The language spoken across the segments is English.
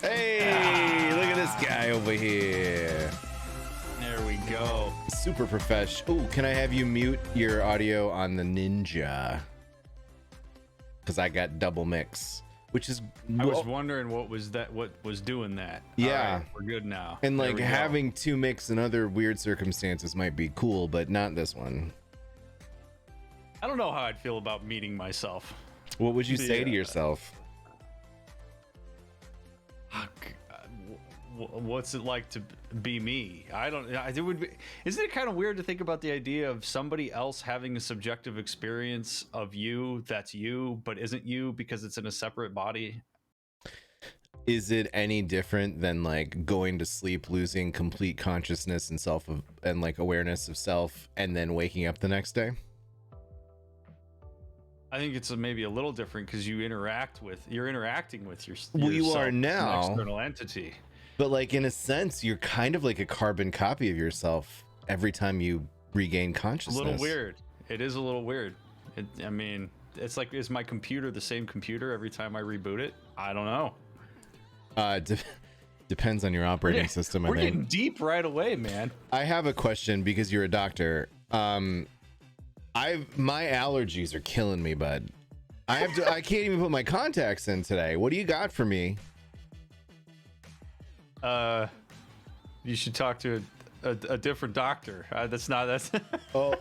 Hey, look at this guy over here. There we go. Super professional. Oh, can I have you mute your audio on the Ninja? Because I got double mix, which is. I was wondering what was doing that. Yeah, right, we're good now. And like having two mix in other weird circumstances might be cool, but not this one. I don't know how I'd feel about meeting myself. What would you say to yourself? What's it like to be me? It would be. Isn't it kind of weird to think about the idea of somebody else having a subjective experience of you that's you, but isn't you because it's in a separate body? Is it any different than like going to sleep, losing complete consciousness and like awareness of self, and then waking up the next day? I think it's maybe a little different because you're interacting with well, you are now an external entity. But like in a sense, you're kind of like a carbon copy of yourself every time you regain consciousness. A little weird. It is a little weird. I mean, it's like, is my computer the same computer every time I reboot it? I don't know. Depends on your operating system. We're getting deep right away, man. I have a question because you're a doctor. My allergies are killing me, bud. I can't even put my contacts in today. What do you got for me? You should talk to a different doctor. That's oh,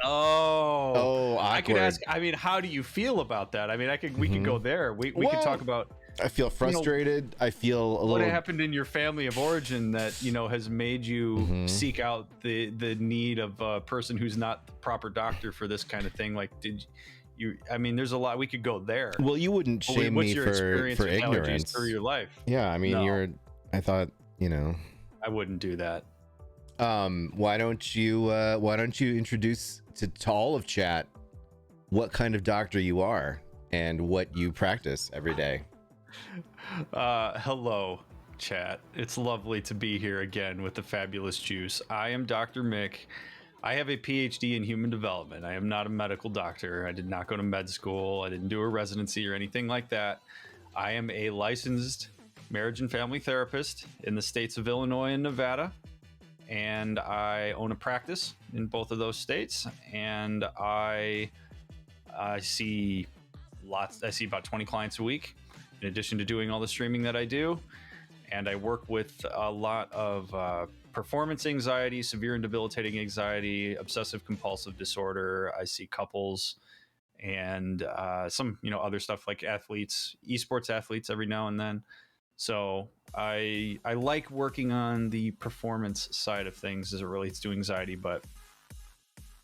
awkward. I could ask. I mean, how do you feel about that? I mean, we could go there. We could talk about. I feel frustrated. I feel a little. What happened in your family of origin that has made you seek out the need of a person who's not the proper doctor for this kind of thing? Like, did you? I mean, there's a lot we could go there. Well, you wouldn't shame me for ignorance through your life. Yeah, I mean, I thought, I wouldn't do that. Why don't you introduce to all of chat what kind of doctor you are and what you practice every day? Hello, chat. It's lovely to be here again with the fabulous juice. I am DrMick. I have a PhD in human development. I am not a medical doctor. I did not go to med school. I didn't do a residency or anything like that. I am a licensed marriage and family therapist in the states of Illinois and Nevada. And I own a practice in both of those states. And I see about 20 clients a week, in addition to doing all the streaming that I do. And I work with a lot of performance anxiety, severe and debilitating anxiety, obsessive compulsive disorder. I see couples and some other stuff like athletes, esports athletes every now and then. So I like working on the performance side of things as it relates to anxiety, but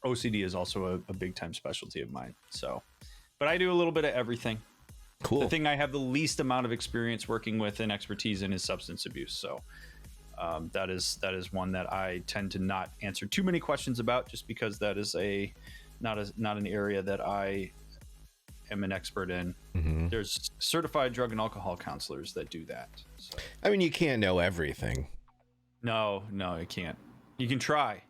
OCD is also a big time specialty of mine. So, but I do a little bit of everything. Cool. The thing I have the least amount of experience working with and expertise in is substance abuse. So that is one that I tend to not answer too many questions about, just because that is not an area that I am an expert in. Mm-hmm. There's certified drug and alcohol counselors that do that. So. I mean, you can't know everything. No, you can't. You can try,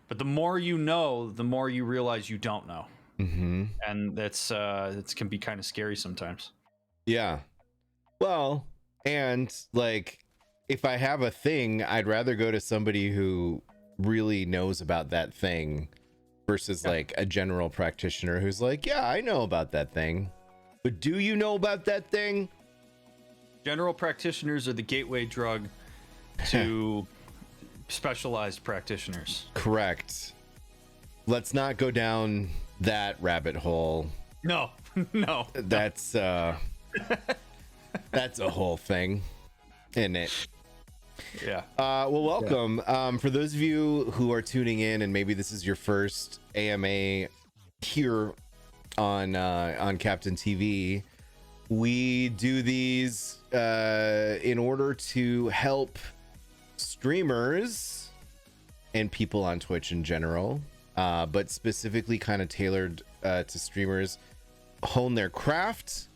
but the more you know, the more you realize you don't know. Mm-hmm. And it can be kind of scary sometimes. Yeah. Well, and like, if I have a thing, I'd rather go to somebody who really knows about that thing versus like a general practitioner who's like, yeah, I know about that thing. But do you know about that thing? General practitioners are the gateway drug to specialized practitioners. Correct. Let's not go down that rabbit hole. No. That's a whole thing, isn't it? Yeah. Well, welcome. Yeah. For those of you who are tuning in, and maybe this is your first AMA here on Captain TV, we do these in order to help streamers and people on Twitch in general, but specifically kind of tailored to streamers, hone their craft,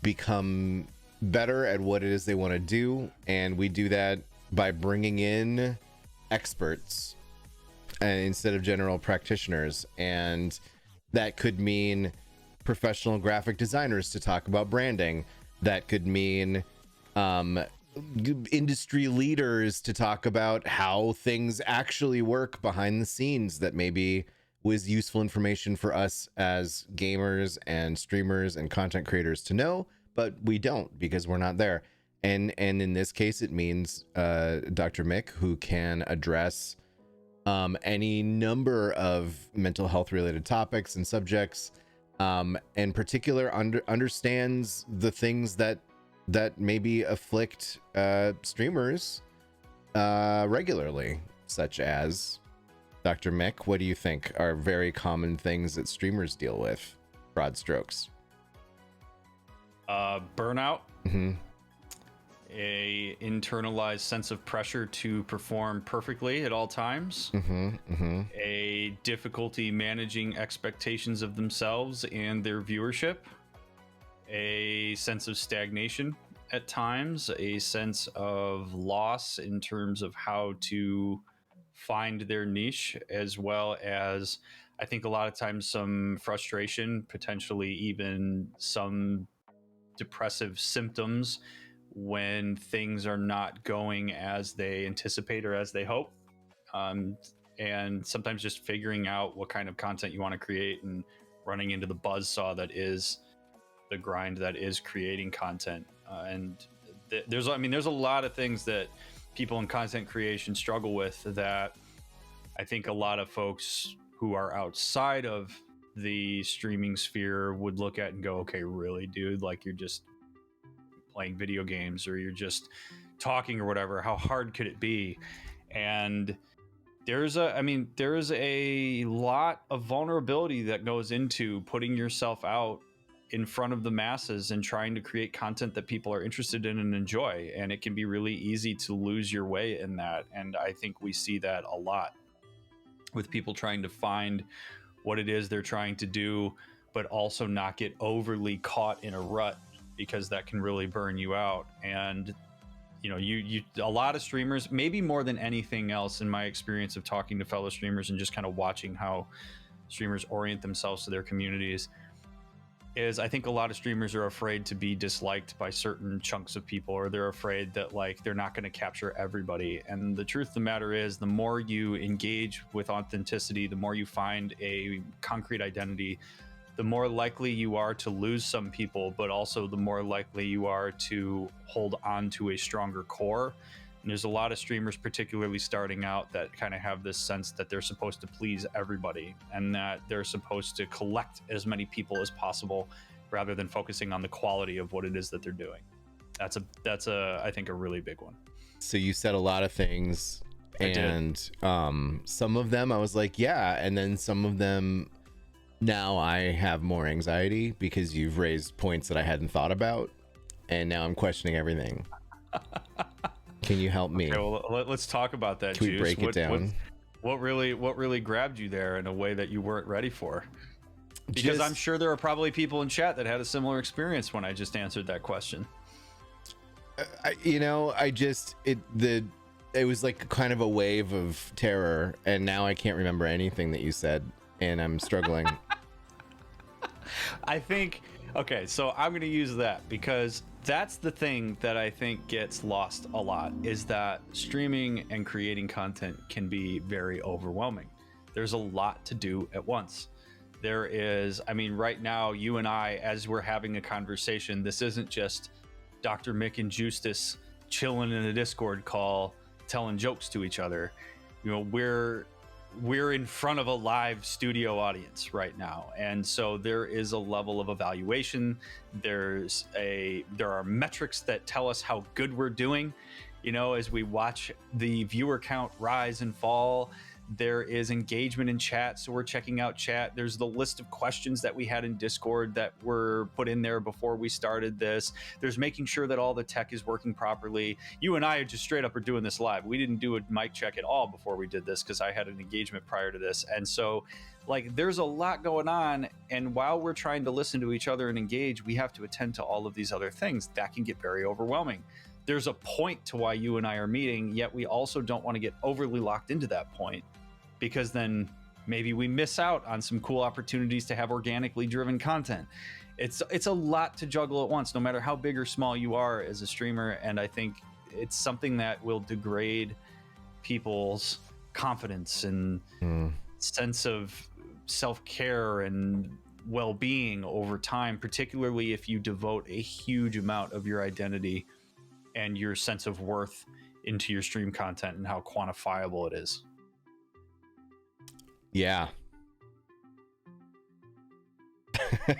become better at what it is they want to do. And we do that by bringing in experts instead of general practitioners. And that could mean professional graphic designers to talk about branding. That could mean um, industry leaders to talk about how things actually work behind the scenes that maybe was useful information for us as gamers and streamers and content creators to know, but we don't because we're not there. And in this case, it means DrMick, who can address any number of mental health related topics and subjects, in particular understands the things that maybe afflict streamers regularly, such as DrMick. What do you think are very common things that streamers deal with? Broad strokes. Burnout. A internalized sense of pressure to perform perfectly at all times. A difficulty managing expectations of themselves and their viewership. A sense of stagnation at times, a sense of loss in terms of how to find their niche, as well as I think a lot of times some frustration, potentially even some depressive symptoms when things are not going as they anticipate or as they hope. And sometimes just figuring out what kind of content you want to create and running into the buzzsaw that is the grind that is creating content. There's a lot of things that people in content creation struggle with that I think a lot of folks who are outside of the streaming sphere would look at and go, okay, really, dude? Like, you're just playing video games or you're just talking or whatever. How hard could it be? And there's a lot of vulnerability that goes into putting yourself out in front of the masses and trying to create content that people are interested in and enjoy. And it can be really easy to lose your way in that. And I think we see that a lot with people trying to find what it is they're trying to do, but also not get overly caught in a rut, because that can really burn you out. And you a lot of streamers, maybe more than anything else in my experience of talking to fellow streamers and just kind of watching how streamers orient themselves to their communities, is I think a lot of streamers are afraid to be disliked by certain chunks of people, or they're afraid that like they're not going to capture everybody. And the truth of the matter is, the more you engage with authenticity, the more you find a concrete identity, the more likely you are to lose some people, but also the more likely you are to hold on to a stronger core. And there's a lot of streamers, particularly starting out, that kind of have this sense that they're supposed to please everybody and that they're supposed to collect as many people as possible rather than focusing on the quality of what it is that they're doing. That's I think a really big one. So you said a lot of things, and some of them I was like, yeah, and then some of them now I have more anxiety because you've raised points that I hadn't thought about, and now I'm questioning everything. Can you help me? Okay, well, let's talk about that. Can we break it down? What really grabbed you there in a way that you weren't ready for? Because I'm sure there are probably people in chat that had a similar experience when I just answered that question. It was like kind of a wave of terror, and now I can't remember anything that you said, and I'm struggling. I think, okay, so I'm going to use that because that's the thing that I think gets lost a lot, is that streaming and creating content can be very overwhelming. There's a lot to do at once. There is, right now, you and I, as we're having a conversation, this isn't just DrMick and Justice chilling in a Discord call, telling jokes to each other. We're in front of a live studio audience right now, and so there is a level of evaluation. There are metrics that tell us how good we're doing, as we watch the viewer count rise and fall. There is engagement in chat, so we're checking out chat. There's the list of questions that we had in Discord that were put in there before we started this. There's making sure that all the tech is working properly. You and I are just straight up are doing this live. We didn't do a mic check at all before we did this because I had an engagement prior to this. And so, there's a lot going on. And while we're trying to listen to each other and engage, we have to attend to all of these other things. That can get very overwhelming. There's a point to why you and I are meeting, yet we also don't want to get overly locked into that point, because then maybe we miss out on some cool opportunities to have organically driven content. it's a lot to juggle at once, no matter how big or small you are as a streamer. And I think it's something that will degrade people's confidence and sense of self-care and well-being over time, particularly if you devote a huge amount of your identity and your sense of worth into your stream content and how quantifiable it is. Yeah.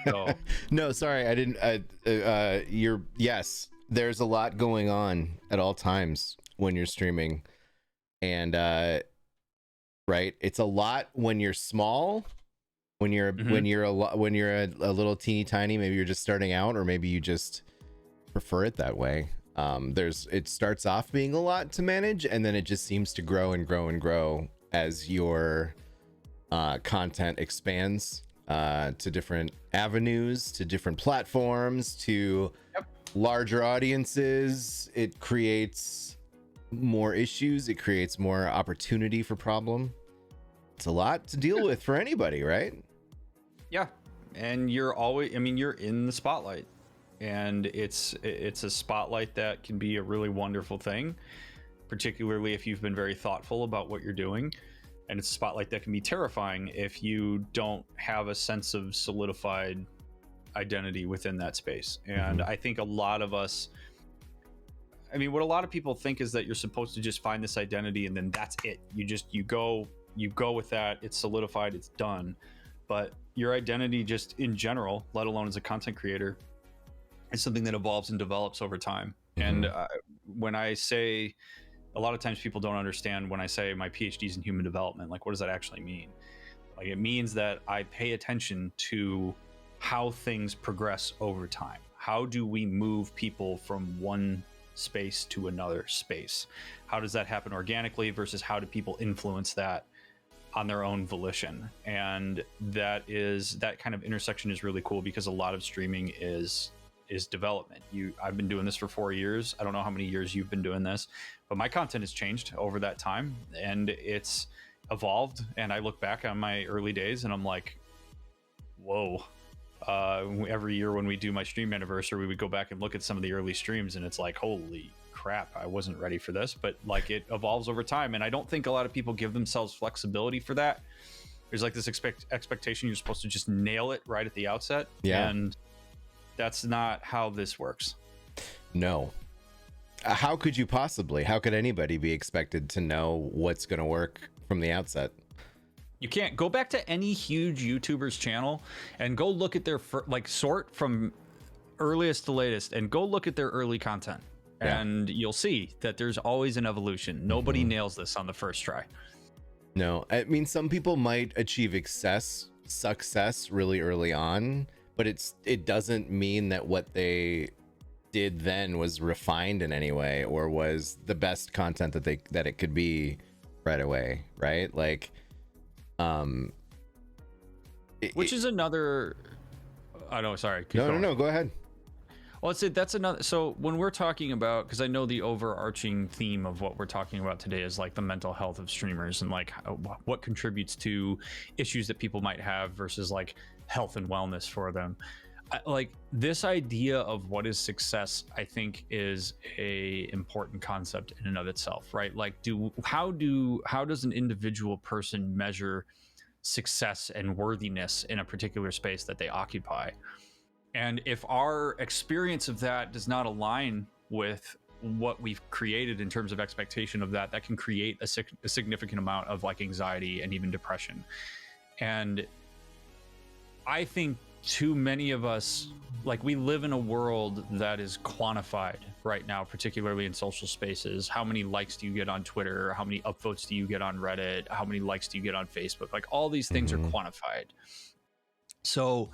So, no, sorry, I didn't. Yes, there's a lot going on at all times when you're streaming, and right, it's a lot when you're small, when you're a little teeny tiny. Maybe you're just starting out, or maybe you just prefer it that way. It starts off being a lot to manage, and then it just seems to grow and grow and grow as your content expands to different avenues, to different platforms, to larger audiences. It creates more issues. It creates more opportunity for problem. It's a lot to deal with for anybody, right? Yeah. And you're always, you're in the spotlight, and it's a spotlight that can be a really wonderful thing, particularly if you've been very thoughtful about what you're doing. And it's a spotlight that can be terrifying if you don't have a sense of solidified identity within that space. And I think a lot of us, what a lot of people think is that you're supposed to just find this identity and then that's it. You go with that. It's solidified. It's done. But your identity, just in general, let alone as a content creator, is something that evolves and develops over time. And when I say, a lot of times people don't understand when I say my PhD is in human development, like, what does that actually mean? Like, it means that I pay attention to how things progress over time. How do we move people from one space to another space? How does that happen organically versus how do people influence that on their own volition? And that kind of intersection is really cool, because a lot of streaming is development. I've been doing this for 4 years. I don't know how many years you've been doing this, but my content has changed over that time, and it's evolved. And I look back on my early days and I'm like, whoa. Every year when we do my stream anniversary, we would go back and look at some of the early streams, and it's like, holy crap, I wasn't ready for this. But like, it evolves over time, and I don't think a lot of people give themselves flexibility for that. There's like this expectation you're supposed to just nail it right at the outset. And that's not how this works. No. How could you possibly? How could anybody be expected to know what's going to work from the outset? You can't. Go back to any huge YouTuber's channel and go look at their sort from earliest to latest and go look at their early content. Yeah. And you'll see that there's always an evolution. Nobody nails this on the first try. No, some people might achieve success really early on, but it doesn't mean that what they did then was refined in any way or was the best content that it could be right away, right? Like, which is another. I know. Sorry. No. Go ahead. Well, that's another. So when we're talking about, because I know the overarching theme of what we're talking about today is like the mental health of streamers and like what contributes to issues that people might have versus like health and wellness for them. Like, this idea of what is success, I think, is a important concept in and of itself, right? Like, how does an individual person measure success and worthiness in a particular space that they occupy? And if our experience of that does not align with what we've created in terms of expectation of that can create a significant amount of like anxiety and even depression. And I think too many of us, like, we live in a world that is quantified right now, particularly in social spaces. How many likes do you get on Twitter? How many upvotes do you get on Reddit? How many likes do you get on Facebook? Like, all these things are quantified. So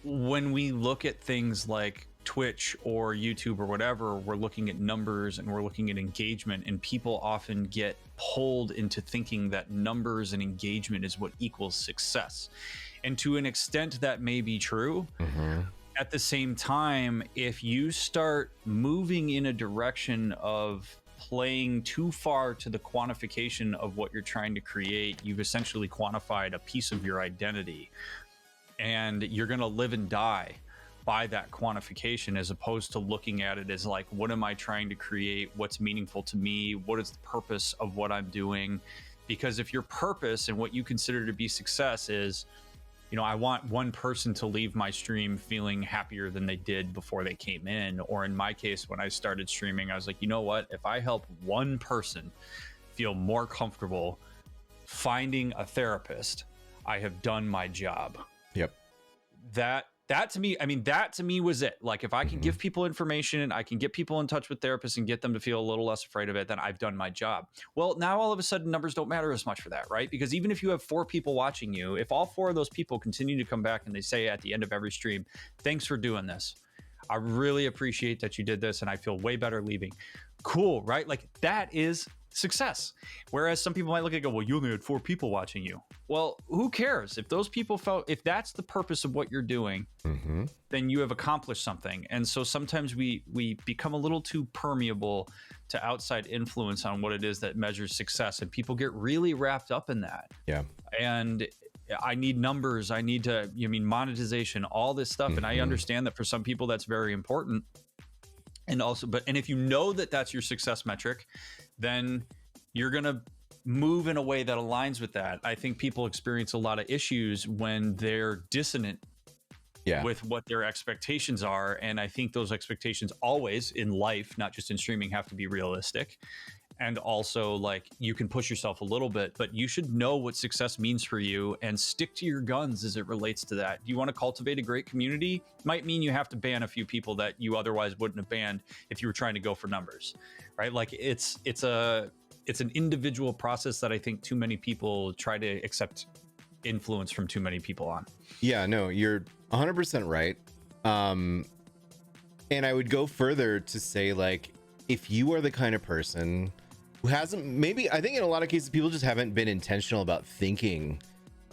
when we look at things like Twitch or YouTube or whatever, we're looking at numbers and we're looking at engagement, and people often get pulled into thinking that numbers and engagement is what equals success. And to an extent that may be true. At the same time, if you start moving in a direction of playing too far to the quantification of what you're trying to create, you've essentially quantified a piece of your identity, and you're going to live and die by that quantification, as opposed to looking at it as like, what am I trying to create? What's meaningful to me? What is the purpose of what I'm doing? Because if your purpose and what you consider to be success is, I want one person to leave my stream feeling happier than they did before they came in. Or in my case, when I started streaming, I was like, you know what? If I help one person feel more comfortable finding a therapist, I have done my job. Yep. That to me, that to me was it. Like, if I can give people information and I can get people in touch with therapists and get them to feel a little less afraid of it, then I've done my job. Well, now all of a sudden numbers don't matter as much for that, right? Because even if you have 4 people watching you, if all 4 of those people continue to come back and they say at the end of every stream, thanks for doing this, I really appreciate that you did this and I feel way better leaving. Cool, right? Like, that is success. Whereas some people might look at it and go, well, you only had 4 people watching you. Well, who cares? If those people if that's the purpose of what you're doing, then you have accomplished something. And so sometimes we become a little too permeable to outside influence on what it is that measures success. And people get really wrapped up in that. Yeah. And I need numbers. I need to, monetization, all this stuff. And I understand that for some people that's very important. And also, and if you know that that's your success metric, then you're going to move in a way that aligns with that. I think people experience a lot of issues when they're dissonant with what their expectations are. And I think those expectations always in life, not just in streaming, have to be realistic. And also, like, you can push yourself a little bit, but you should know what success means for you and stick to your guns as it relates to that. Do you want to cultivate a great community? Might mean you have to ban a few people that you otherwise wouldn't have banned if you were trying to go for numbers, right? Like, it's an individual process that I think too many people try to accept influence from too many people on. Yeah, no, you're 100% right. And I would go further to say, like, if you are the kind of person who hasn't, maybe, I think in a lot of cases, people just haven't been intentional about thinking,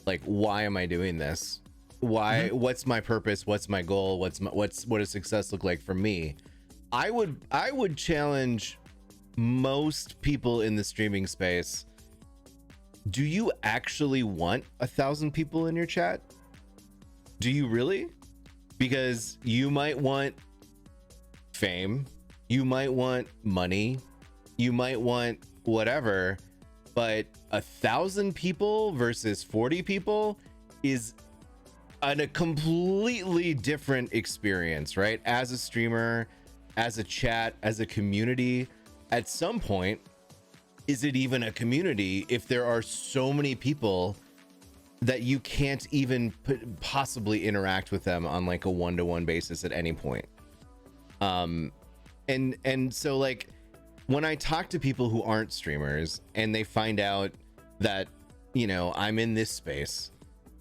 like, why am I doing this? Why, what's my purpose? What's my goal? What does success look like for me? I would challenge most people in the streaming space. Do you actually want 1,000 people in your chat? Do you really? Because you might want fame, you might want money, you might want whatever, but 1,000 people versus 40 people is a completely different experience, right? As a streamer, as a chat, as a community, at some point, is it even a community if there are so many people that you can't even possibly interact with them on like a one-to-one basis at any point? And so, like, when I talk to people who aren't streamers and they find out that, I'm in this space,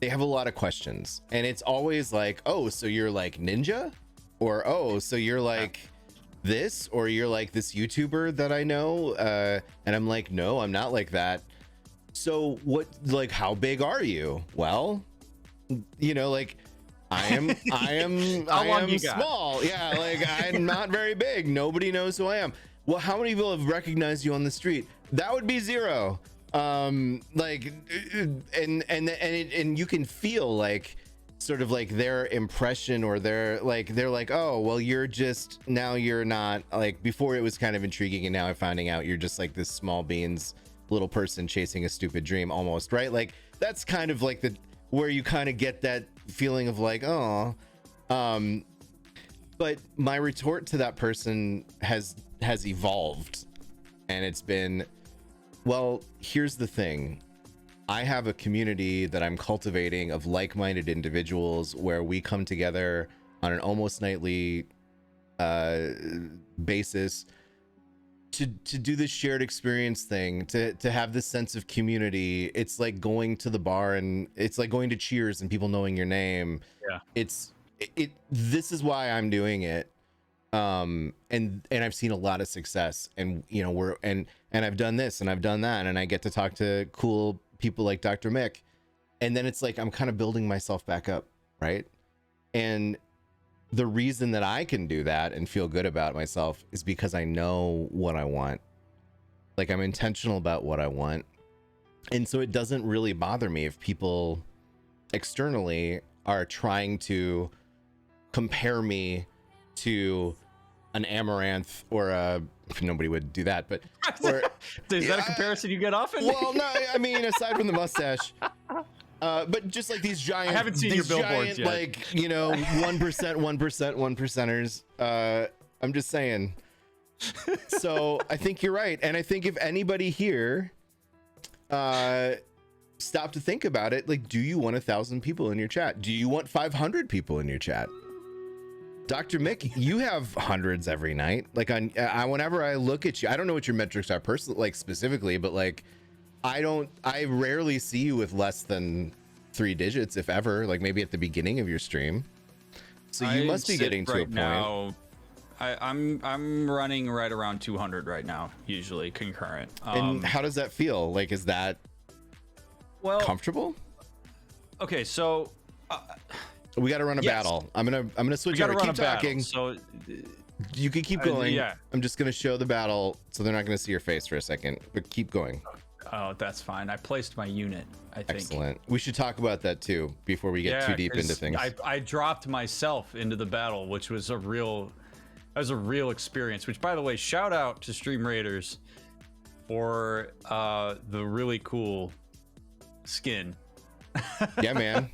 they have a lot of questions. And it's always like, oh, so you're like Ninja? Or, oh, so you're like this? Or you're like this YouTuber that I know? And I'm like, no, I'm not like that. So what, like, how big are you? Well, like, I am small. Yeah, like, I'm not very big. Nobody knows who I am. Well, how many people have recognized you on the street? That would be 0. Like, and you can feel like sort of like their impression, or they're like, oh, well, you're not, like, before it was kind of intriguing, and now I'm finding out you're just like this small beans little person chasing a stupid dream almost, right? Like, that's kind of like where you kind of get that feeling of like, oh, but my retort to that person has evolved, and it's been, well, here's the thing. I have a community that I'm cultivating of like-minded individuals where we come together on an almost nightly basis to do this shared experience thing, to have this sense of community. It's like going to the bar, and it's like going to Cheers and people knowing your name. Yeah. This is why I'm doing it. And I've seen a lot of success, and and I've done this and I've done that, and I get to talk to cool people like DrMick, and then it's like I'm kind of building myself back up, right? And the reason that I can do that and feel good about myself is because I know what I want. Like, I'm intentional about what I want. And so it doesn't really bother me if people externally are trying to compare me to an Amaranth or a, nobody would do that, but or, is that a comparison you get often? well, no, I mean, aside from the mustache, but just like these giant, I haven't seen these your billboards giant, yet. like, you know, 1%, 1%, 1%ers. I'm just saying. So I think you're right. And I think if anybody here stop to think about it, like, do you want 1,000 people in your chat? Do you want 500 people in your chat? Dr. Mick, you have hundreds every night. Like whenever I look at you, I don't know what your metrics are personally, like specifically, but like I rarely see you with less than 3 digits, if ever, like maybe at the beginning of your stream. So you must be getting to a point. Now, I'm running right around 200 right now, usually concurrent. And how does that feel? Like, is that comfortable? Okay, so we got to run a battle. I'm gonna switch over. Keep talking. So you can keep going. Yeah. I'm just gonna show the battle, so they're not gonna see your face for a second. But keep going. Oh, that's fine. I placed my unit, I think. Excellent. We should talk about that too before we get too deep into things. I dropped myself into the battle, which was a real experience. Which, by the way, shout out to Stream Raiders for the really cool skin. Yeah, man.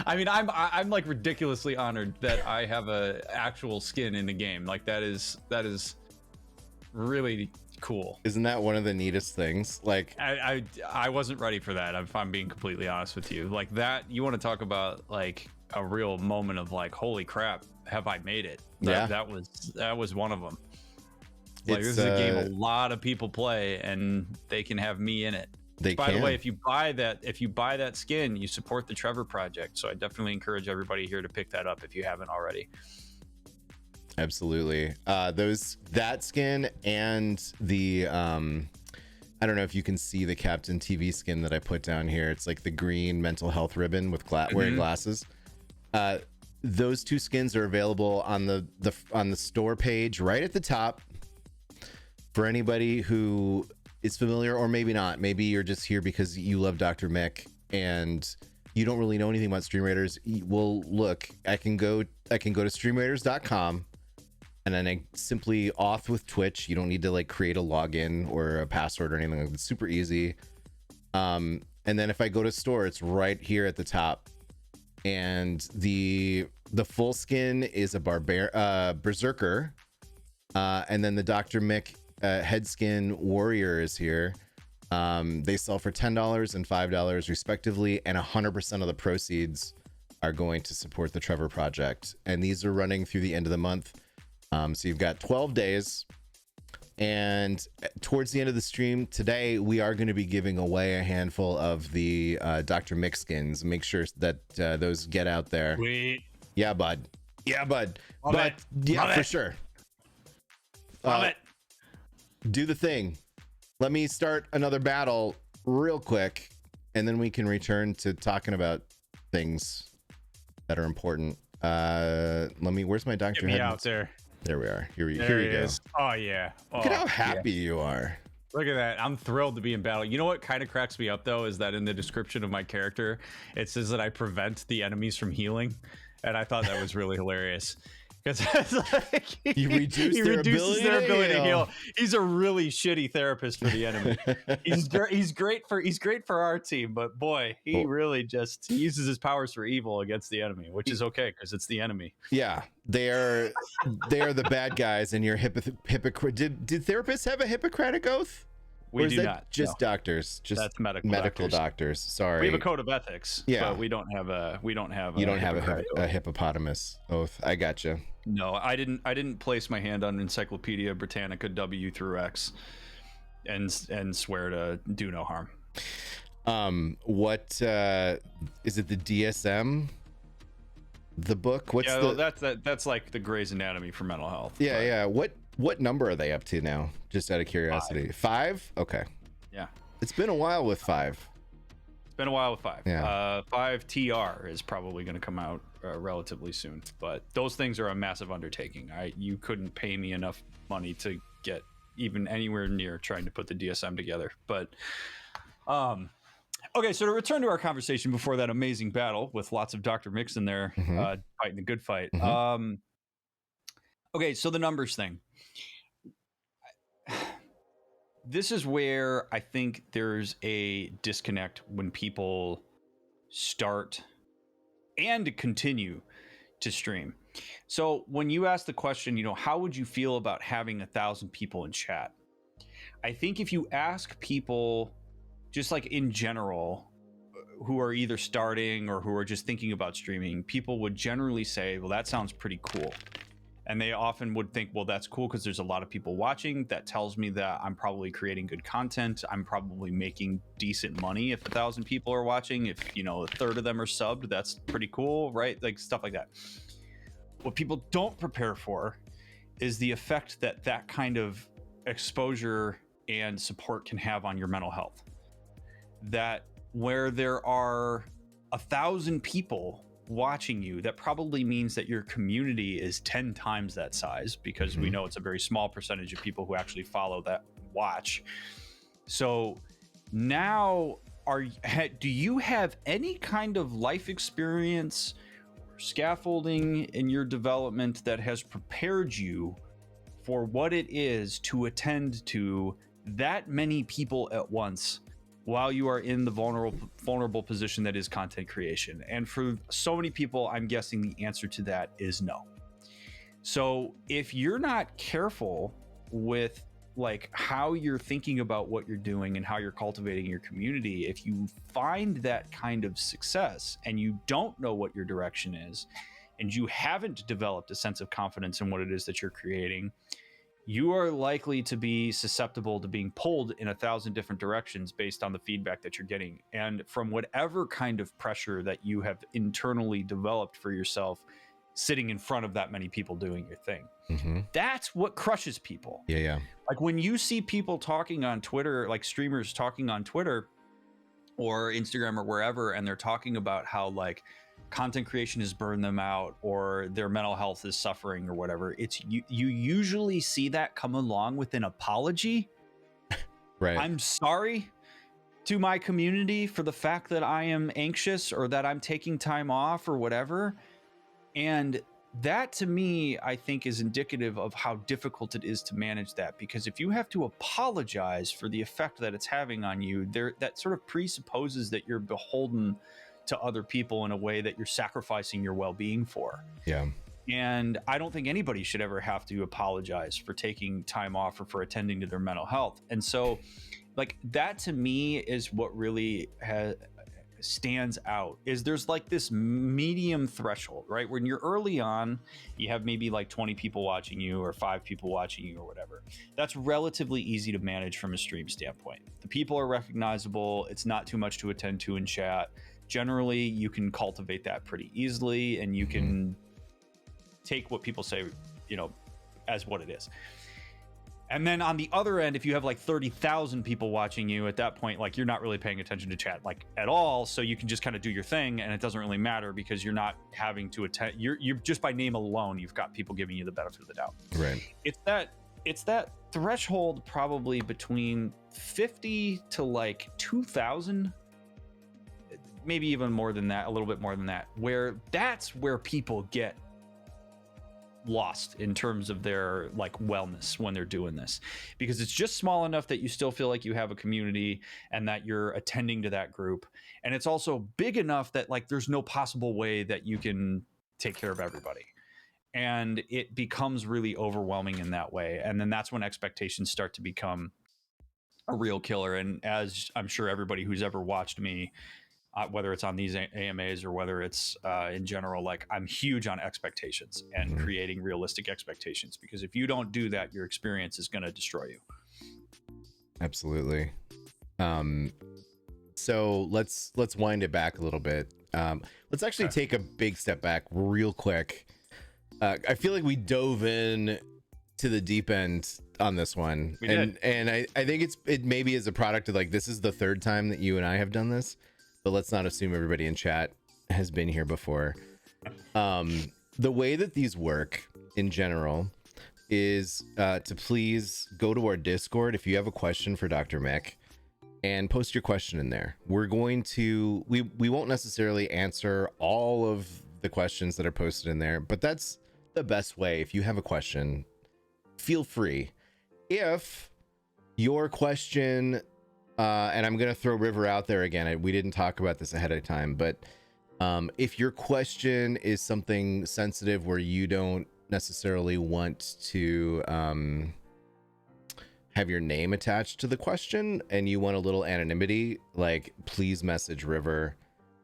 I mean, I'm like ridiculously honored that I have a actual skin in the game. Like that is really cool. Isn't that one of the neatest things? Like I wasn't ready for that, if I'm being completely honest with you. Like that, you want to talk about like a real moment of like, holy crap, have I made it? That was one of them. Like this is a game a lot of people play, and they can have me in it. By the way, if you buy that skin, you support the Trevor Project. So I definitely encourage everybody here to pick that up if you haven't already. Absolutely. That skin and the I don't know if you can see the Captain TV skin that I put down here. It's like the green mental health ribbon with wearing glasses. Those 2 skins are available on the store page right at the top for anybody who is familiar, or maybe not. Maybe you're just here because you love Dr. Mick and you don't really know anything about Stream Raiders. Well, look, I can go to streamraiders.com and then I simply auth with Twitch. You don't need to like create a login or a password or anything. It's super easy. And then if I go to store, it's right here at the top. And the full skin is a berserker. And then the Dr. Mick head skin warrior is here. They sell for $10 and $5 respectively, and 100% of the proceeds are going to support the Trevor Project. And these are running through the end of the month. So you've got 12 days, and towards the end of the stream today, we are going to be giving away a handful of the Dr. Mick skins. Make sure that those get out there. Sweet. Yeah, bud. Love For sure. Love it. Do the thing. Let me start another battle real quick, and then we can return to talking about things that are important. Where's my doctor? Get me out there. There we are. Here we go. Is. Oh yeah. Look at how happy you are. Look at that. I'm thrilled to be in battle. You know what kind of cracks me up though is that in the description of my character, it says that I prevent the enemies from healing, and I thought that was really hilarious. Because like, he reduces their ability to heal. He's a really shitty therapist for the enemy. he's great for our team, but boy, he really just uses his powers for evil against the enemy, which is okay because it's the enemy. Yeah, they are the bad guys, and you're hypocrite. Did therapists have a Hippocratic oath? We do not. Just doctors. Just that's medical doctors. Sorry. We have a code of ethics. Yeah. But we don't have a. You don't have a hippopotamus oath. I gotcha. No, I didn't place my hand on Encyclopedia Britannica W through X, and swear to do no harm. What is it? The DSM. The book. That's like the Grey's Anatomy for mental health. Yeah, but. Yeah. What number are they up to now? Just out of curiosity. 5? Okay. Yeah. It's been a while with 5. It's been a while with 5. Yeah. 5 TR is probably going to come out relatively soon. But those things are a massive undertaking. You couldn't pay me enough money to get even anywhere near trying to put the DSM together. But Okay, so to return to our conversation before that amazing battle with lots of Dr. Mix in there, fighting the good fight. Okay, so the numbers thing. This is where I think there's a disconnect when people start and continue to stream. So when you ask the question, how would you feel about having 1,000 people in chat? I think if you ask people just like in general who are either starting or who are just thinking about streaming, people would generally say, well, that sounds pretty cool. And they often would think, well, that's cool because there's a lot of people watching. That tells me that I'm probably creating good content. I'm probably making decent money if 1,000 people are watching. If, a third of them are subbed, that's pretty cool, right? Like stuff like that. What people don't prepare for is the effect that kind of exposure and support can have on your mental health. That where there are 1,000 people watching you, that probably means that your community is 10 times that size, because we know it's a very small percentage of people who actually follow that watch. So now do you have any kind of life experience or scaffolding in your development that has prepared you for what it is to attend to that many people at once while you are in the vulnerable position that is content creation? And for so many people, I'm guessing the answer to that is no. So if you're not careful with like how you're thinking about what you're doing and how you're cultivating your community, if you find that kind of success and you don't know what your direction is, and you haven't developed a sense of confidence in what it is that you're creating, you are likely to be susceptible to being pulled in 1,000 different directions based on the feedback that you're getting. And from whatever kind of pressure that you have internally developed for yourself, sitting in front of that many people doing your thing. That's what crushes people. Yeah. Like when you see people talking on Twitter, like streamers talking on Twitter or Instagram or wherever, and they're talking about how like content creation has burned them out or their mental health is suffering or whatever, it's you usually see that come along with an apology. Right. I'm sorry to my community for the fact that I am anxious or that I'm taking time off or whatever. And that to me, I think, is indicative of how difficult it is to manage that, because if you have to apologize for the effect that it's having on you, that sort of presupposes that you're beholden to other people in a way that you're sacrificing your well-being for. Yeah. And I don't think anybody should ever have to apologize for taking time off or for attending to their mental health. And so like that to me is what really stands out, is there's like this medium threshold, right? When you're early on, you have maybe like 20 people watching you or 5 people watching you or whatever. That's relatively easy to manage from a stream standpoint. The people are recognizable. It's not too much to attend to in chat. Generally, you can cultivate that pretty easily, and you can take what people say, as what it is. And then on the other end, if you have like 30,000 people watching you at that point, like you're not really paying attention to chat like at all. So you can just kind of do your thing and it doesn't really matter because you're not having to attend. You're just by name alone, you've got people giving you the benefit of the doubt. Right. It's that threshold probably between 50 to like 2,000, maybe even more than that, a little bit more than that, that's where people get lost in terms of their like wellness when they're doing this, because it's just small enough that you still feel like you have a community and that you're attending to that group, and it's also big enough that like there's no possible way that you can take care of everybody, and it becomes really overwhelming in that way. And then that's when expectations start to become a real killer. And as I'm sure everybody who's ever watched me, whether it's on these AMAs or whether it's in general, like I'm huge on expectations and creating realistic expectations, because if you don't do that, your experience is going to destroy you. Absolutely. So let's wind it back a little bit. Let's actually take a big step back real quick. I feel like we dove in to the deep end on this one, and I think it maybe is a product of like, this is the third time that you and I have done this. But let's not assume everybody in chat has been here before. The way that these work in general is to please go to our Discord. If you have a question for DrMick, and post your question in there. We're going to we won't necessarily answer all of the questions that are posted in there, but that's the best way. If you have a question, feel free. If your question and I'm gonna throw River out there again, we didn't talk about this ahead of time, but if your question is something sensitive where you don't necessarily want to have your name attached to the question and you want a little anonymity, like, please message River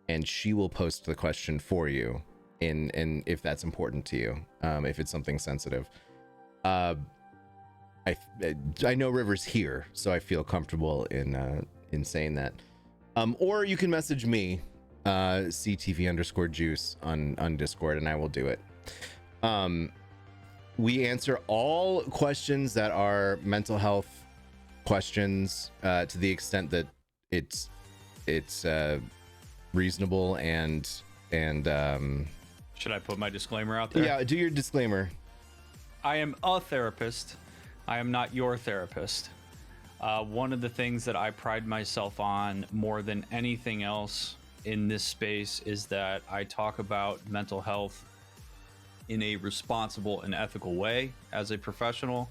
and she will post the question for you in if that's important to you, if it's something sensitive. I know River's here, so I feel comfortable in saying that. Or you can message me, CTV_juice on Discord, and I will do it. We answer all questions that are mental health questions to the extent that it's reasonable and should I put my disclaimer out there? Yeah, do your disclaimer. I am a therapist. I am not your therapist. One of the things that I pride myself on more than anything else in this space is that I talk about mental health in a responsible and ethical way as a professional.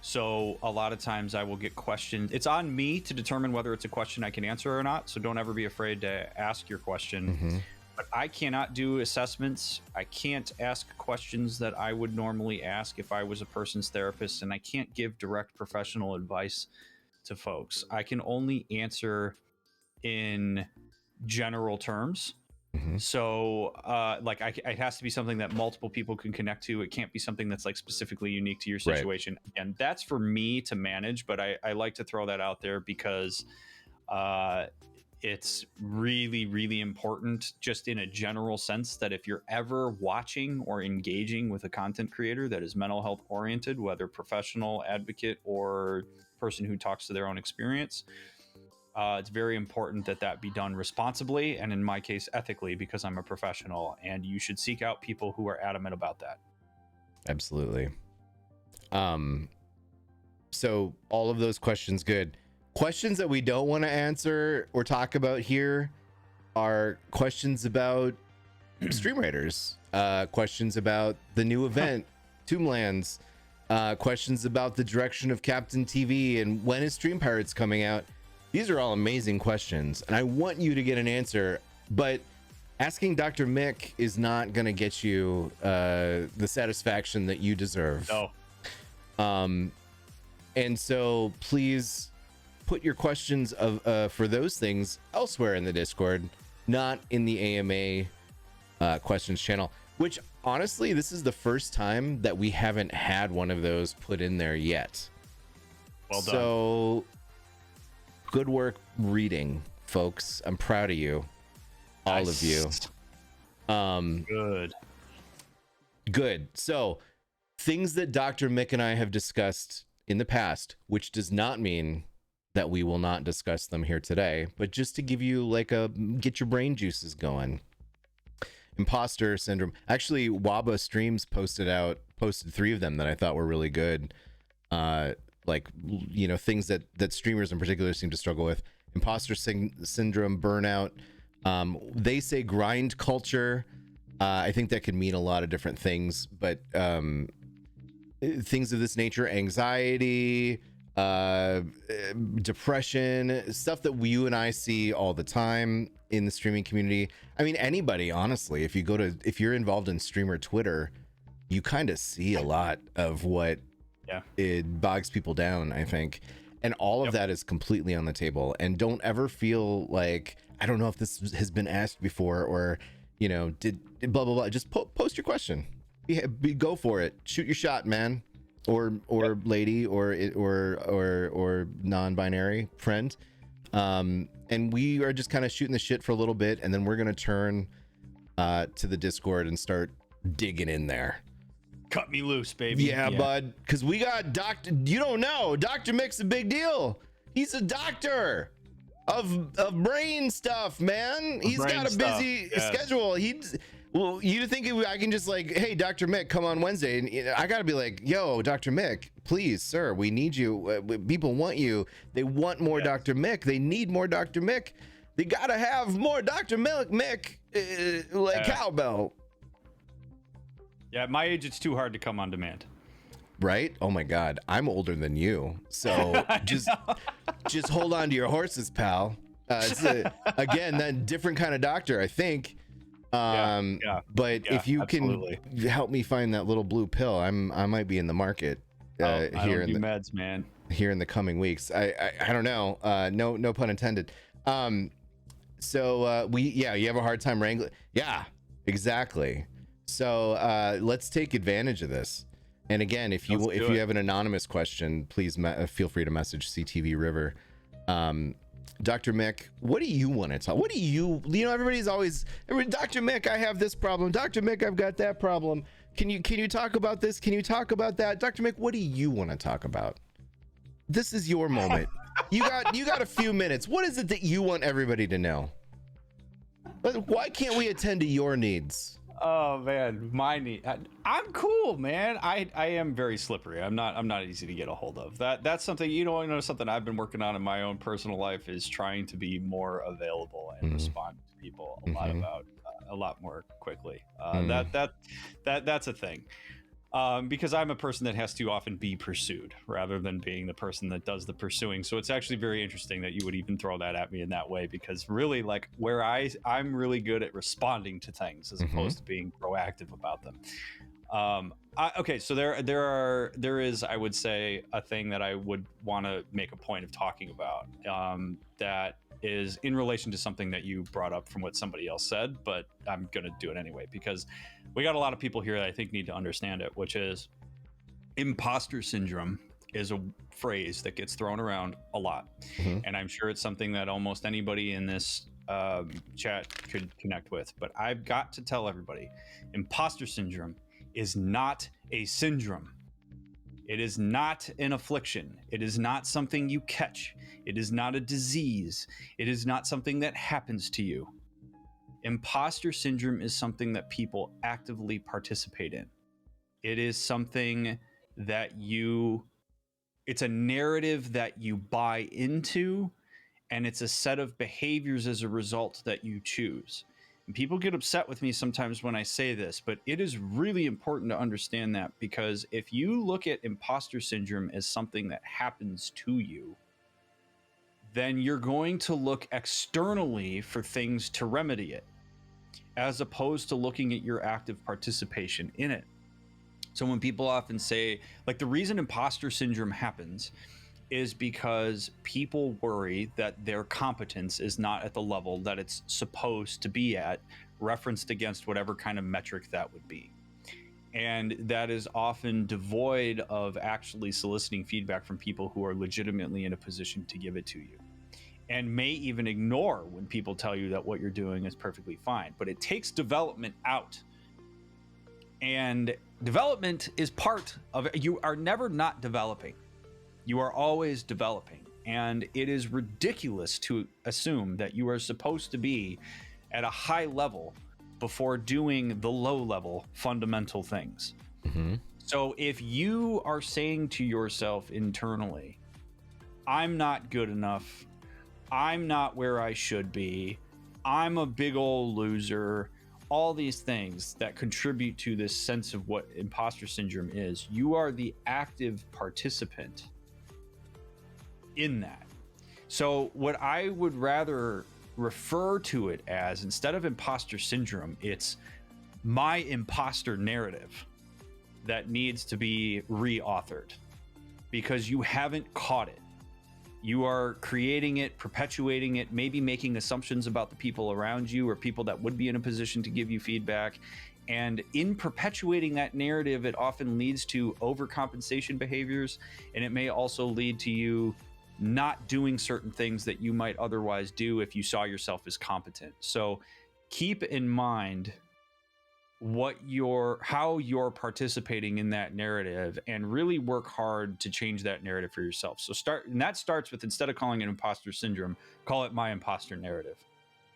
So a lot of times I will get questioned. It's on me to determine whether it's a question I can answer or not. So don't ever be afraid to ask your question. Mm-hmm. But I cannot do assessments. I can't ask questions that I would normally ask if I was a person's therapist, and I can't give direct professional advice to folks. I can only answer in general terms. Mm-hmm. So it has to be something that multiple people can connect to. It can't be something that's like specifically unique to your situation. Right. And that's for me to manage, but I like to throw that out there because it's really, really important just in a general sense that if you're ever watching or engaging with a content creator that is mental health oriented, whether professional, advocate, or person who talks to their own experience, it's very important that that be done responsibly and in my case ethically, because I'm a professional, and you should seek out people who are adamant about that. Absolutely. So all of those questions, good. Questions that we don't want to answer or talk about here are questions about stream writers, questions about the new event, Tomblands, questions about the direction of Captain TV and when is Stream Pirates coming out. These are all amazing questions, and I want you to get an answer, but asking Dr. Mick is not going to get you the satisfaction that you deserve. No. And so please put your questions for those things elsewhere in the Discord, not in the AMA questions channel, which honestly, this is the first time that we haven't had one of those put in there yet. Well done. So good work reading, folks. I'm proud of you. All of you. Good. So things that Dr. Mick and I have discussed in the past, which does not mean that we will not discuss them here today, but just to give you like get your brain juices going. Imposter Syndrome. Actually, Waba Streams posted 3 of them that I thought were really good. Things that streamers in particular seem to struggle with. Imposter Syndrome, burnout. They say grind culture. I think that could mean a lot of different things, but things of this nature, anxiety, depression, stuff that you and I see all the time in the streaming community. I mean, anybody, honestly, if you're involved in streamer Twitter, you kind of see a lot of what it bogs people down, I think. And all of that is completely on the table. And don't ever feel like, I don't know if this has been asked before, or, did blah, blah, blah. Just post your question. Go for it. Shoot your shot, man. Or lady, or non-binary friend. And we are just kind of shooting the shit for a little bit, and then we're going to turn to the Discord and start digging in there. Cut me loose, baby. Yeah, bud. Because we got you don't know, Dr. Mick's a big deal. He's a doctor of brain stuff, man. He's got a busy schedule. Well, you think I can just like, hey, Dr. Mick, come on Wednesday, and I gotta be like, yo, Dr. Mick, please, sir, we need you. People want you. They want more Dr. Mick. They need more Dr. Mick. They gotta have more Dr. Mick, like cowbell. Yeah, at my age, it's too hard to come on demand. Right? Oh my God, I'm older than you, so just hold on to your horses, pal. Again, that different kind of doctor, I think. But if you can help me find that little blue pill, I might be in the market here in the meds, man. Here in the coming weeks. I don't know. No pun intended. So you have a hard time wrangling. Yeah, exactly. So let's take advantage of this. And again, if you have an anonymous question, please feel free to message CTV River. Dr. Mick, what do you want to talk? What do you everybody's always, Dr. Mick, I have this problem. Dr. Mick, I've got that problem. Can you talk about this? Can you talk about that? Dr. Mick, what do you want to talk about? This is your moment. You got a few minutes. What is it that you want everybody to know? Why can't we attend to your needs? Oh man, my need. I'm cool, man. I am very slippery. I'm not easy to get a hold of. That's something something I've been working on in my own personal life is trying to be more available and respond to people a lot more quickly. That's a thing. Because I'm a person that has to often be pursued rather than being the person that does the pursuing. So it's actually very interesting that you would even throw that at me in that way, because really, like, where I'm really good at responding to things as opposed to being proactive about them. Okay, so there is, I would say, a thing that I would want to make a point of talking about that is in relation to something that you brought up from what somebody else said, but I'm going to do it anyway, because we got a lot of people here that I think need to understand it, which is imposter syndrome is a phrase that gets thrown around a lot. And I'm sure it's something that almost anybody in this chat could connect with, but I've got to tell everybody, imposter syndrome is not a syndrome. It is not an affliction. It is not something you catch. It is not a disease. It is not something that happens to you. Imposter syndrome is something that people actively participate in. It is something that it's a narrative that you buy into, and it's a set of behaviors as a result that you choose. And people get upset with me sometimes when I say this, but it is really important to understand that, because if you look at imposter syndrome as something that happens to you, then you're going to look externally for things to remedy it, as opposed to looking at your active participation in it. So when people often say, like, the reason imposter syndrome happens is because people worry that their competence is not at the level that it's supposed to be at, referenced against whatever kind of metric that would be. And that is often devoid of actually soliciting feedback from people who are legitimately in a position to give it to you, and may even ignore when people tell you that what you're doing is perfectly fine. But it takes development out. And development is part of it. You are never not developing. You are always developing. And it is ridiculous to assume that you are supposed to be at a high level before doing the low level fundamental things. So if you are saying to yourself internally, I'm not good enough, I'm not where I should be, I'm a big old loser, all these things that contribute to this sense of what imposter syndrome is, you are the active participant in that. So what I would rather refer to it as, instead of imposter syndrome, it's my imposter narrative that needs to be reauthored, because you haven't caught it. You are creating it, perpetuating it, maybe making assumptions about the people around you or people that would be in a position to give you feedback. And in perpetuating that narrative, it often leads to overcompensation behaviors, and it may also lead to you not doing certain things that you might otherwise do if you saw yourself as competent. So keep in mind how you're participating in that narrative, and really work hard to change that narrative for yourself. So that starts with, instead of calling it imposter syndrome, call it my imposter narrative.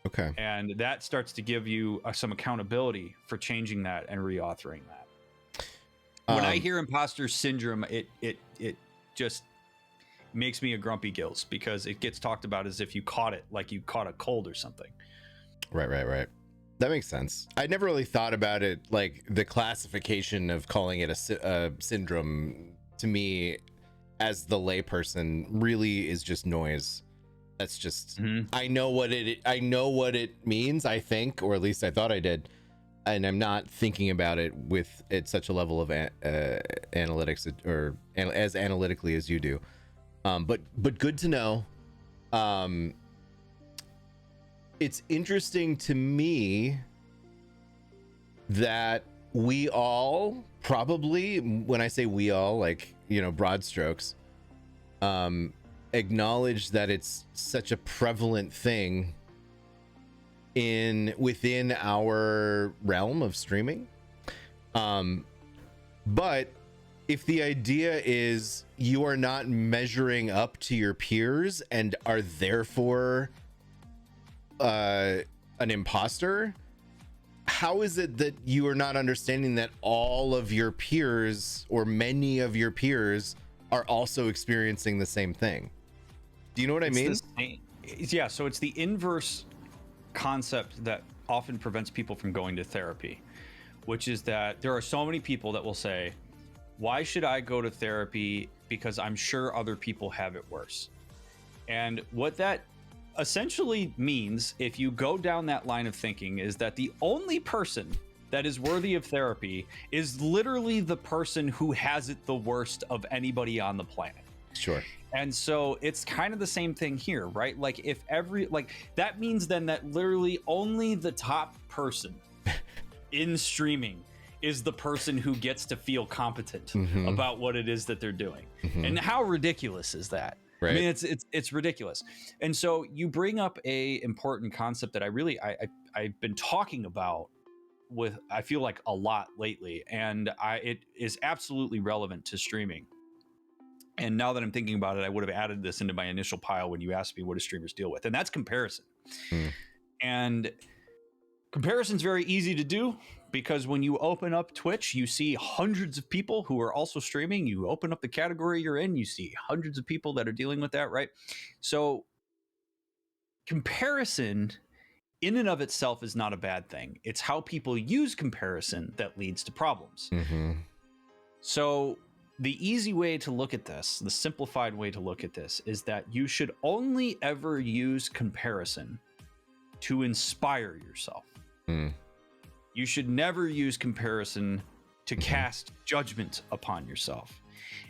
Okay. And that starts to give you some accountability for changing that and reauthoring that. When I hear imposter syndrome, it just makes me a grumpy gills, because it gets talked about as if you caught it, like you caught a cold or something. Right. That makes sense. I never really thought about it, like the classification of calling it a syndrome, to me as the layperson, really is just noise. That's just, I know what it means, I think, or at least I thought I did, and I'm not thinking about it with at such a level of analytics, or as analytically as you do. But good to know. It's interesting to me that we all probably, when I say we all, like, you know, broad strokes, acknowledge that it's such a prevalent thing within our realm of streaming. But if the idea is you are not measuring up to your peers and are therefore an imposter, how is it that you are not understanding that all of your peers, or many of your peers, are also experiencing the same thing? Do you know what I mean? Yeah, so it's the inverse concept that often prevents people from going to therapy, which is that there are so many people that will say, why should I go to therapy? Because I'm sure other people have it worse. And what that essentially means, if you go down that line of thinking, is that the only person that is worthy of therapy is literally the person who has it the worst of anybody on the planet. Sure. And so it's kind of the same thing here, right? Like, if that means then that literally only the top person in streaming is the person who gets to feel competent about what it is that they're doing. And how ridiculous is that? Right. I mean, it's ridiculous. And so you bring up a important concept that I've been talking about with, I feel like, a lot lately, and it is absolutely relevant to streaming. And now that I'm thinking about it, I would have added this into my initial pile when you asked me what do streamers deal with, and that's comparison. And comparison's very easy to do, because when you open up Twitch, you see hundreds of people who are also streaming. You open up the category you're in, you see hundreds of people that are dealing with that, right? So comparison in and of itself is not a bad thing. It's how people use comparison that leads to problems. So the easy way to look at this, the simplified way to look at this, is that you should only ever use comparison to inspire yourself. You should never use comparison to cast judgment upon yourself.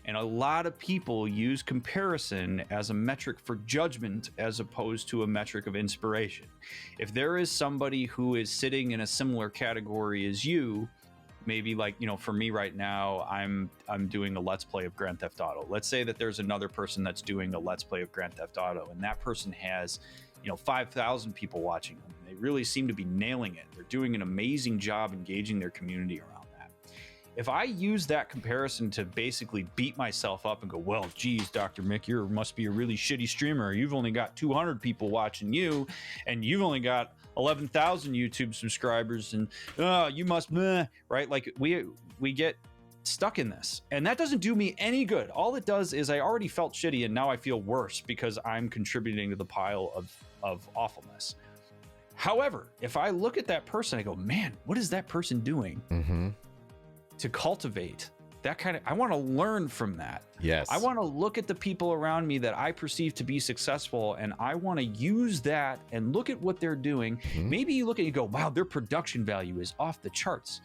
And a lot of people use comparison as a metric for judgment as opposed to a metric of inspiration. If there is somebody who is sitting in a similar category as you, maybe, like, you know, for me right now, I'm doing a Let's Play of Grand Theft Auto. Let's say that there's another person that's doing a Let's Play of Grand Theft Auto, and that person has, 5,000 people watching them. They really seem to be nailing it. They're doing an amazing job engaging their community around that. If I use that comparison to basically beat myself up and go, well, geez, Dr. Mick, you must be a really shitty streamer. You've only got 200 people watching you, and you've only got 11,000 YouTube subscribers, and you must, right? Like, we get stuck in this, and that doesn't do me any good. All it does is I already felt shitty, and now I feel worse because I'm contributing to the pile of awfulness. However, if I look at that person, I go, man, what is that person doing to cultivate that kind of, I want to learn from that. Yes. I want to look at the people around me that I perceive to be successful, and I want to use that and look at what they're doing. Maybe you look at it and you go, wow, their production value is off the charts.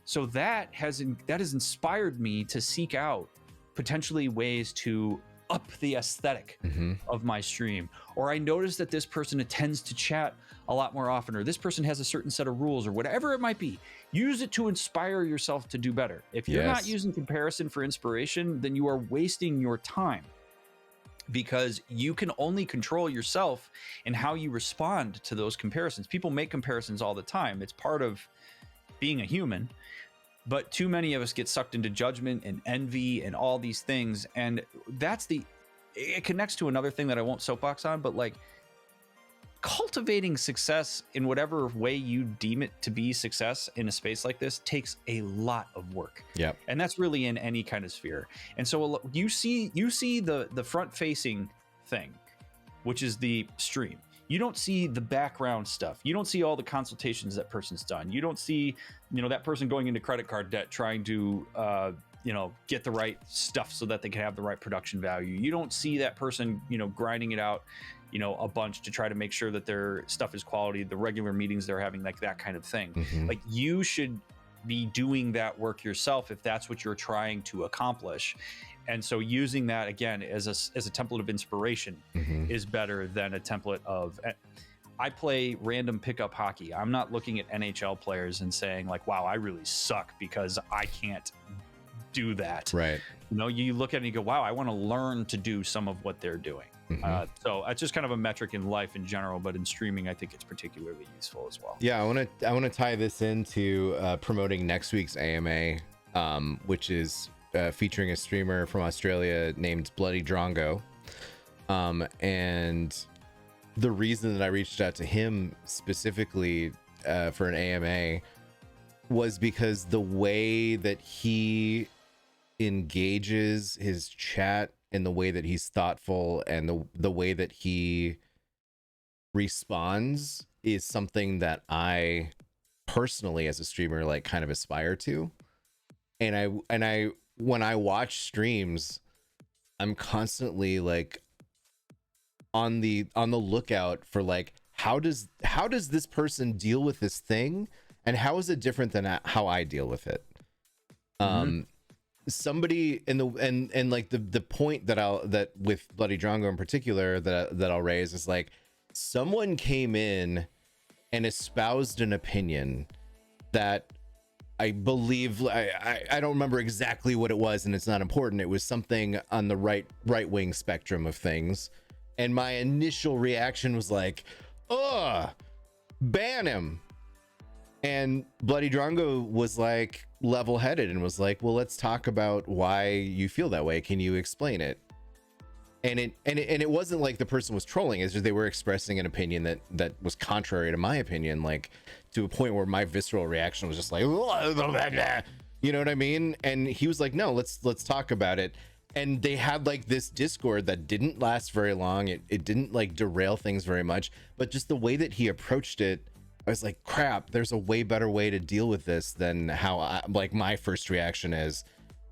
So that has inspired me to seek out potentially ways to up the aesthetic of my stream. Or I notice that this person attends to chat a lot more often, or this person has a certain set of rules, or whatever it might be. Use it to inspire yourself to do better. If you're not using comparison for inspiration, then you are wasting your time, because you can only control yourself and how you respond to those comparisons. People make comparisons all the time. It's part of being a human. But too many of us get sucked into judgment and envy and all these things. And it connects to another thing that I won't soapbox on, but like, cultivating success in whatever way you deem it to be success in a space like this takes a lot of work. Yeah. And that's really in any kind of sphere. And so you see the front facing thing, which is the stream. You don't see the background stuff. You don't see all the consultations that person's done. You don't see, that person going into credit card debt, trying to, get the right stuff so that they can have the right production value. You don't see that person, grinding it out, a bunch to try to make sure that their stuff is quality, the regular meetings they're having, like that kind of thing. Mm-hmm. Like, you should be doing that work yourself if that's what you're trying to accomplish. And so using that again as a template of inspiration Mm-hmm. is better than a template of, I play random pickup hockey. I'm not looking at NHL players and saying like, wow, I really suck because I can't do that. Right. You look at it and you go, wow, I want to learn to do some of what they're doing. Mm-hmm. So it's just kind of a metric in life in general, but in streaming, I think it's particularly useful as well. Yeah, I want to tie this into promoting next week's AMA, which is featuring a streamer from Australia named Bloody Drongo. And the reason that I reached out to him specifically for an AMA was because the way that he engages his chat and the way that he's thoughtful and the way that he responds is something that I personally as a streamer like kind of aspire to. And I when I watch streams, I'm constantly like on the lookout for like how does this person deal with this thing, and how is it different than how I deal with it? Somebody in the and like the point that with Bloody Drongo in particular that I'll raise is like, someone came in and espoused an opinion that I believe I don't remember exactly what it was, and it's not important. It was something on the right wing spectrum of things, and my initial reaction was like, ban him. And Bloody Drongo was like level-headed and was like, well, let's talk about why you feel that way. Can you explain it? And it wasn't like the person was trolling. It's just they were expressing an opinion that was contrary to my opinion, like to a point where my visceral reaction was just like, you know what I mean? And he was like, no, let's talk about it. And they had like this Discord that didn't last very long. It didn't like derail things very much, but just the way that he approached it, I was like, crap, there's a way better way to deal with this than how like my first reaction is.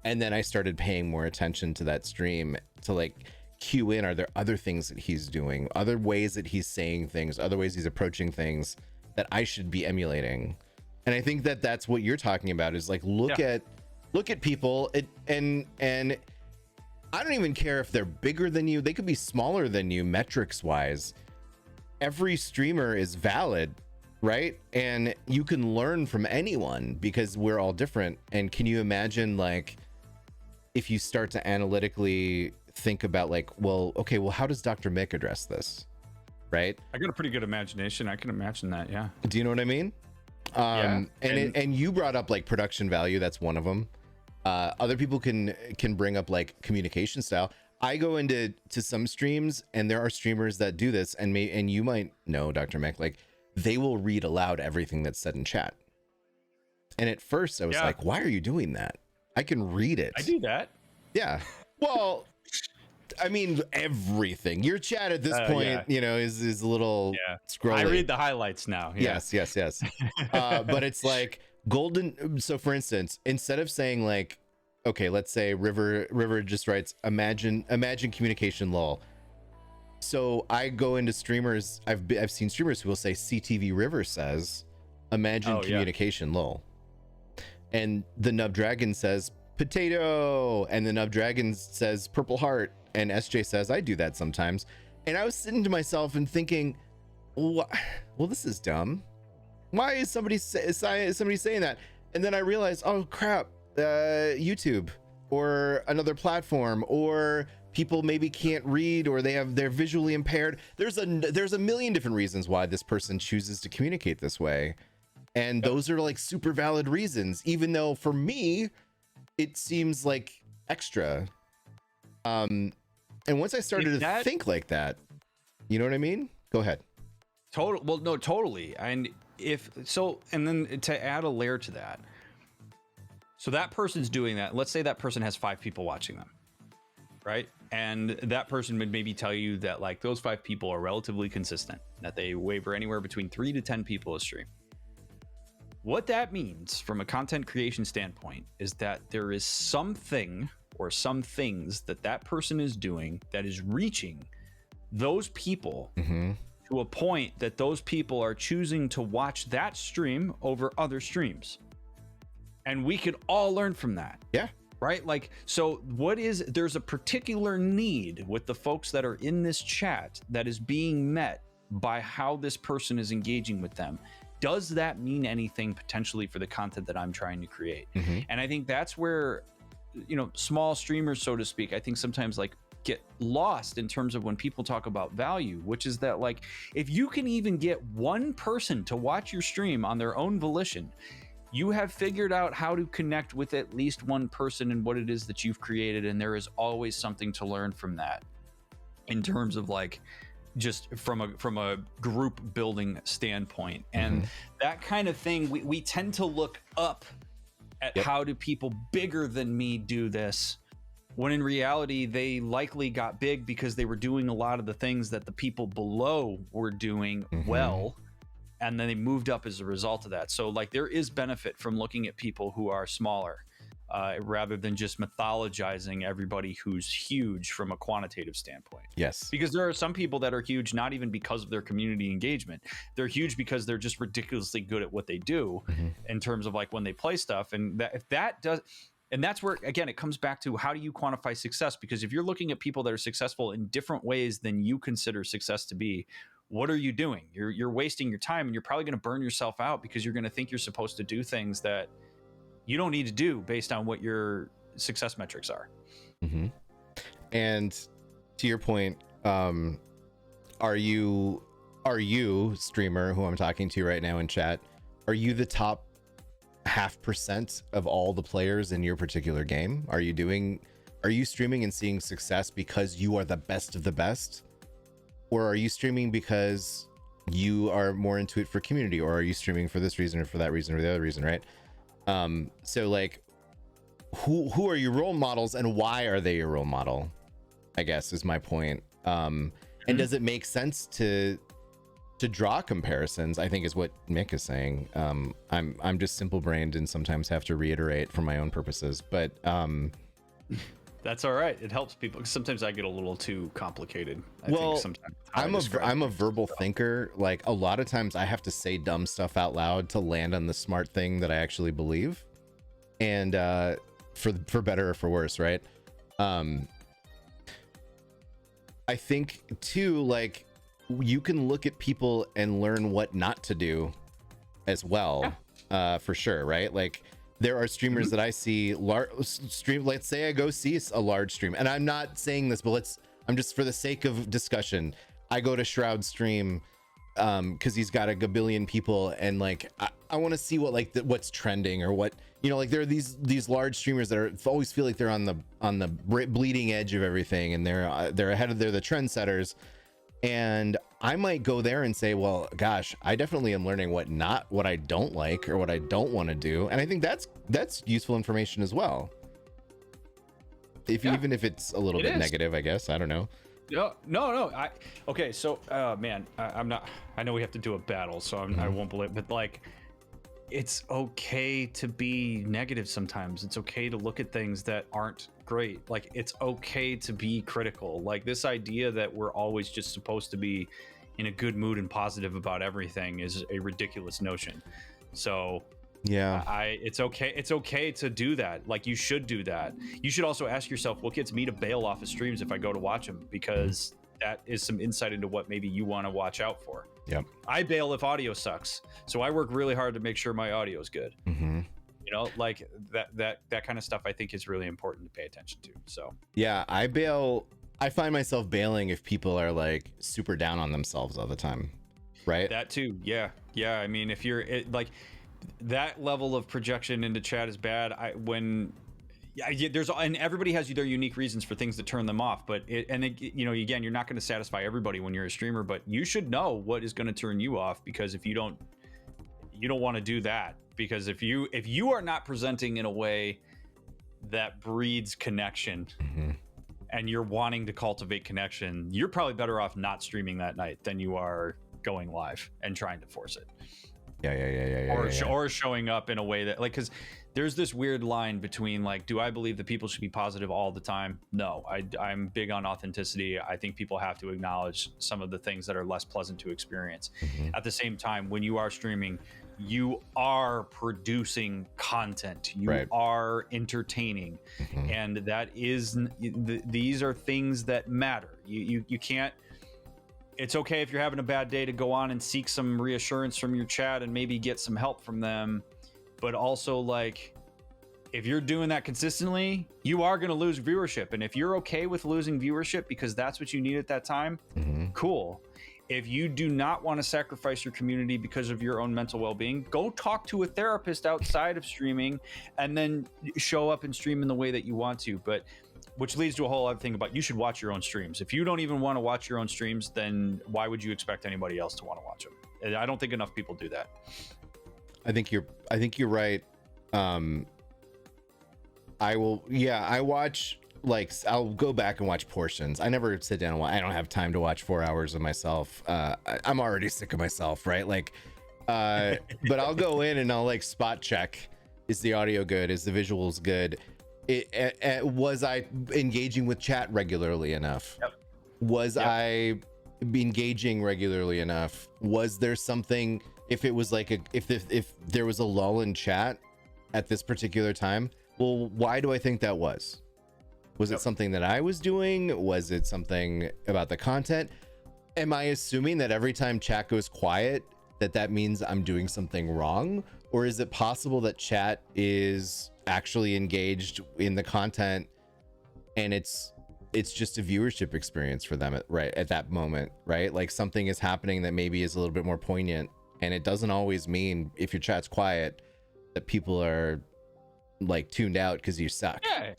And then I started paying more attention to that stream to like cue in, are there other things that he's doing, other ways that he's saying things, other ways he's approaching things that I should be emulating. And I think that that's what you're talking about, is like, look at people and I don't even care if they're bigger than you, they could be smaller than you metrics wise. Every streamer is valid, right? And you can learn from anyone because we're all different. And can you imagine like if you start to analytically think about like, well, okay, well, how does DrMick address this, right? I got a pretty good imagination. I can imagine that. Yeah. Do you know what I mean? And you brought up like production value. That's one of them. Other people can bring up like communication style. I go into some streams and there are streamers that do this, and you might know, DrMick, like they will read aloud everything that's said in chat. And at first I was like, why are you doing that? I can read it. I do that. Yeah. Well, I mean, everything. Your chat at this point, is a little scrolly. I read the highlights now. Yeah. Yes. But it's like golden. So for instance, instead of saying like, okay, let's say River just writes, imagine communication lol. So I go into streamers. I've seen streamers who will say CTV River says, imagine communication lol. And the Nub Dragon says potato, and the Nub Dragon says purple heart, and SJ says I do that sometimes. And I was sitting to myself and thinking, well, this is dumb. Why is somebody saying that? And then I realized, oh crap, YouTube or another platform, or people maybe can't read, or they're visually impaired. There's a million different reasons why this person chooses to communicate this way. And those are like super valid reasons, even though for me, it seems like extra. And once I started to think like that, you know what I mean? Go ahead. Total. Well, no, totally. And if so, and then to add a layer to that, so that person's doing that. Let's say that person has 5 people watching them, right? And that person would maybe tell you that like those 5 people are relatively consistent, that they waver anywhere between 3 to 10 people a stream. What that means from a content creation standpoint is that there is something or some things that that person is doing that is reaching those people to a point that those people are choosing to watch that stream over other streams. And we could all learn from that. Yeah. Right? Like, so there's a particular need with the folks that are in this chat that is being met by how this person is engaging with them. Does that mean anything potentially for the content that I'm trying to create? And I think that's where, you know, small streamers, so to speak, I think sometimes like get lost in terms of when people talk about value, which is that like, if you can even get one person to watch your stream on their own volition, you have figured out how to connect with at least one person and what it is that you've created. And there is always something to learn from that in terms of like, just from a group building standpoint. And that kind of thing, we tend to look up at how do people bigger than me do this, when in reality they likely got big because they were doing a lot of the things that the people below were doing well, and then they moved up as a result of that. So like there is benefit from looking at people who are smaller rather than just mythologizing everybody who's huge from a quantitative standpoint. Yes. Because there are some people that are huge not even because of their community engagement. They're huge because they're just ridiculously good at what they do in terms of like when they play stuff. And that, if that does, and that's where, again, it comes back to how do you quantify success? Because if you're looking at people that are successful in different ways than you consider success to be, what are you doing? You're wasting your time, and you're probably going to burn yourself out because you're going to think you're supposed to do things that you don't need to do based on what your success metrics are. And to your point, are you streamer who I'm talking to right now in chat, are you the top 0.5% of all the players in your particular game? Are you streaming and seeing success because you are the best of the best? Or are you streaming because you are more into it for community? Or are you streaming for this reason or for that reason or the other reason, right? So like who are your role models and why are they your role model, I guess is my point. And does it make sense to draw comparisons, I think is what Mick is saying. I'm just simple brained and sometimes have to reiterate for my own purposes, but that's all right. It helps people. Sometimes I get a little too complicated. I think sometimes I'm a verbal thinker. Like a lot of times I have to say dumb stuff out loud to land on the smart thing that I actually believe. And for better or for worse, right? I think too, like you can look at people and learn what not to do as well. For sure, right? Like there are streamers that I see stream. Let's say I go see a large stream, and I'm not saying this, but I'm just for the sake of discussion. I go to Shroud's stream because he's got a gabillion people, and like I want to see what like what's trending or what, you know, like there are these large streamers that always feel like they're on the bleeding edge of everything, and they're ahead of they're the trendsetters. And I might go there and say, well, gosh, I definitely am learning what I don't like or what I don't want to do. And I think that's useful information as well. Even if it's a little bit negative, I guess. I don't know. No. Okay. So, man, I'm not, I know we have to do a battle, so I won't believe, but like, it's okay to be negative sometimes. It's okay to look at things that aren't great. Like it's okay to be critical. Like this idea that we're always just supposed to be in a good mood and positive about everything is a ridiculous notion. So yeah, it's okay to do that. Like you should do that. You should also ask yourself what gets me to bail off of streams if I go to watch them, because that is some insight into what maybe you want to watch out for. Yep. I bail if audio sucks. So I work really hard to make sure my audio is good. You know, like that kind of stuff I think is really important to pay attention to. So yeah, I find myself bailing if people are like super down on themselves all the time. Right. That too. Yeah. I mean, if you're like that level of projection into chat is bad. When Yeah, and everybody has their unique reasons for things to turn them off. But again, you're not going to satisfy everybody when you're a streamer. But you should know what is going to turn you off, because if you don't want to do that. Because if you are not presenting in a way that breeds connection, and you're wanting to cultivate connection, you're probably better off not streaming that night than you are going live and trying to force it. Or showing up in a way that, like, because there's this weird line between, like, do I believe that people should be positive all the time? No, I'm big on authenticity. I think people have to acknowledge some of the things that are less pleasant to experience. At the same time, when you are streaming, you are producing content, you are entertaining, and that is these are things that matter. You can't. It's okay if you're having a bad day to go on and seek some reassurance from your chat and maybe get some help from them, but also, like, if you're doing that consistently, you are going to lose viewership. And if you're okay with losing viewership because that's what you need at that time, cool. If you do not want to sacrifice your community because of your own mental well-being, go talk to a therapist outside of streaming and then show up and stream in the way that you want to. But which leads to a whole other thing about, you should watch your own streams. If you don't even want to watch your own streams, then why would you expect anybody else to want to watch them? And I don't think enough people do that. I think you're right. I watch, like, I'll go back and watch portions. I never sit down and watch. I don't have time to watch 4 hours of myself. I'm already sick of myself, right? Like, but I'll go in and I'll, like, spot check. Is the audio good? Is the visuals good? Was I engaging with chat regularly enough? Was I engaging regularly enough? Was there something, if it was like if there was a lull in chat at this particular time, well, why do I think that was? Was it something that I was doing? Was it something about the content? Am I assuming that every time chat goes quiet, that means I'm doing something wrong? Or is it possible that chat is actually engaged in the content and it's just a viewership experience for them at that moment, right? Like, something is happening that maybe is a little bit more poignant, and it doesn't always mean, if your chat's quiet, that people are, like, tuned out because you suck. Yeah,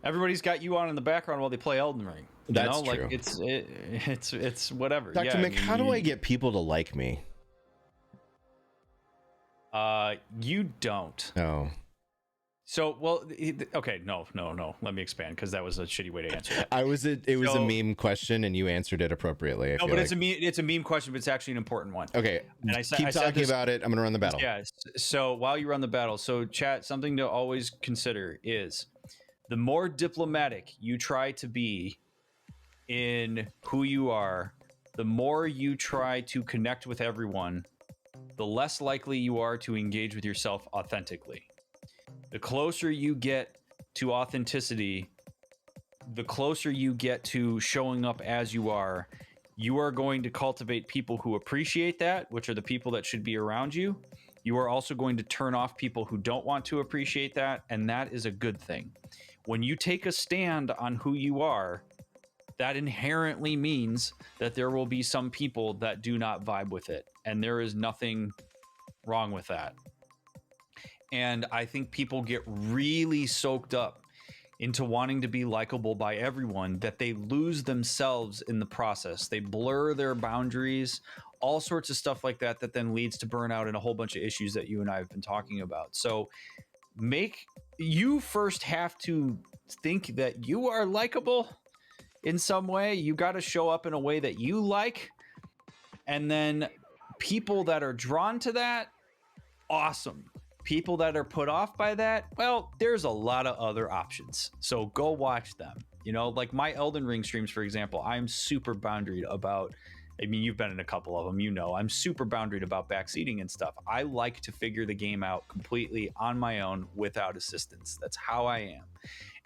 everybody's got you on in the background while they play Elden Ring. That's true. Like, it's whatever. Dr. Mick, how do I get people to like me? You don't. No. So, well, okay, no. Let me expand, because that was a shitty way to answer that. It was a meme question, and you answered it appropriately. No, but it's a meme question, but it's actually an important one. Okay, and keep talking about it. I'm gonna run the battle. Yeah. So while you run the battle, so chat, something to always consider is, the more diplomatic you try to be in who you are, the more you try to connect with everyone, the less likely you are to engage with yourself authentically. The closer you get to authenticity, the closer you get to showing up as you are going to cultivate people who appreciate that, which are the people that should be around you. You are also going to turn off people who don't want to appreciate that, and that is a good thing. When you take a stand on who you are, that inherently means that there will be some people that do not vibe with it, and there is nothing wrong with that. And I think people get really soaked up into wanting to be likable by everyone that they lose themselves in the process. They blur their boundaries, all sorts of stuff like that then leads to burnout and a whole bunch of issues that you and I have been talking about. So you first have to think that you are likable in some way. You got to show up in a way that you like. And then people that are drawn to that, awesome. People that are put off by that, well, there's a lot of other options. So go watch them. Like my Elden Ring streams, for example, I'm super boundaried about. I mean, you've been in a couple of them, I'm super boundaried about backseating and stuff. I like to figure the game out completely on my own without assistance. That's how I am.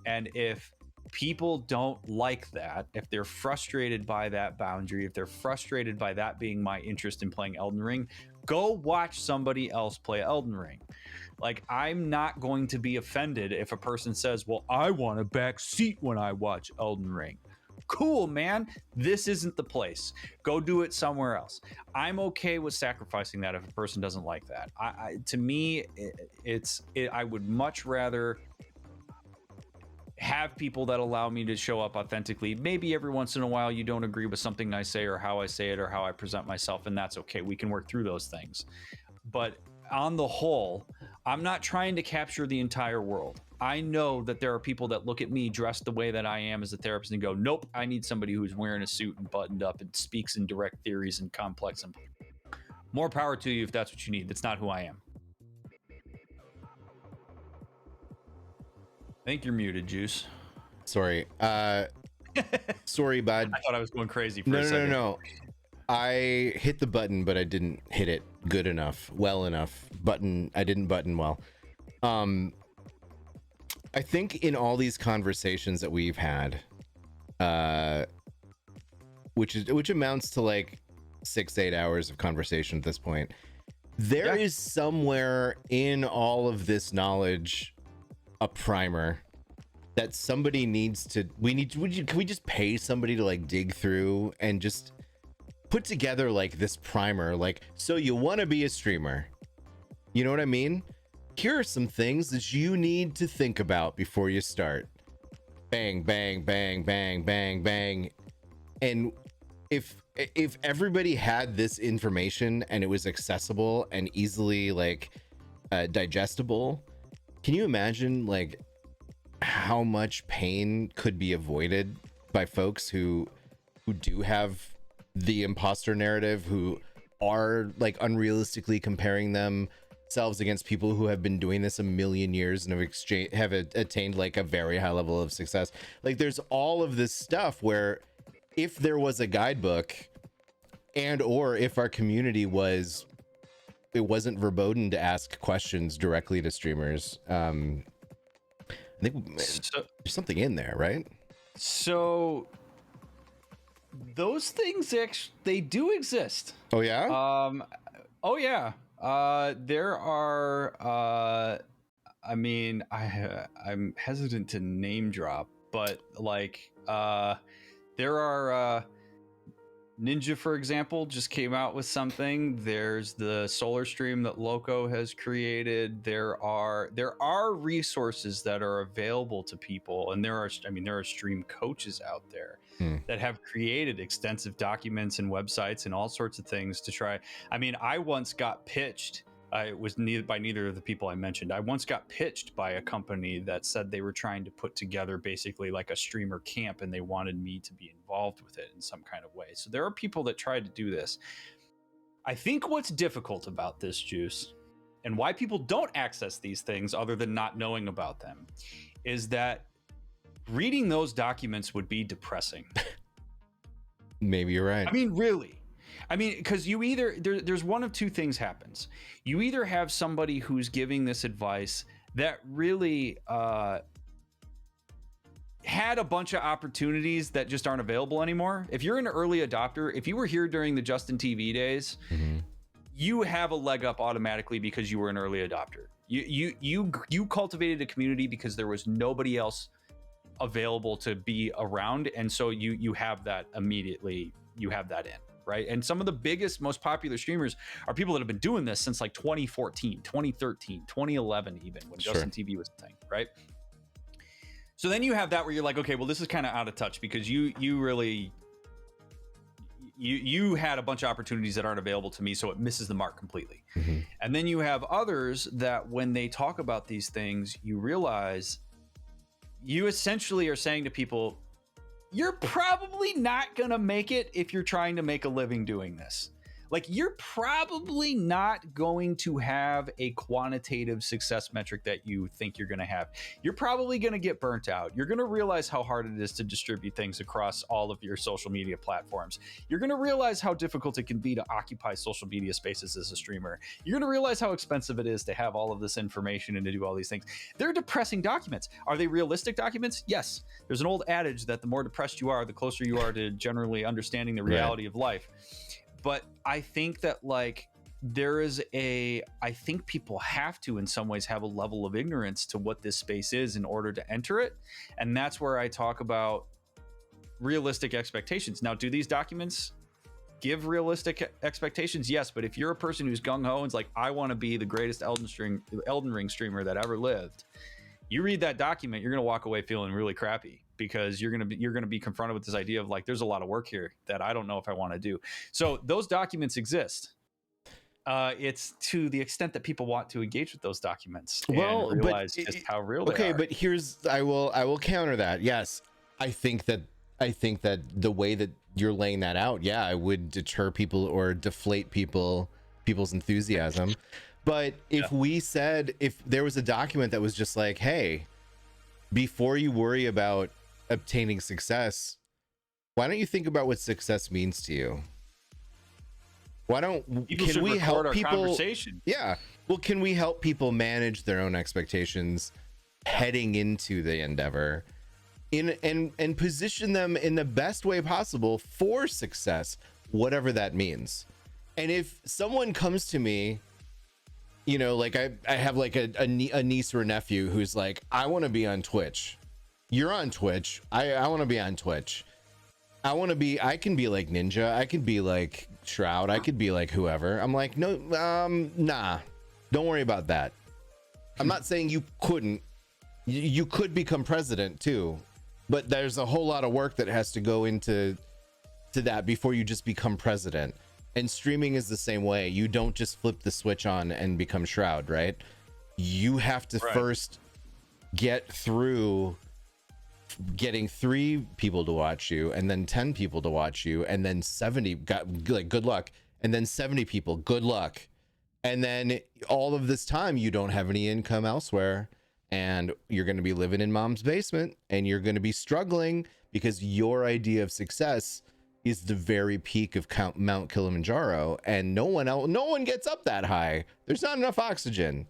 And if people don't like that, if they're frustrated by that boundary, if they're frustrated by that being my interest in playing Elden Ring, go watch somebody else play Elden Ring. Like, I'm not going to be offended if a person says, well, I want a back seat when I watch Elden Ring. Cool, man. This isn't the place. Go do it somewhere else. I'm okay with sacrificing that if a person doesn't like that. To me, I would much rather have people that allow me to show up authentically. Maybe every once in a while you don't agree with something I say or how I say it or how I present myself, and that's okay. We can work through those things. But on the whole, I'm not trying to capture the entire world. I know that there are people that look at me dressed the way that I am as a therapist and go, nope, I need somebody who's wearing a suit and buttoned up and speaks in direct theories and complex. And more power to you if that's what you need. That's not who I am. I think you're muted, Juice. Sorry. Sorry, bud. I thought I was going crazy for a second. No. I hit the button, but I didn't hit it good enough, well enough. I didn't button well. I think in all these conversations that we've had, which amounts to like 6-8 hours of conversation at this point, there is somewhere in all of this knowledge a primer that somebody needs to. Can we just pay somebody to like dig through and just put together like this primer? Like, so you want to be a streamer, you know what I mean? Here are some things that you need to think about before you start. Bang, bang, bang, bang, bang, bang. And if everybody had this information and it was accessible and easily like digestible, can you imagine like how much pain could be avoided by folks who do have the imposter narrative, who are like unrealistically comparing themselves against people who have been doing this a million years and have attained like a very high level of success? Like, there's all of this stuff where if there was a guidebook, and or if our community wasn't verboten to ask questions directly to streamers, I think there's something in there, right? So those things they do exist. Oh yeah. Oh yeah. There are. I mean, I'm hesitant to name drop, but like, there are. Ninja, for example, just came out with something. There's the solar stream that Loco has created. There are resources that are available to people, and there are stream coaches out there that have created extensive documents and websites and all sorts of things to try. I mean, I once got pitched. It was neither of the people I mentioned. I once got pitched by a company that said they were trying to put together basically like a streamer camp, and they wanted me to be involved with it in some kind of way. So there are people that try to do this. I think what's difficult about this, Juice, and why people don't access these things other than not knowing about them, is that reading those documents would be depressing. Maybe you're right. I mean, really. I mean, because you either there's one of two things happens. You either have somebody who's giving this advice that really had a bunch of opportunities that just aren't available anymore. If you're an early adopter, if you were here during the Justin TV days, you have a leg up automatically because you were an early adopter. You cultivated a community because there was nobody else available to be around, and so you have that immediately. You have that in. Right. And some of the biggest, most popular streamers are people that have been doing this since like 2014, 2013, 2011, even when Justin TV was a thing. Right. So then you have that where you're like, okay, well, this is kind of out of touch because you had a bunch of opportunities that aren't available to me. So it misses the mark completely. And then you have others that when they talk about these things, you realize you essentially are saying to people, you're probably not going to make it if you're trying to make a living doing this. Like, you're probably not going to have a quantitative success metric that you think you're going to have. You're probably going to get burnt out. You're going to realize how hard it is to distribute things across all of your social media platforms. You're going to realize how difficult it can be to occupy social media spaces as a streamer. You're going to realize how expensive it is to have all of this information and to do all these things. They're depressing documents. Are they realistic documents? Yes. There's an old adage that the more depressed you are, the closer you are to generally understanding the reality of life. But I think that like I think people have to in some ways have a level of ignorance to what this space is in order to enter it. And that's where I talk about realistic expectations. Now, do these documents give realistic expectations? Yes. But if you're a person who's gung-ho and is like, I want to be the greatest Elden Ring streamer that ever lived, You read that document, you're going to walk away feeling really crappy because you're going to be confronted with this idea of like, there's a lot of work here that I don't know if I want to do. So those documents exist. It's to the extent that people want to engage with those documents and realize just how real they are. But I will counter that. Yes, I think that the way that you're laying that out, yeah, I would deter people or deflate people's enthusiasm. But if there was a document that was just like, hey, before you worry about obtaining success, why don't you think about what success means to you? Can we help people? Yeah. Well, can we help people manage their own expectations heading into the endeavor and position them in the best way possible for success, whatever that means? And if someone comes to me, you know, like I have like a niece or a nephew who's like, I want to be on Twitch. You're on Twitch. I want to be on Twitch. I can be like Ninja. I could be like Shroud. I could be like whoever. I'm like, no, nah, don't worry about that. I'm not saying you couldn't. You could become president too, but there's a whole lot of work that has to go into that before you just become president. And streaming is the same way. You don't just flip the switch on and become Shroud, right? You have to first get through getting 3 people to watch you, and then 10 people to watch you, and then 70 good luck, and then 70 people, good luck. And then all of this time you don't have any income elsewhere, and you're going to be living in mom's basement, and you're going to be struggling because your idea of success is the very peak of Mount Kilimanjaro, and no one gets up that high. There's not enough oxygen.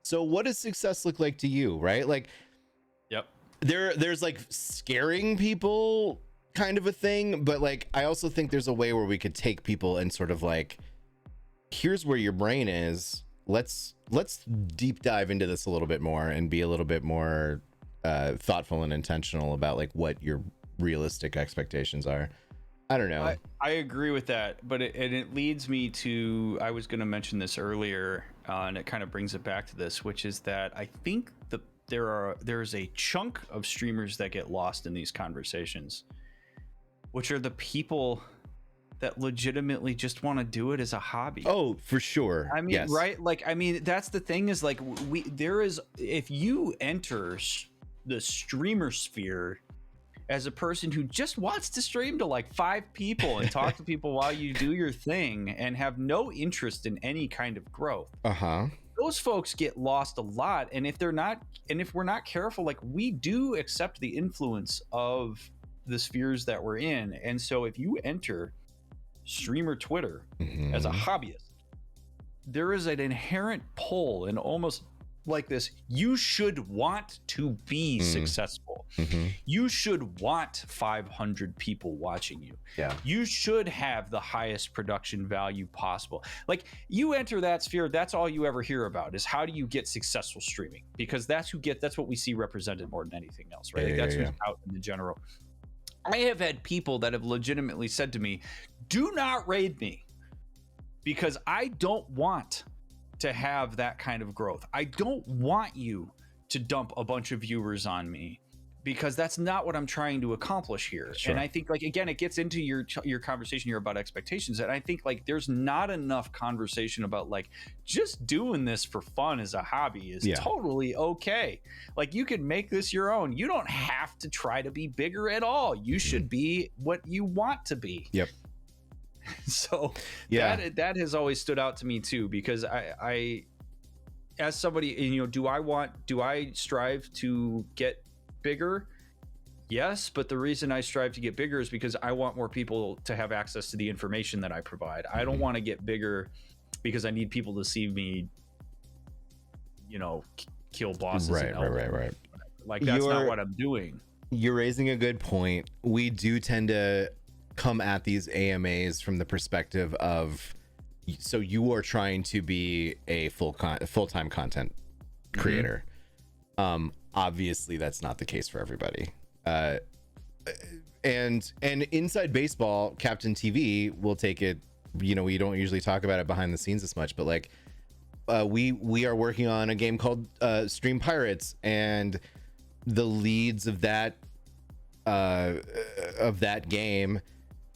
So what does success look like to you, right? Like, yep. There's like scaring people kind of a thing, but like I also think there's a way where we could take people and sort of like, here's where your brain is. Let's deep dive into this a little bit more and be a little bit more thoughtful and intentional about like what your realistic expectations are. I don't know. I agree with that, but it leads me to, I was going to mention this earlier, and it kind of brings it back to this, which is that I think there's a chunk of streamers that get lost in these conversations, which are the people that legitimately just want to do it as a hobby. Oh, for sure. I mean, yes. Right? Like, I mean, that's the thing is like, if you enter the streamer sphere as a person who just wants to stream to like 5 people and talk to people while you do your thing and have no interest in any kind of growth. Those folks get lost a lot. And if we're not careful, like we do accept the influence of the spheres that we're in. And so if you enter streamer Twitter as a hobbyist, there is an inherent pull and almost like this, you should want to be successful. You should want 500 people watching you. Yeah. You should have the highest production value possible. Like you enter that sphere, that's all you ever hear about is how do you get successful streaming? Because that's what we see represented more than anything else, right? That's who's out in the general. I have had people that have legitimately said to me, do not raid me because I don't want to have that kind of growth. I don't want you to dump a bunch of viewers on me because that's not what I'm trying to accomplish here. Sure. And I think like, again, it gets into your conversation here about expectations. And I think like there's not enough conversation about like just doing this for fun as a hobby is totally okay. Like you can make this your own. You don't have to try to be bigger at all. You should be what you want to be. Yep. So that has always stood out to me too, because I as somebody, you know, do I strive to get bigger? Yes, but the reason I strive to get bigger is because I want more people to have access to the information that I provide. I don't want to get bigger because I need people to see me, you know, kill bosses. Right. Like that's not what I'm doing. You're raising a good point. We do tend to come at these AMAs from the perspective of, so you are trying to be a full-time content creator. Obviously that's not the case for everybody. And inside baseball, Captain TV will take it, you know, we don't usually talk about it behind the scenes as much, but like we are working on a game called Stream Pirates, and the leads of that game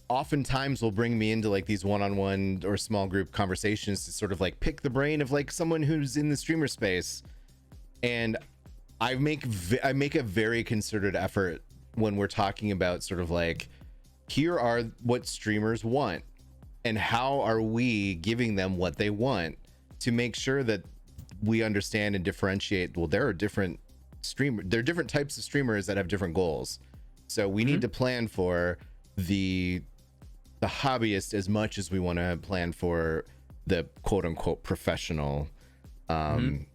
oftentimes will bring me into like these one-on-one or small group conversations to sort of like pick the brain of like someone who's in the streamer space. And I make a very concerted effort when we're talking about sort of like, here are what streamers want and how are we giving them what they want, to make sure that we understand and differentiate. Well, there are different types of streamers that have different goals. So we need to plan for the hobbyist as much as we want to plan for the quote unquote professional. And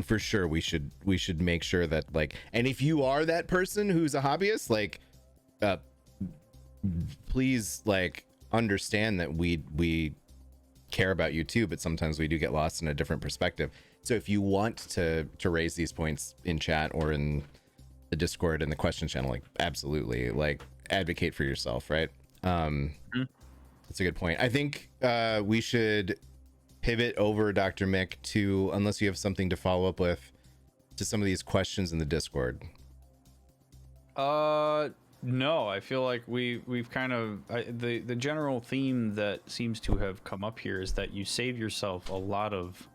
for sure we should make sure that like, and if you are that person who's a hobbyist, like please like understand that we care about you too, but sometimes we do get lost in a different perspective. So if you want to raise these points in chat or in the Discord and the question channel, like absolutely, like advocate for yourself, right? That's a good point. I think we should pivot over, Dr. Mick, to, unless you have something to follow up with, to some of these questions in the Discord. No, I feel like we've kind of the general theme that seems to have come up here is that you save yourself a lot of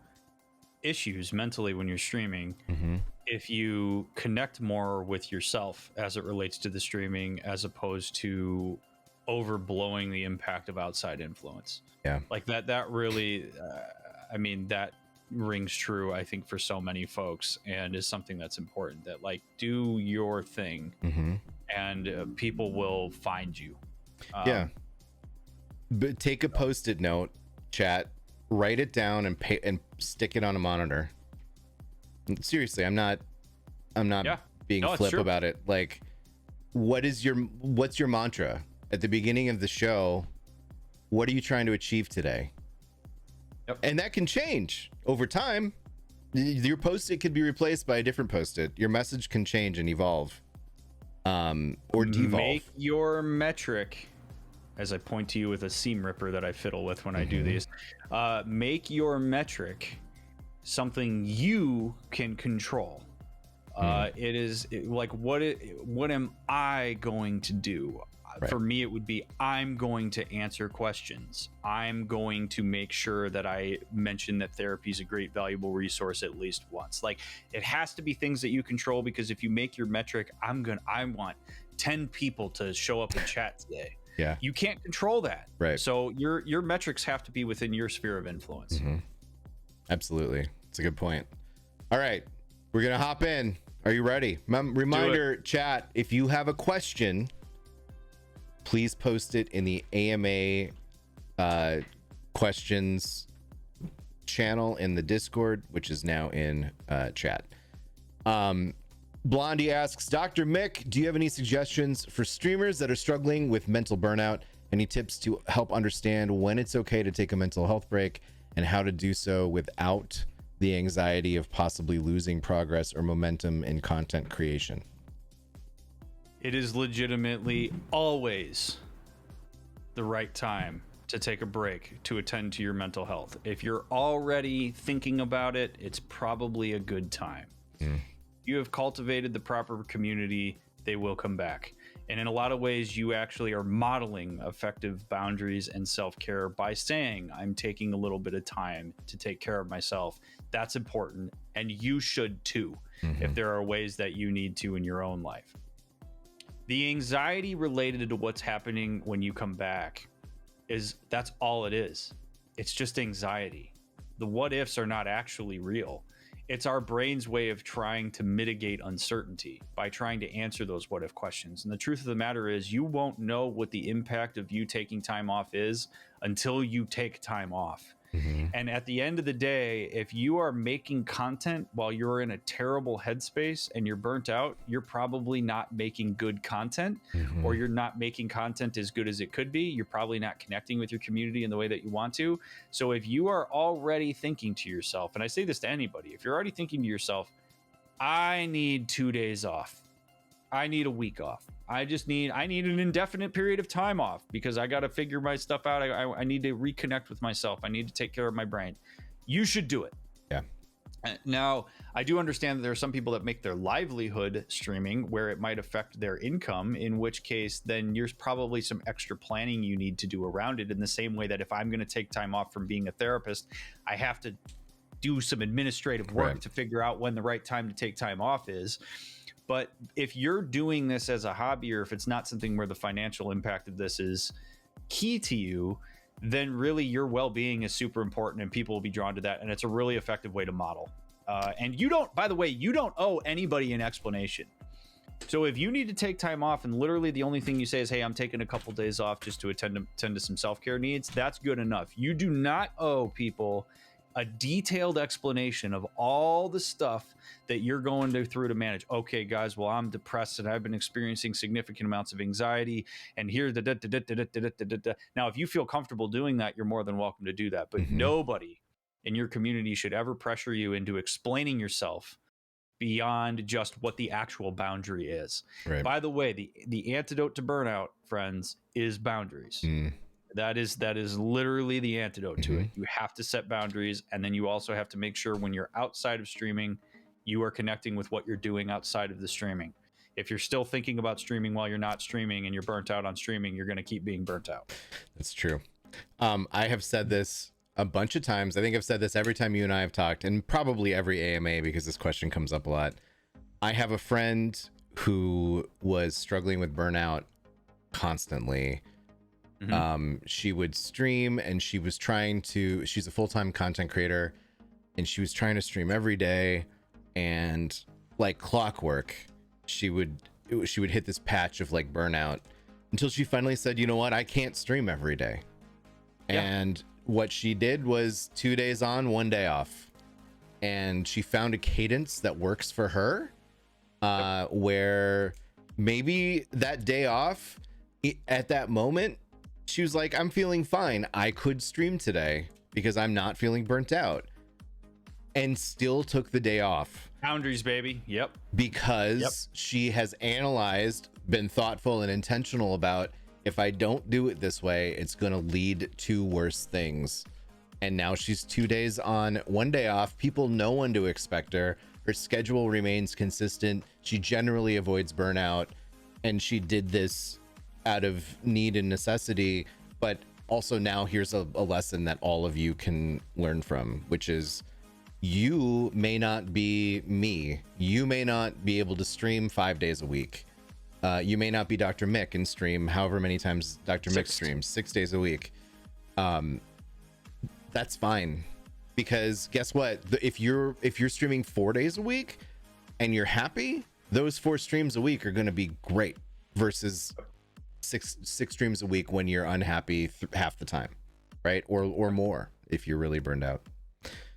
issues mentally when you're streaming if you connect more with yourself as it relates to the streaming, as opposed to overblowing the impact of outside influence. Yeah, like that really I mean, that rings true, I think, for so many folks, and is something that's important, that like, do your thing and people will find you. Yeah, but take a post-it note, chat, write it down and stick it on a monitor. Seriously, I'm not being flip about it. Like, what's your mantra at the beginning of the show? What are you trying to achieve today? Yep. And that can change over time. Your post-it could be replaced by a different post-it. Your message can change and evolve, or devolve. Make your metric, as I point to you with a seam ripper that I fiddle with when I do these, make your metric something you can control. It is like, what am I going to do? Right. For me, it would be, I'm going to answer questions. I'm going to make sure that I mention that therapy is a great, valuable resource at least once. Like, it has to be things that you control, because if you make your metric, I want 10 people to show up in chat today. Yeah, you can't control that. Right. So your metrics have to be within your sphere of influence. Absolutely. It's a good point. All right, we're going to hop in. Are you ready? Reminder, chat, if you have a question, please post it in the AMA questions channel in the Discord, which is now in chat. Blondie asks, Dr. Mick, do you have any suggestions for streamers that are struggling with mental burnout? Any tips to help understand when it's okay to take a mental health break and how to do so without the anxiety of possibly losing progress or momentum in content creation? It is legitimately always the right time to take a break to attend to your mental health. If you're already thinking about it, it's probably a good time. You have cultivated the proper community, they will come back. And in a lot of ways, you actually are modeling effective boundaries and self-care by saying, I'm taking a little bit of time to take care of myself. That's important. And you should too, if there are ways that you need to in your own life. The anxiety related to what's happening when you come back that's all it is. It's just anxiety. The what ifs are not actually real. It's our brain's way of trying to mitigate uncertainty by trying to answer those what if questions. And the truth of the matter is, you won't know what the impact of you taking time off is until you take time off. And at the end of the day, if you are making content while you're in a terrible headspace and you're burnt out, you're probably not making good content, or you're not making content as good as it could be. You're probably not connecting with your community in the way that you want to. So if you are already thinking to yourself, and I say this to anybody, if you're already thinking to yourself, I need 2 days off, I need a week off, I need an indefinite period of time off because I got to figure my stuff out. I need to reconnect with myself. I need to take care of my brain. you should do it. Yeah. Now, I do understand that there are some people that make their livelihood streaming where it might affect their income, in which case then there's probably some extra planning you need to do around it, in the same way that if I'm going to take time off from being a therapist, I have to do some administrative work to figure out when the right time to take time off is. But if you're doing this as a hobby, or if it's not something where the financial impact of this is key to you, then really your well-being is super important and people will be drawn to that. And it's a really effective way to model. And you don't, by the way, you don't owe anybody an explanation. So if you need to take time off and literally the only thing you say is, hey, I'm taking a couple days off just to attend to some self-care needs, that's good enough. You do not owe people a detailed explanation of all the stuff that you're going through to manage. Okay, guys, well, I'm depressed and I've been experiencing significant amounts of anxiety, and here's the Now, if you feel comfortable doing that, you're more than welcome to do that. But nobody in your community should ever pressure you into explaining yourself beyond just what the actual boundary is. Right. By the way, the antidote to burnout, friends, is boundaries. That is literally the antidote to it. You have to set boundaries, and then you also have to make sure when you're outside of streaming, you are connecting with what you're doing outside of the streaming. If you're still thinking about streaming while you're not streaming and you're burnt out on streaming, you're going to keep being burnt out. That's true. I have said this a bunch of times. I think I've said this every time you and I have talked, and probably every AMA, because this question comes up a lot. I have a friend who was struggling with burnout constantly. She would stream, and she's a full-time content creator, and she was trying to stream every day, and like clockwork, she would hit this patch of like burnout until she finally said, you know what, I can't stream every day. And what she did was 2 days on, 1 day off, and she found a cadence that works for her, where maybe that day off at that moment, she was like, I'm feeling fine. I could stream today because I'm not feeling burnt out, and still took the day off. Boundaries, baby. Yep. Because she has analyzed, been thoughtful and intentional about, if I don't do it this way, it's going to lead to worse things. And now she's 2 days on, 1 day off. People know when to expect her. Her schedule remains consistent. She generally avoids burnout. And she did this out of need and necessity, but also now here's a lesson that all of you can learn from, which is, you may not be me. You may not be able to stream 5 days a week. You may not be Dr. Mick and stream however many times Dr. Mick streams, 6 days a week. That's fine, because guess what? If you're streaming 4 days a week and you're happy, those 4 streams a week are going to be great versus six streams a week when you're unhappy half the time, right? Or more if you're really burned out.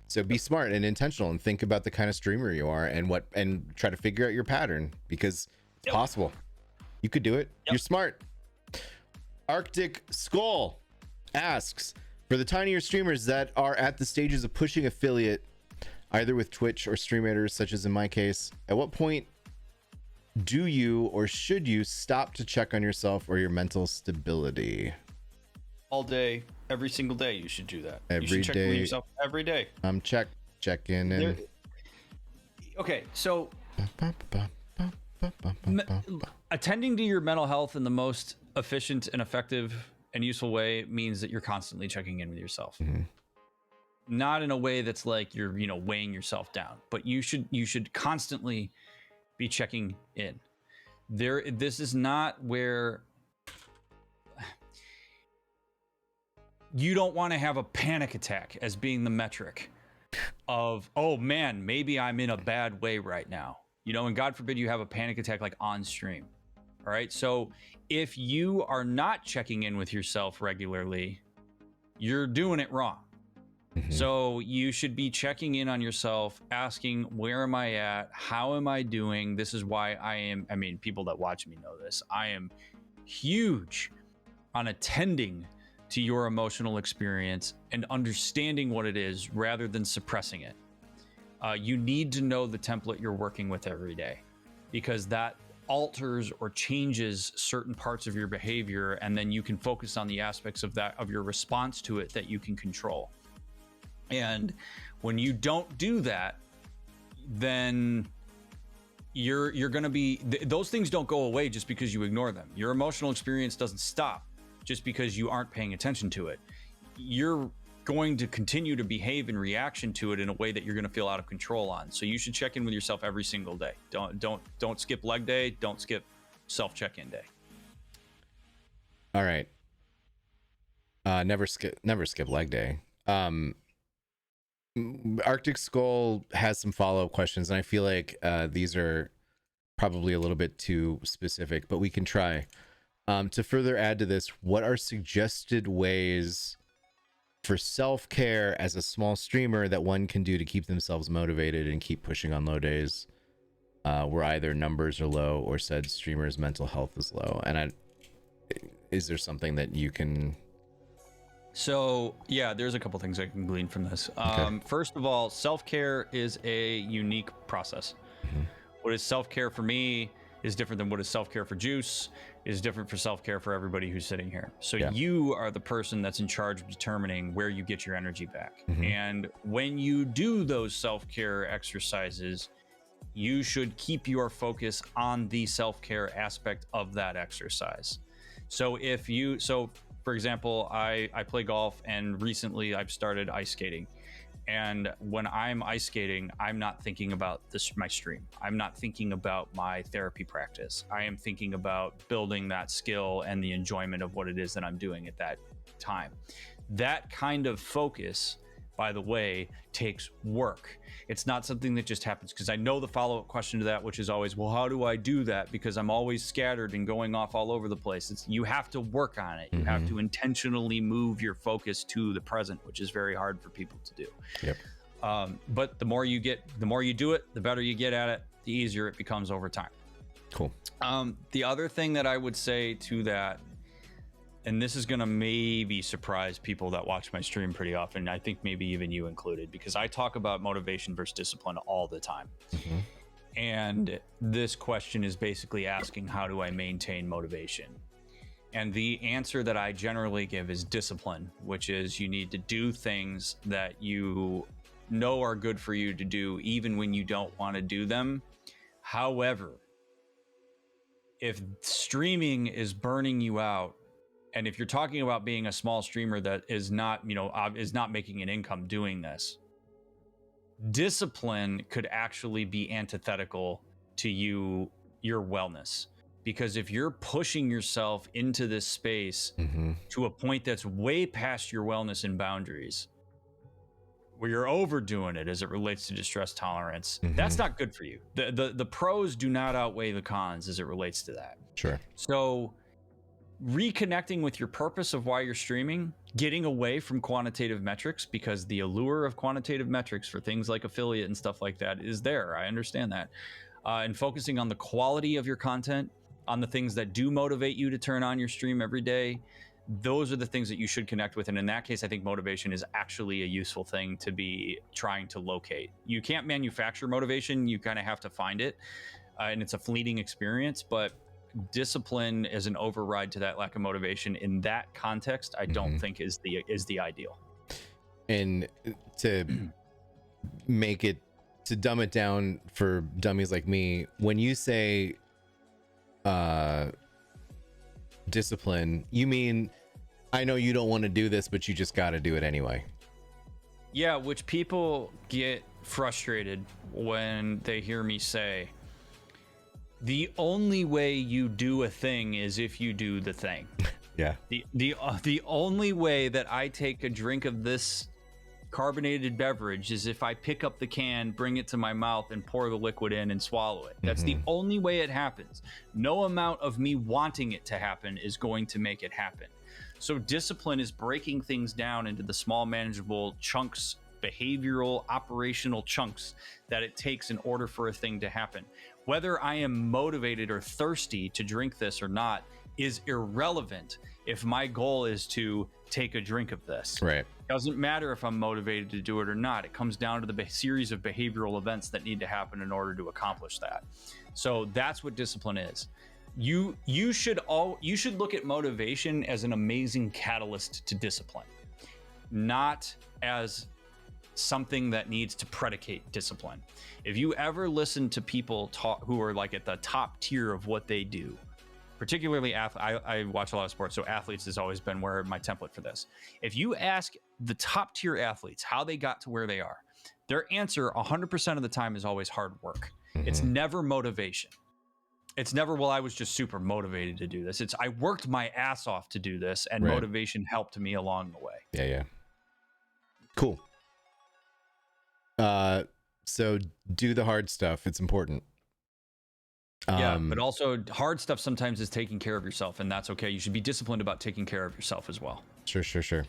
So be smart and intentional, and think about the kind of streamer you are, and try to figure out your pattern, because it's possible. You could do it. You're smart. Arctic Skull asks, for the tinier streamers that are at the stages of pushing affiliate, either with Twitch or streamers, such as in my case, at what point do you or should you stop to check on yourself or your mental stability? All day, every single day, you should do that. Every you should check day. with yourself every day. Checking in. Okay, so attending to your mental health in the most efficient and effective and useful way means that you're constantly checking in with yourself. Not in a way that's like you're, weighing yourself down, but you should constantly be checking in. This is not where you don't want to have a panic attack as being the metric of, oh man, maybe I'm in a bad way right now. And God forbid you have a panic attack like on stream. All right. So if you are not checking in with yourself regularly, you're doing it wrong. So you should be checking in on yourself, asking, where am I at? How am I doing? This is why people that watch me know this. I am huge on attending to your emotional experience and understanding what it is rather than suppressing it. You need to know the template you're working with every day, because that alters or changes certain parts of your behavior, and then you can focus on the aspects of your response to it that you can control. And when you don't do that, then you're going to be, those things don't go away just because you ignore them. Your emotional experience doesn't stop just because you aren't paying attention to it. You're going to continue to behave in reaction to it in a way that you're going to feel out of control on. So you should check in with yourself every single day. Don't skip leg day. Don't skip self check-in day. All right. Never skip leg day. Arctic Skull has some follow-up questions, and I feel like these are probably a little bit too specific, but we can try. To further add to this, what are suggested ways for self-care as a small streamer that one can do to keep themselves motivated and keep pushing on low days where either numbers are low or said streamer's mental health is low? And is there something that you can... So yeah, there's a couple things I can glean from this. Okay. First of all, self-care is a unique process. Mm-hmm. What is self-care for me is different than what is self-care for Juice, is different for self-care for everybody who's sitting here. So Yeah. you are the person that's in charge of determining where you get your energy back. Mm-hmm. And when you do those self-care exercises, you should keep your focus on the self-care aspect of that exercise. So for example, I play golf, and recently I've started ice skating. And when I'm ice skating, I'm not thinking about my stream. I'm not thinking about my therapy practice. I am thinking about building that skill and the enjoyment of what it is that I'm doing at that time. That kind of focus, by the way, takes work. It's not something that just happens, because I know the follow-up question to that, which is always, well, how do I do that? Because I'm always scattered and going off all over the place. You have to work on it. You Mm-hmm. have to intentionally move your focus to the present, which is very hard for people to do. Yep. But the more you do it, the better you get at it, the easier it becomes over time. Cool. The other thing that I would say to that, and this is going to maybe surprise people that watch my stream pretty often, I think maybe even you included, because I talk about motivation versus discipline all the time. Mm-hmm. And this question is basically asking, how do I maintain motivation? And the answer that I generally give is discipline, which is you need to do things that you know are good for you to do, even when you don't want to do them. However, if streaming is burning you out, and if you're talking about being a small streamer that is not making an income doing this, discipline could actually be antithetical to your wellness. Because if you're pushing yourself into this space Mm-hmm. to a point that's way past your wellness and boundaries, where you're overdoing it as it relates to distress tolerance, Mm-hmm. that's not good for you. The pros do not outweigh the cons as it relates to that. Sure. So reconnecting with your purpose of why you're streaming, getting away from quantitative metrics, because the allure of quantitative metrics for things like affiliate and stuff like that is there. I understand that. And focusing on the quality of your content, on the things that do motivate you to turn on your stream every day. Those are the things that you should connect with. And in that case, I think motivation is actually a useful thing to be trying to locate. You can't manufacture motivation. You kind of have to find it. And it's a fleeting experience, but discipline as an override to that lack of motivation in that context, I don't think is the ideal. And to dumb it down for dummies like me, when you say discipline, you mean, I know you don't want to do this, but you just got to do it anyway. Yeah, which people get frustrated when they hear me say, the only way you do a thing is if you do the thing. Yeah. The only way that I take a drink of this carbonated beverage is if I pick up the can, bring it to my mouth, and pour the liquid in and swallow it. That's the only way it happens. No amount of me wanting it to happen is going to make it happen. So discipline is breaking things down into the small, manageable chunks, behavioral, operational chunks that it takes in order for a thing to happen. Whether I am motivated or thirsty to drink this or not is irrelevant if my goal is to take a drink of this. Right. Doesn't matter if I'm motivated to do it or not. It comes down to the series of behavioral events that need to happen in order to accomplish that. So that's what discipline is. You should look at motivation as an amazing catalyst to discipline, not as something that needs to predicate discipline. If you ever listen to people talk who are like at the top tier of what they do, particularly I watch a lot of sports, so athletes has always been where my template for this. If you ask the top tier athletes how they got to where they are, their answer 100% of the time is always hard work. It's never motivation. It's never, well, I was just super motivated to do this. It's, I worked my ass off to do this, and motivation helped me along the way. Yeah. Cool. So do the hard stuff. It's important. Yeah, but also hard stuff sometimes is taking care of yourself, and that's okay. You should be disciplined about taking care of yourself as well. Sure.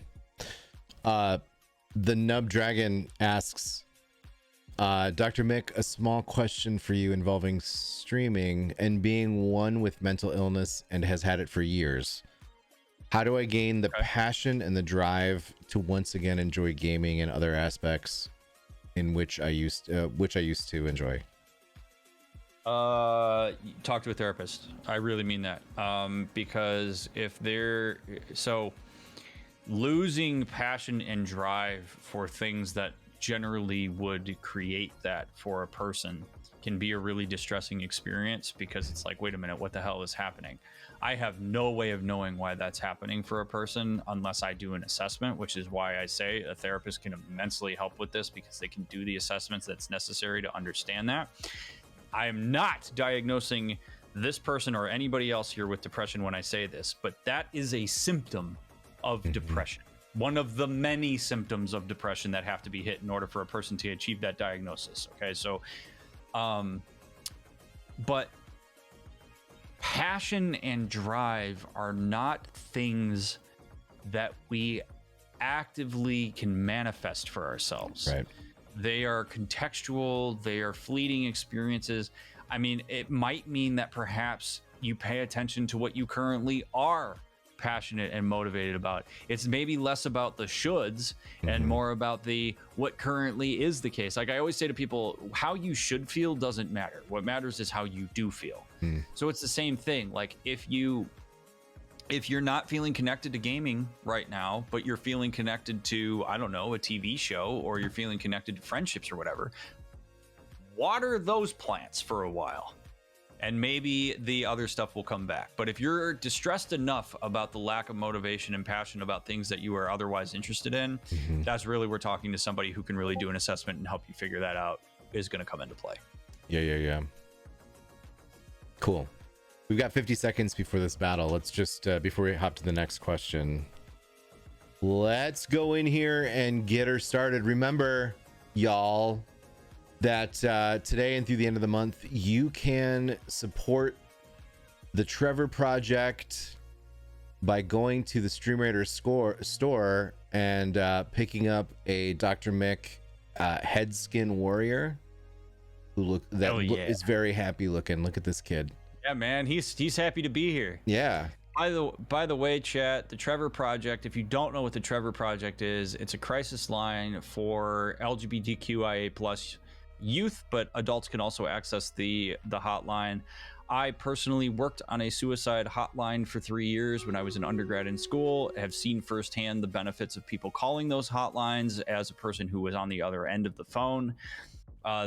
The Nub Dragon asks, Dr. Mick, a small question for you involving streaming and being one with mental illness and has had it for years. How do I gain the passion and the drive to once again enjoy gaming and other aspects in which I used to enjoy? Talk to a therapist. I really mean that. Because if they're losing passion and drive for things that generally would create that for a person can be a really distressing experience, because it's like, wait a minute, what the hell is happening? I have no way of knowing why that's happening for a person unless I do an assessment, which is why I say a therapist can immensely help with this, because they can do the assessments that's necessary to understand that. I am not diagnosing this person or anybody else here with depression when I say this, but that is a symptom of depression. One of the many symptoms of depression that have to be hit in order for a person to achieve that diagnosis. Okay, so, but passion and drive are not things that we actively can manifest for ourselves. Right. They are contextual, they are fleeting experiences. I mean, it might mean that perhaps you pay attention to what you currently are passionate and motivated about. It's maybe less about the shoulds and more about the what currently is the case. Like I always say to people, how you should feel doesn't matter. What matters is how you do feel. So it's the same thing. Like if you're not feeling connected to gaming right now, but you're feeling connected to, I don't know, a TV show, or you're feeling connected to friendships or whatever, water those plants for a while. And maybe the other stuff will come back. But if you're distressed enough about the lack of motivation and passion about things that you are otherwise interested in, that's really where talking to somebody who can really do an assessment and help you figure that out is going to come into play. Yeah. Cool. We've got 50 seconds before this battle. Let's just, before we hop to the next question, let's go in here and get her started. Remember, y'all, that today and through the end of the month, you can support the Trevor Project by going to the Stream Raider store and picking up a Dr. Mick head skin warrior who is very happy looking. Look at this kid. Yeah, man, he's happy to be here. Yeah. By the way, chat, the Trevor Project, if you don't know what the Trevor Project is, it's a crisis line for LGBTQIA plus youth, but adults can also access the hotline. I personally worked on a suicide hotline for 3 years when I was an undergrad in school. I have seen firsthand the benefits of people calling those hotlines as a person who was on the other end of the phone.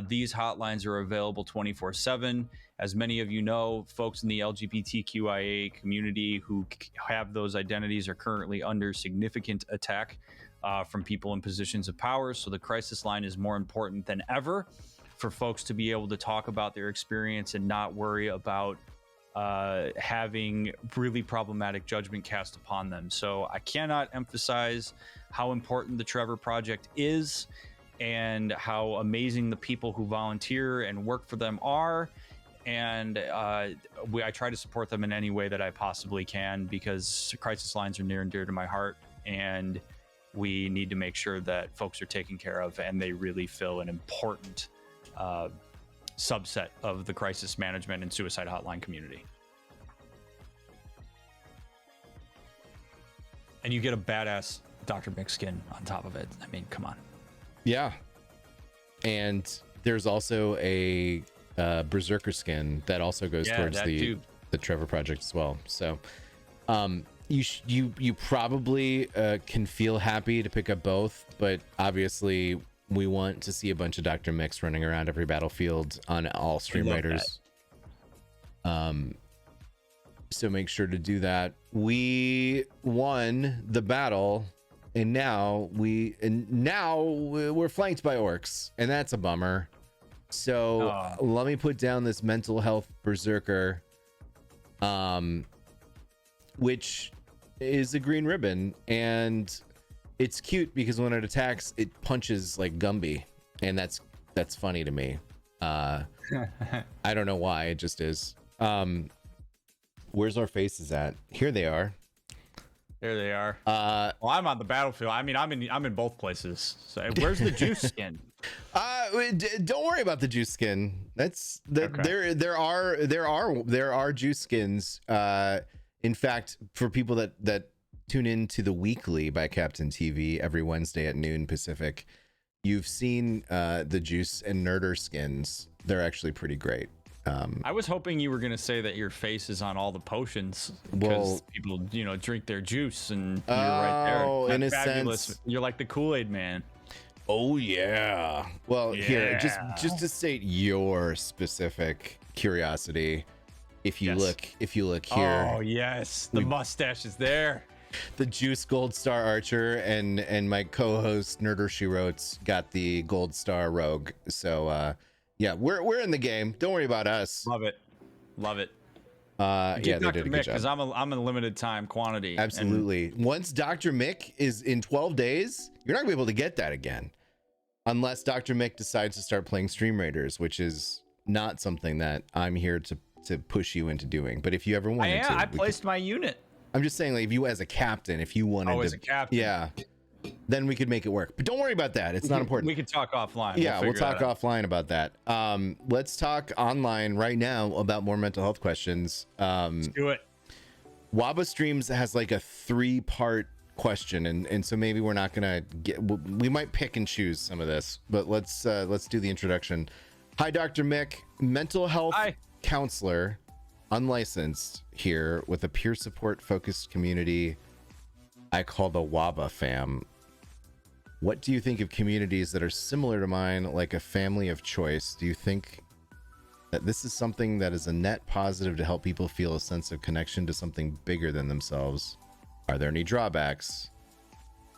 These hotlines are available 24/7. As many of you know, folks in the LGBTQIA community who have those identities are currently under significant attack from people in positions of power. So the crisis line is more important than ever for folks to be able to talk about their experience and not worry about having really problematic judgment cast upon them. So I cannot emphasize how important the Trevor Project is and how amazing the people who volunteer and work for them are. And I try to support them in any way that I possibly can, because crisis lines are near and dear to my heart, and we need to make sure that folks are taken care of, and they really fill an important subset of the crisis management and suicide hotline community. And you get a badass Dr. Mick skin on top of it. I mean, come on. Yeah. And there's also a Berserker skin that also goes towards the Trevor Project as well. So you probably can feel happy to pick up both, but obviously We want to see a bunch of Dr. Mix running around every battlefield on all stream writers. So make sure to do that. We won the battle, and now we're flanked by orcs, and that's a bummer. So let me put down this mental health berserker, which is a green ribbon, and it's cute because when it attacks, it punches like Gumby, and that's funny to me. I don't know why, it just is. Where's our faces at? Here they are. There they are. Well, I'm on the battlefield. I mean, I'm in both places. So where's the juice skin? Don't worry about the juice skin. That's Okay. there are juice skins. In fact, for people that tune into the weekly by Captain TV every Wednesday at noon Pacific, you've seen the juice and nerder skins. They're actually pretty great. I was hoping you were gonna say that your face is on all the potions because people, drink their juice, and you're right there. Oh, in a fabulous. sense. You're like the Kool-Aid man. Oh yeah. Well, here, Yeah. just to state your specific curiosity, if you look here, Oh yes, the mustache is there. the Juice Gold Star Archer and my co-host Nerder She Wrote got the Gold Star Rogue. So yeah, we're in the game. Don't worry about us. Love it. Yeah, they Dr. did a good Mick, job. because I'm a limited time quantity. and Absolutely. Once Dr. Mick is in 12 days, you're not gonna be able to get that again, unless Dr. Mick decides to start playing Stream Raiders, which is not something that I'm here to push you into doing. But if you ever wanted to, I placed my unit. I'm just saying, like, if you as a captain, if you wanted to, as a captain. yeah, then we could make it work. But don't worry about that. It's not important. We can talk offline. Yeah, we'll figure talk that out. offline about that. Let's talk online right now about more mental health questions. Let's do it. Waba Streams has like a 3-part question, and so maybe we're not gonna we might pick and choose some of this, but let's do the introduction. Hi, Dr. Mick, mental health counselor, unlicensed here with a peer support focused community I call the Waba fam. What do you think of communities that are similar to mine, like a family of choice? Do you think that this is something that is a net positive to help people feel a sense of connection to something bigger than themselves? Are there any drawbacks?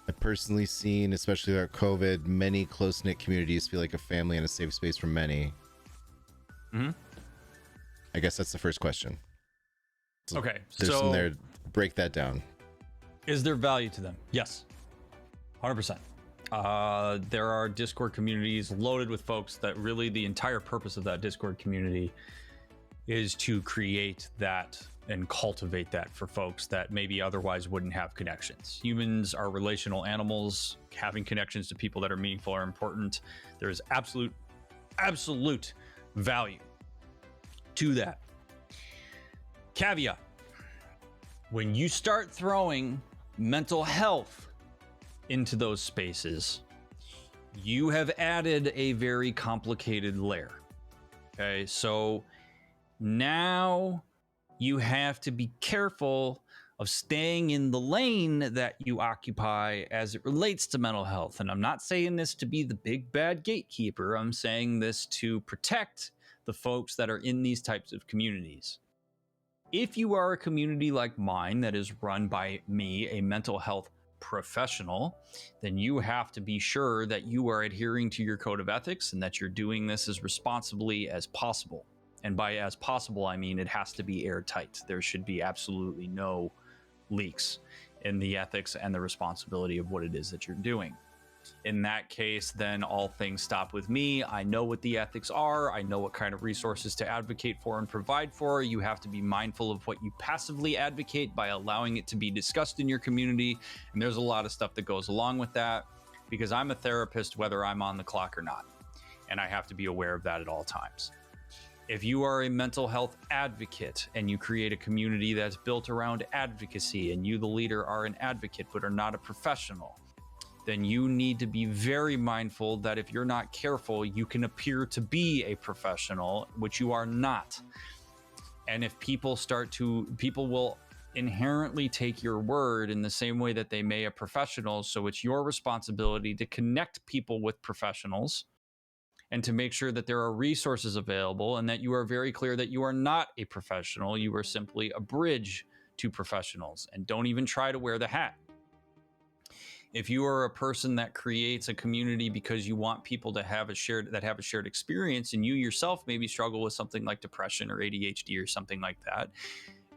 I've personally seen, especially with COVID, many close-knit communities feel like a family and a safe space for many. I guess that's the first question. Okay, There's some so there. Break that down. is there value to them? Yes, 100%. There are Discord communities loaded with folks that really the entire purpose of that Discord community is to create that and cultivate that for folks that maybe otherwise wouldn't have connections. Humans are relational animals. Having connections to people that are meaningful are important. There is absolute value to that. Caveat: when you start throwing mental health into those spaces, you have added a very complicated layer. Okay, so now you have to be careful of staying in the lane that you occupy as it relates to mental health. And I'm not saying this to be the big bad gatekeeper. I'm saying this to protect the folks that are in these types of communities. If you are a community like mine that is run by me, a mental health professional, then you have to be sure that you are adhering to your code of ethics and that you're doing this as responsibly as possible. And by as possible, I mean it has to be airtight. There should be absolutely no leaks in the ethics and the responsibility of what it is that you're doing. In that case, then all things stop with me. I know what the ethics are. I know what kind of resources to advocate for and provide for. You have to be mindful of what you passively advocate by allowing it to be discussed in your community. And there's a lot of stuff that goes along with that because I'm a therapist, whether I'm on the clock or not. And I have to be aware of that at all times. If you are a mental health advocate and you create a community that's built around advocacy and you, the leader, are an advocate but are not a professional, then you need to be very mindful that if you're not careful, you can appear to be a professional, which you are not. And if people will inherently take your word in the same way that they may a professional. So it's your responsibility to connect people with professionals and to make sure that there are resources available and that you are very clear that you are not a professional. You are simply a bridge to professionals, and don't even try to wear the hat. If you are a person that creates a community because you want people to have a shared experience, and you yourself maybe struggle with something like depression or ADHD or something like that,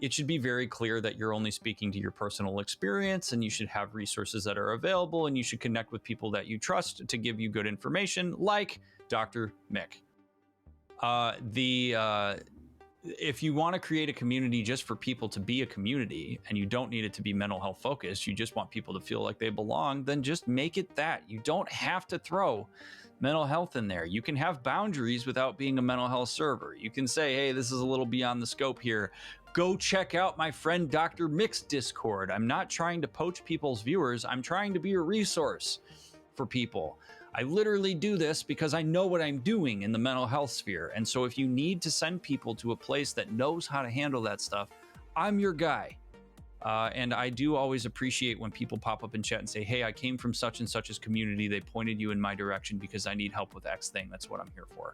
it should be very clear that you're only speaking to your personal experience, and you should have resources that are available, and you should connect with people that you trust to give you good information, like Dr. Mick. If you want to create a community just for people to be a community, and you don't need it to be mental health focused, you just want people to feel like they belong, then just make it that. You don't have to throw mental health in there. You can have boundaries without being a mental health server. You can say, hey, this is a little beyond the scope here. Go check out my friend Dr. Mick's Discord. I'm not trying to poach people's viewers. I'm trying to be a resource for people. I literally do this because I know what I'm doing in the mental health sphere. And so if you need to send people to a place that knows how to handle that stuff, I'm your guy. And I do always appreciate when people pop up in chat and say, hey, I came from such and such's community. They pointed you in my direction because I need help with X thing. That's what I'm here for.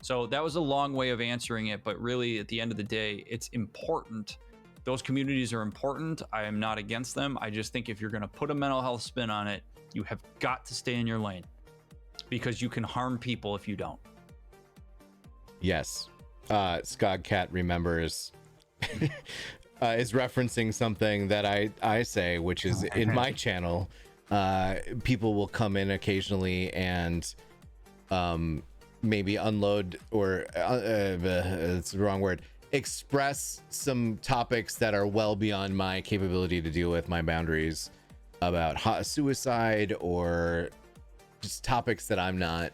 So that was a long way of answering it. But really, at the end of the day, it's important. Those communities are important. I am not against them. I just think if you're going to put a mental health spin on it, you have got to stay in your lane, because you can harm people if you don't. Yes. Scott Cat remembers is referencing something that I say, which is in my channel. People will come in occasionally and maybe unload, or it's the wrong word, express some topics that are well beyond my capability to deal with, my boundaries, about suicide, or just topics that I'm not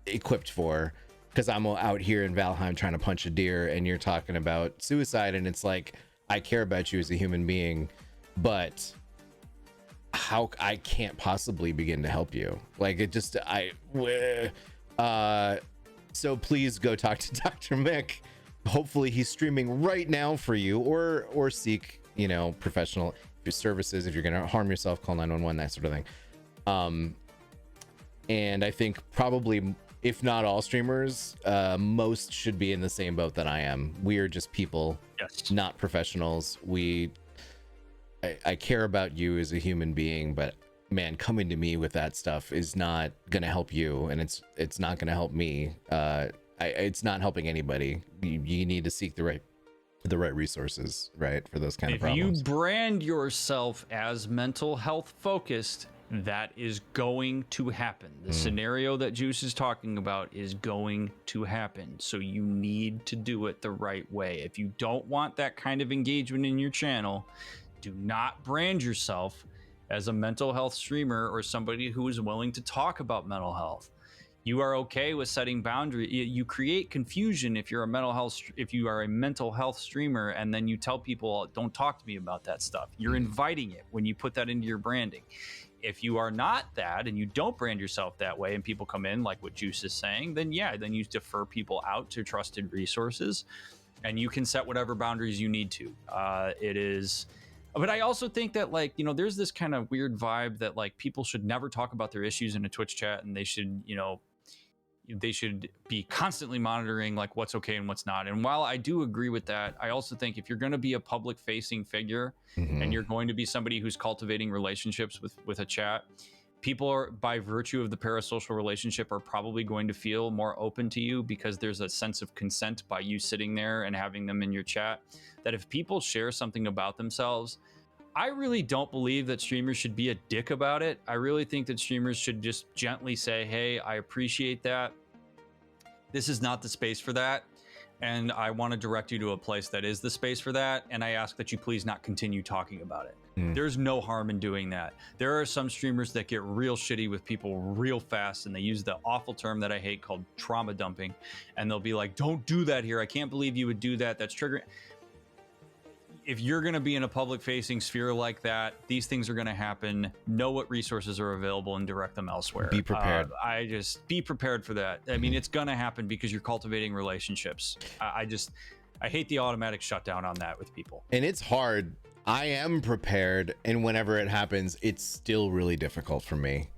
equipped for, because I'm out here in Valheim trying to punch a deer, and you're talking about suicide, and it's like, I care about you as a human being, but how I can't possibly begin to help you. Like, it just, so please go talk to Dr. Mick. Hopefully he's streaming right now for you, or seek, professional services. If you're going to harm yourself, call 911, that sort of thing. And I think probably, if not all streamers, most should be in the same boat that I am. We are just people, yes, not professionals. I care about you as a human being, but man, coming to me with that stuff is not going to help you, and it's not going to help me. It's not helping anybody. You need to seek the right resources, right, for those kind of problems. If you brand yourself as mental health focused, that is going to happen. The scenario that Juice is talking about is going to happen. So you need to do it the right way. If you don't want that kind of engagement in your channel, do not brand yourself as a mental health streamer or somebody who is willing to talk about mental health. You are okay with setting boundaries. You create confusion if you're a mental health streamer, and then you tell people, don't talk to me about that stuff. You're inviting it when you put that into your branding. If you are not that, and you don't brand yourself that way, and people come in like what Juice is saying, then you defer people out to trusted resources, and you can set whatever boundaries you need to. But I also think that, there's this kind of weird vibe that people should never talk about their issues in a Twitch chat, and they should be constantly monitoring what's okay and what's not. And while I do agree with that, I also think if you're going to be a public facing figure, and you're going to be somebody who's cultivating relationships with a chat, people are, by virtue of the parasocial relationship, are probably going to feel more open to you, because there's a sense of consent by you sitting there and having them in your chat. That if people share something about themselves, I really don't believe that streamers should be a dick about it. I really think that streamers should just gently say, hey, I appreciate that. This is not the space for that, and I want to direct you to a place that is the space for that, and I ask that you please not continue talking about it. There's no harm in doing that. There are some streamers that get real shitty with people real fast, and they use the awful term that I hate called trauma dumping, and they'll be like, don't do that here. I can't believe you would do that. That's triggering. If you're going to be in a public facing sphere like that, these things are going to happen. Know what resources are available and direct them elsewhere. Be prepared. Be prepared for that. I mean, it's going to happen because you're cultivating relationships. I hate the automatic shutdown on that with people. And it's hard. I am prepared, and whenever it happens, it's still really difficult for me.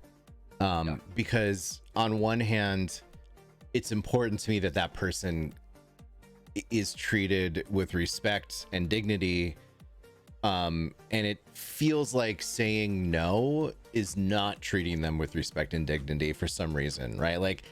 Because on one hand, it's important to me that that person is treated with respect and dignity. And it feels like saying no is not treating them with respect and dignity for some reason, right? Like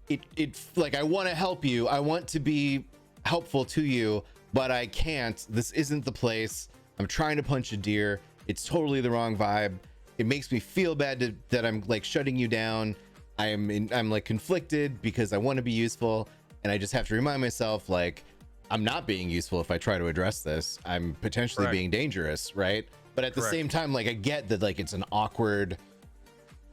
it like, I want to help you. I want to be helpful to you, but I can't. This isn't the place. I'm trying to punch a deer. It's totally the wrong vibe. It makes me feel bad that I'm like shutting you down. I'm like conflicted because I want to be useful, and I just have to remind myself, like, I'm not being useful if I try to address this. I'm potentially being dangerous, right? But at the same time, like, I get that, like, it's an awkward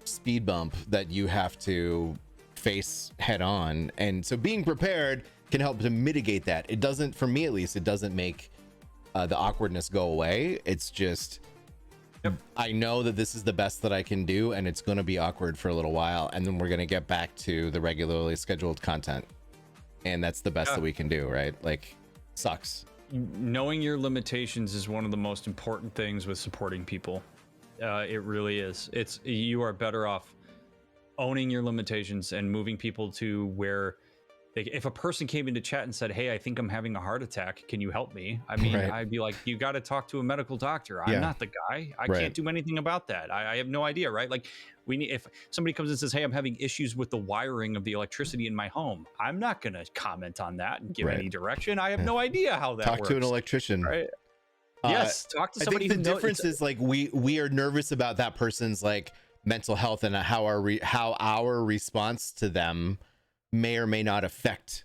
speed bump that you have to face head on, and so being prepared can help to mitigate that. It doesn't, for me at least, it doesn't make the awkwardness go away. It's just, I know that this is the best that I can do, and it's going to be awkward for a little while, and then we're going to get back to the regularly scheduled content, and that's the best that we can do, right? Like, sucks. Knowing your limitations is one of the most important things with supporting people. It really is. You are better off owning your limitations and moving people to where if a person came into chat and said, hey, I think I'm having a heart attack, can you help me? I mean, I'd be like, you got to talk to a medical doctor. I'm not the guy. I can't do anything about that. I have no idea, right? Like, if somebody comes and says, hey, I'm having issues with the wiring of the electricity in my home, I'm not going to comment on that and give any direction. I have no idea how that works. Talk to an electrician. Right? Yes, talk to somebody. I think the difference is, like, we are nervous about that person's, like, mental health and how our response to them may or may not affect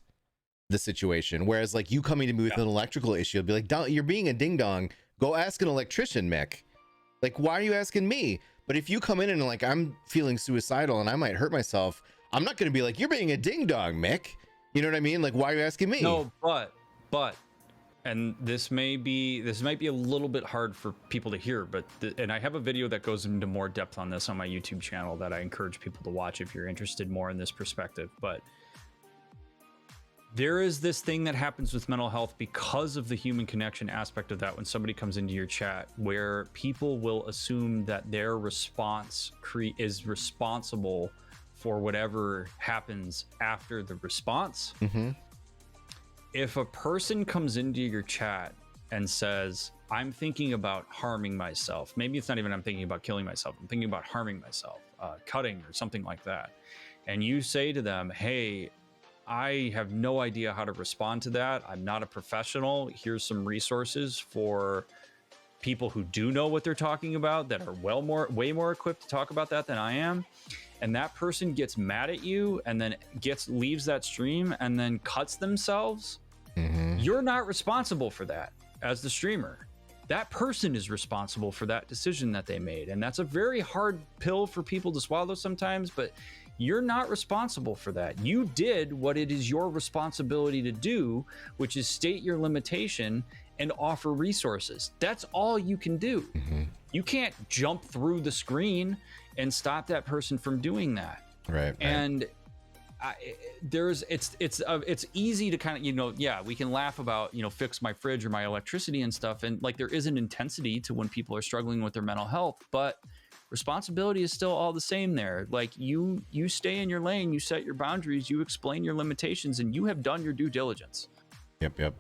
the situation. Whereas, like, you coming to me with an electrical issue, I'll be like, you're being a ding dong. Go ask an electrician, Mick. Like, why are you asking me? But if you come in and, like, I'm feeling suicidal and I might hurt myself, I'm not going to be like, you're being a ding dong, Mick. You know what I mean? Like, why are you asking me? No, but and this might be a little bit hard for people to hear, but and I have a video that goes into more depth on this on my YouTube channel that I encourage people to watch if you're interested more in this perspective. But there is this thing that happens with mental health because of the human connection aspect of that when somebody comes into your chat, where people will assume that their response is responsible for whatever happens after the response. If a person comes into your chat and says, I'm thinking about harming myself, maybe it's not even I'm thinking about killing myself, I'm thinking about harming myself, cutting or something like that, and you say to them, hey, I have no idea how to respond to that. I'm not a professional. Here's some resources for people who do know what they're talking about, that are way more equipped to talk about that than I am. And that person gets mad at you and then leaves that stream and then cuts themselves. You're not responsible for that as the streamer. That person is responsible for that decision that they made. And that's a very hard pill for people to swallow sometimes, but you're not responsible for that. You did what it is your responsibility to do, which is state your limitation and offer resources. That's all you can do. You can't jump through the screen and stop that person from doing that. Right. And it's easy to kind of, we can laugh about, fix my fridge or my electricity and stuff. And, like, there is an intensity to when people are struggling with their mental health, but responsibility is still all the same there. Like, you stay in your lane, you set your boundaries, you explain your limitations, and you have done your due diligence. Yep.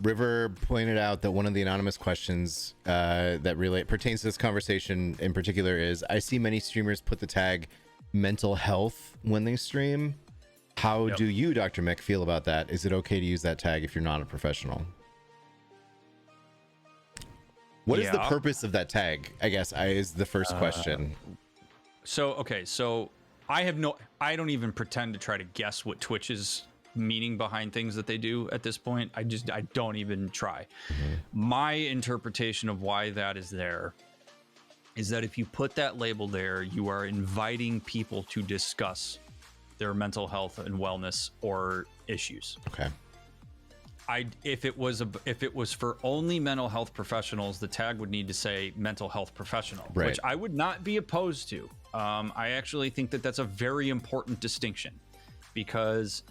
River pointed out that one of the anonymous questions that pertains to this conversation in particular is, I see many streamers put the tag mental health when they stream. How do you, Dr. Mick, feel about that? Is it okay to use that tag if you're not a professional? What is the purpose of that tag, I guess, is the first question. So I don't even pretend to try to guess what Twitch's meaning behind things that they do at this point. I don't even try. My interpretation of why that is there is that if you put that label there, you are inviting people to discuss their mental health and wellness or issues. Okay. If it was for only mental health professionals, the tag would need to say mental health professional, which I would not be opposed to. I actually think that that's a very important distinction, because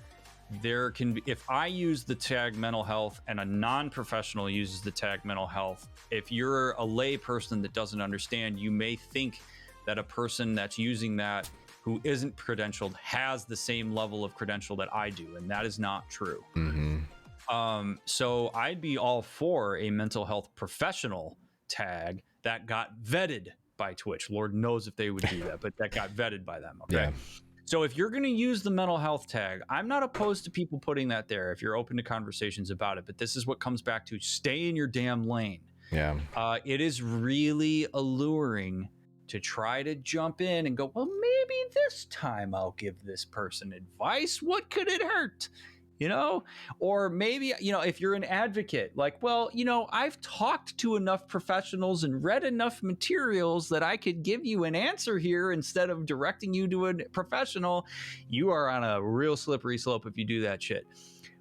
there can be, if I use the tag mental health and a non-professional uses the tag mental health, if you're a lay person that doesn't understand, you may think that a person that's using that who isn't credentialed has the same level of credential that I do, and that is not true. So I'd be all for a mental health professional tag that got vetted by Twitch. Lord knows if they would do that, but that got vetted by them. Okay. Yeah. So if you're going to use the mental health tag, I'm not opposed to people putting that there if you're open to conversations about it. But this is what comes back to stay in your damn lane. Yeah. It is really alluring to try to jump in and go, well, maybe this time I'll give this person advice. What could it hurt? You know, or maybe, you know, if you're an advocate, like, well, you know, I've talked to enough professionals and read enough materials that I could give you an answer here instead of directing you to a professional. You are on a real slippery slope if you do that shit.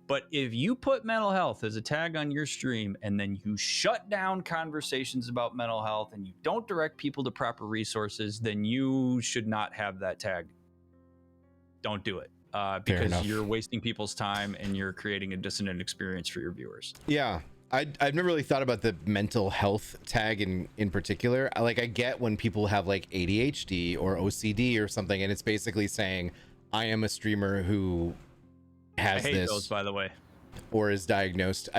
But if you put mental health as a tag on your stream and then you shut down conversations about mental health and you don't direct people to proper resources, then you should not have that tag. Don't do it. Because you're wasting people's time and you're creating a dissonant experience for your viewers. Yeah. I've never really thought about the mental health tag in particular. I get when people have like ADHD or OCD or something, and it's basically saying, I am a streamer who has I hate this, those, by the way, or is diagnosed.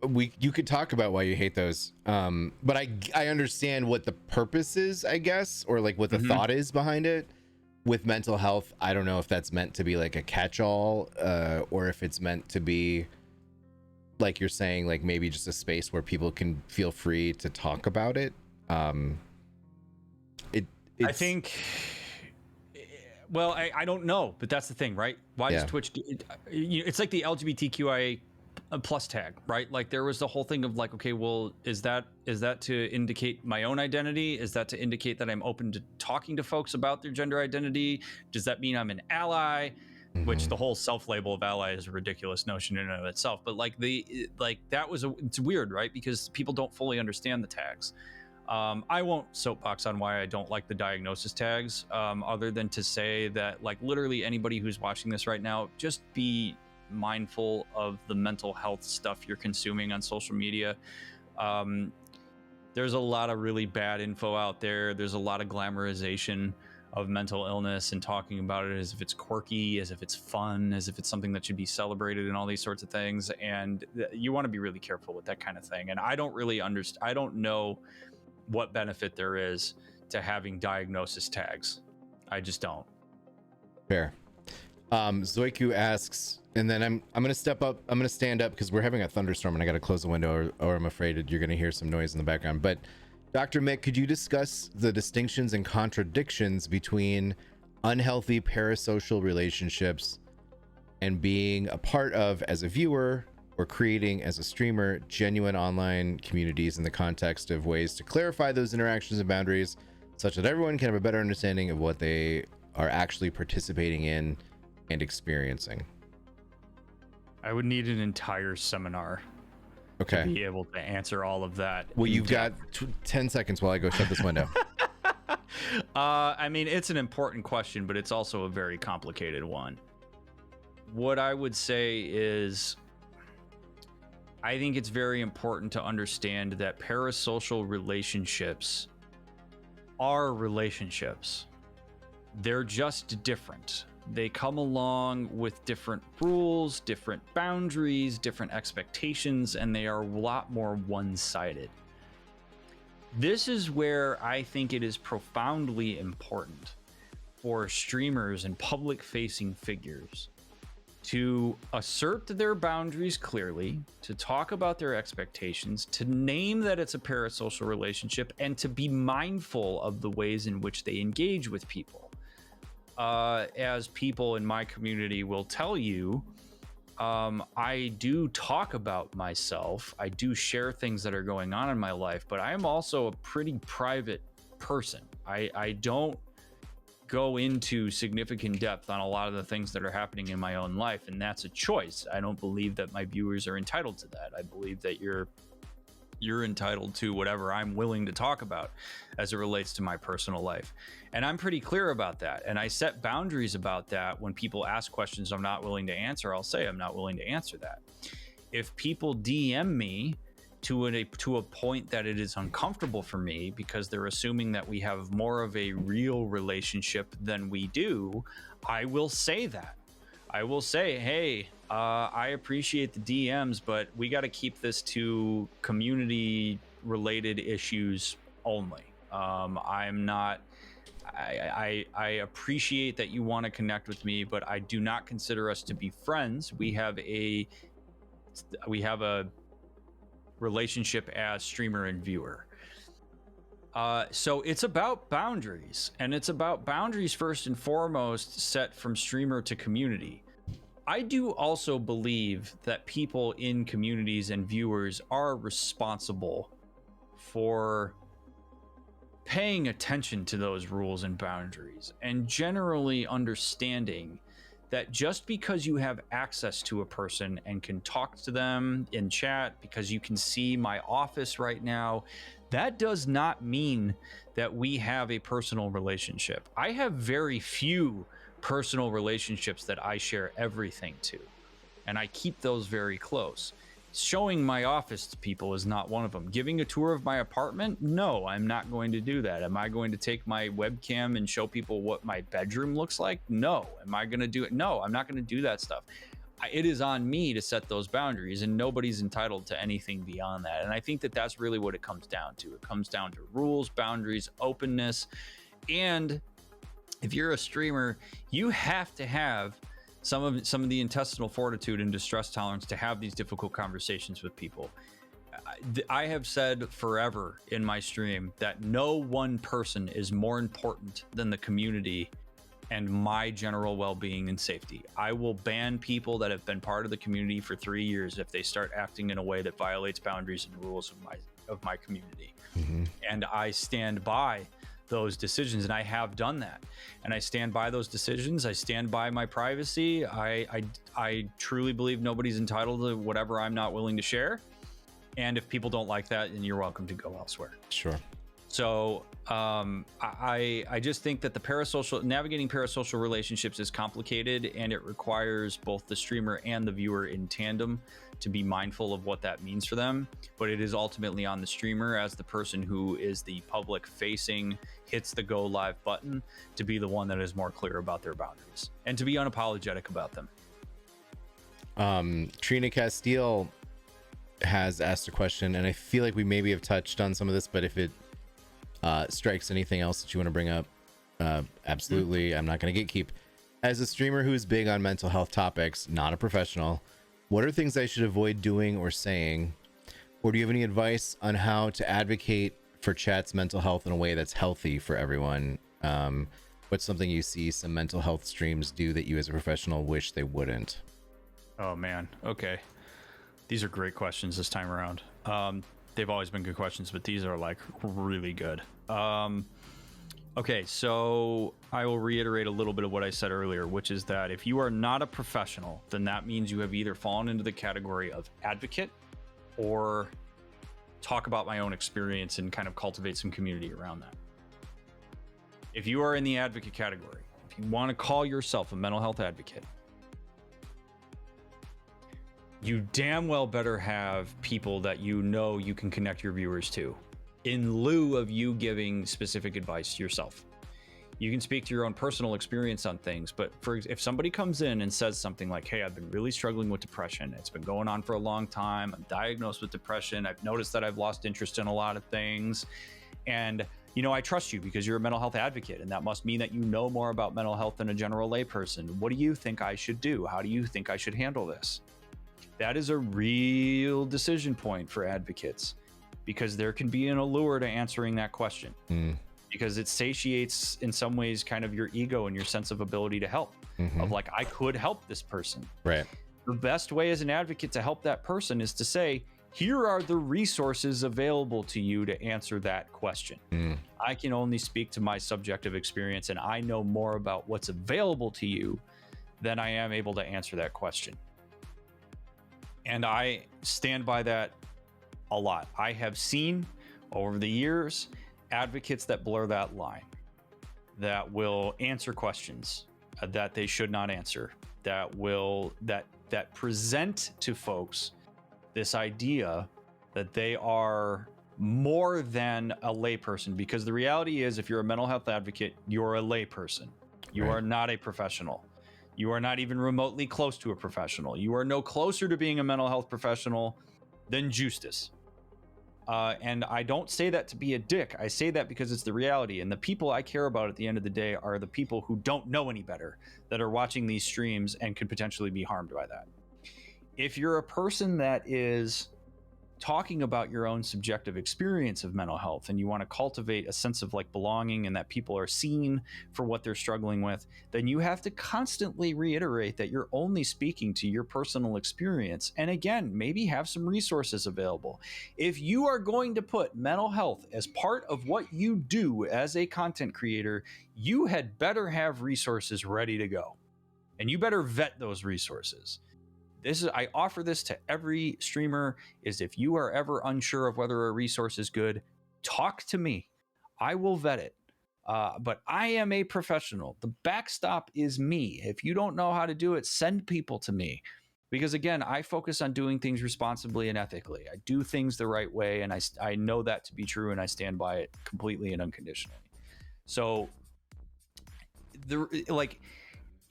You could talk about why you hate those. But I understand what the purpose is, I guess, or like what the thought is behind it. With mental health, I don't know if that's meant to be like a catch-all, or if it's meant to be, like you're saying, like maybe just a space where people can feel free to talk about it. I think, well, I don't know, but that's the thing, right? Why does Twitch do it? It's like the LGBTQIA plus tag, right? Like there was the whole thing of like, okay, well, is that to indicate my own identity? Is that to indicate that I'm open to talking to folks about their gender identity? Does that mean I'm an ally? Which the whole self-label of ally is a ridiculous notion in and of itself. But like it's weird, right? Because people don't fully understand the tags. I won't soapbox on why I don't like the diagnosis tags, other than to say that like literally anybody who's watching this right now, just be mindful of the mental health stuff you're consuming on social media. There's a lot of really bad info out there. There's a lot of glamorization of mental illness and talking about it as if it's quirky, as if it's fun, as if it's something that should be celebrated and all these sorts of things. And you want to be really careful with that kind of thing. And I don't really understand. I don't know what benefit there is to having diagnosis tags. I just don't. Fair. Zoiku asks, and then I'm gonna step up. I'm gonna stand up because we're having a thunderstorm and I gotta close the window, or I'm afraid you're gonna hear some noise in the background. But Dr. Mick, could you discuss the distinctions and contradictions between unhealthy parasocial relationships and being a part of, as a viewer, or creating as a streamer, genuine online communities in the context of ways to clarify those interactions and boundaries, such that everyone can have a better understanding of what they are actually participating in and experiencing? I would need an entire seminar to be able to answer all of that. Well, you've got 10 seconds while I go shut this window. I mean, it's an important question, but it's also a very complicated one. What I would say is, I think it's very important to understand that parasocial relationships are relationships. They're just different. They come along with different rules, different boundaries, different expectations, and they are a lot more one-sided. This is where I think it is profoundly important for streamers and public-facing figures to assert their boundaries clearly, to talk about their expectations, to name that it's a parasocial relationship, and to be mindful of the ways in which they engage with people. As people in my community will tell you, I do talk about myself. I do share things that are going on in my life, but I am also a pretty private person. I don't go into significant depth on a lot of the things that are happening in my own life, and that's a choice. I don't believe that my viewers are entitled to that. I believe that you're You're entitled to whatever I'm willing to talk about as it relates to my personal life. And I'm pretty clear about that. And I set boundaries about that. When people ask questions I'm not willing to answer, I'll say I'm not willing to answer that. If people DM me to a point that it is uncomfortable for me because they're assuming that we have more of a real relationship than we do, I will say that. I will say, hey, I appreciate the DMs, but we got to keep this to community related issues only. I'm not, I appreciate that you want to connect with me, but I do not consider us to be friends. We have a relationship as streamer and viewer. So it's about boundaries, and it's about boundaries first and foremost set from streamer to community. I do also believe that people in communities and viewers are responsible for paying attention to those rules and boundaries, and generally understanding that just because you have access to a person and can talk to them in chat, because you can see my office right now, that does not mean that we have a personal relationship. I have very few personal relationships that I share everything to, and I keep those very close. Showing my office to people is not one of them. Giving a tour of my apartment? No, I'm not going to do that. Am I going to take my webcam and show people what my bedroom looks like? No. Am I going to do it? No, I'm not going to do that stuff. It is on me to set those boundaries, and nobody's entitled to anything beyond that. And I think that that's really what it comes down to. It comes down to rules, boundaries, openness. And if you're a streamer, you have to have some of the intestinal fortitude and distress tolerance to have these difficult conversations with people. I have said forever in my stream that no one person is more important than the community and my general well-being and safety. I will ban people that have been part of the community for 3 years if they start acting in a way that violates boundaries and rules of my community. Mm-hmm. And I stand by those decisions, and I have done that, and I stand by those decisions. I stand by my privacy. I truly believe nobody's entitled to whatever I'm not willing to share, and if people don't like that, then you're welcome to go elsewhere. Sure. So I just think that navigating parasocial relationships is complicated, and it requires both the streamer and the viewer in tandem to be mindful of what that means for them. But it is ultimately on the streamer, as the person who is the public facing, hits the go live button, to be the one that is more clear about their boundaries and to be unapologetic about them. Trina Castile has asked a question, and I feel like we maybe have touched on some of this, but if it strikes anything else that you want to bring up, absolutely. I'm not going to gatekeep. As a streamer who's big on mental health topics, not a professional, what are things I should avoid doing or saying? Or do you have any advice on how to advocate for chat's mental health in a way that's healthy for everyone? What's something you see some mental health streams do that you as a professional wish they wouldn't? Oh man. Okay. These are great questions this time around. They've always been good questions, but these are like really good. Okay, so I will reiterate a little bit of what I said earlier, which is that if you are not a professional, then that means you have either fallen into the category of advocate or talk about my own experience and kind of cultivate some community around that. If you are in the advocate category, if you want to call yourself a mental health advocate, you damn well better have people that you know you can connect your viewers to, in lieu of you giving specific advice yourself. You can speak to your own personal experience on things, but if somebody comes in and says something like, hey, I've been really struggling with depression. It's been going on for a long time. I'm diagnosed with depression. I've noticed that I've lost interest in a lot of things. And, I trust you because you're a mental health advocate, and that must mean that you know more about mental health than a general layperson. What do you think I should do? How do you think I should handle this? That is a real decision point for advocates, because there can be an allure to answering that question, because it satiates in some ways kind of your ego and your sense of ability to help, of like, I could help this person. Right. The best way as an advocate to help that person is to say, here are the resources available to you to answer that question. I can only speak to my subjective experience, and I know more about what's available to you than I am able to answer that question. And I stand by that a lot. I have seen over the years advocates that blur that line, that will answer questions that they should not answer, that present to folks this idea that they are more than a layperson, because the reality is, if you're a mental health advocate, you're a layperson. You are not a professional. You are not even remotely close to a professional. You are no closer to being a mental health professional than Justice. And I don't say that to be a dick. I say that because it's the reality. And the people I care about at the end of the day are the people who don't know any better, that are watching these streams and could potentially be harmed by that. If you're a person that is talking about your own subjective experience of mental health, and you want to cultivate a sense of like belonging and that people are seen for what they're struggling with, then you have to constantly reiterate that you're only speaking to your personal experience. And again, maybe have some resources available. If you are going to put mental health as part of what you do as a content creator, you had better have resources ready to go, and you better vet those resources. I offer this to every streamer, is if you are ever unsure of whether a resource is good, talk to me. I will vet it. But I am a professional. The backstop is me. If you don't know how to do it, send people to me. Because again, I focus on doing things responsibly and ethically. I do things the right way, and I know that to be true, and I stand by it completely and unconditionally. So,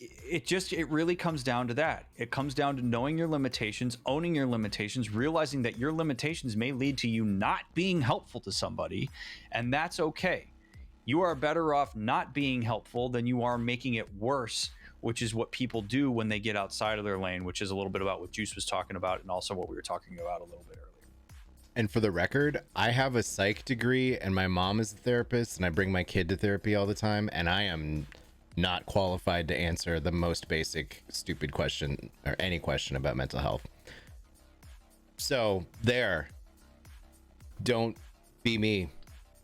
it really comes down to that. It comes down to knowing your limitations, owning your limitations, realizing that your limitations may lead to you not being helpful to somebody, and that's okay. You are better off not being helpful than you are making it worse, which is what people do when they get outside of their lane, which is a little bit about what Juice was talking about, and also what we were talking about a little bit earlier. And for the record, I have a psych degree, and my mom is a therapist, and I bring my kid to therapy all the time, and I am not qualified to answer the most basic stupid question, or any question about mental health. So don't be me.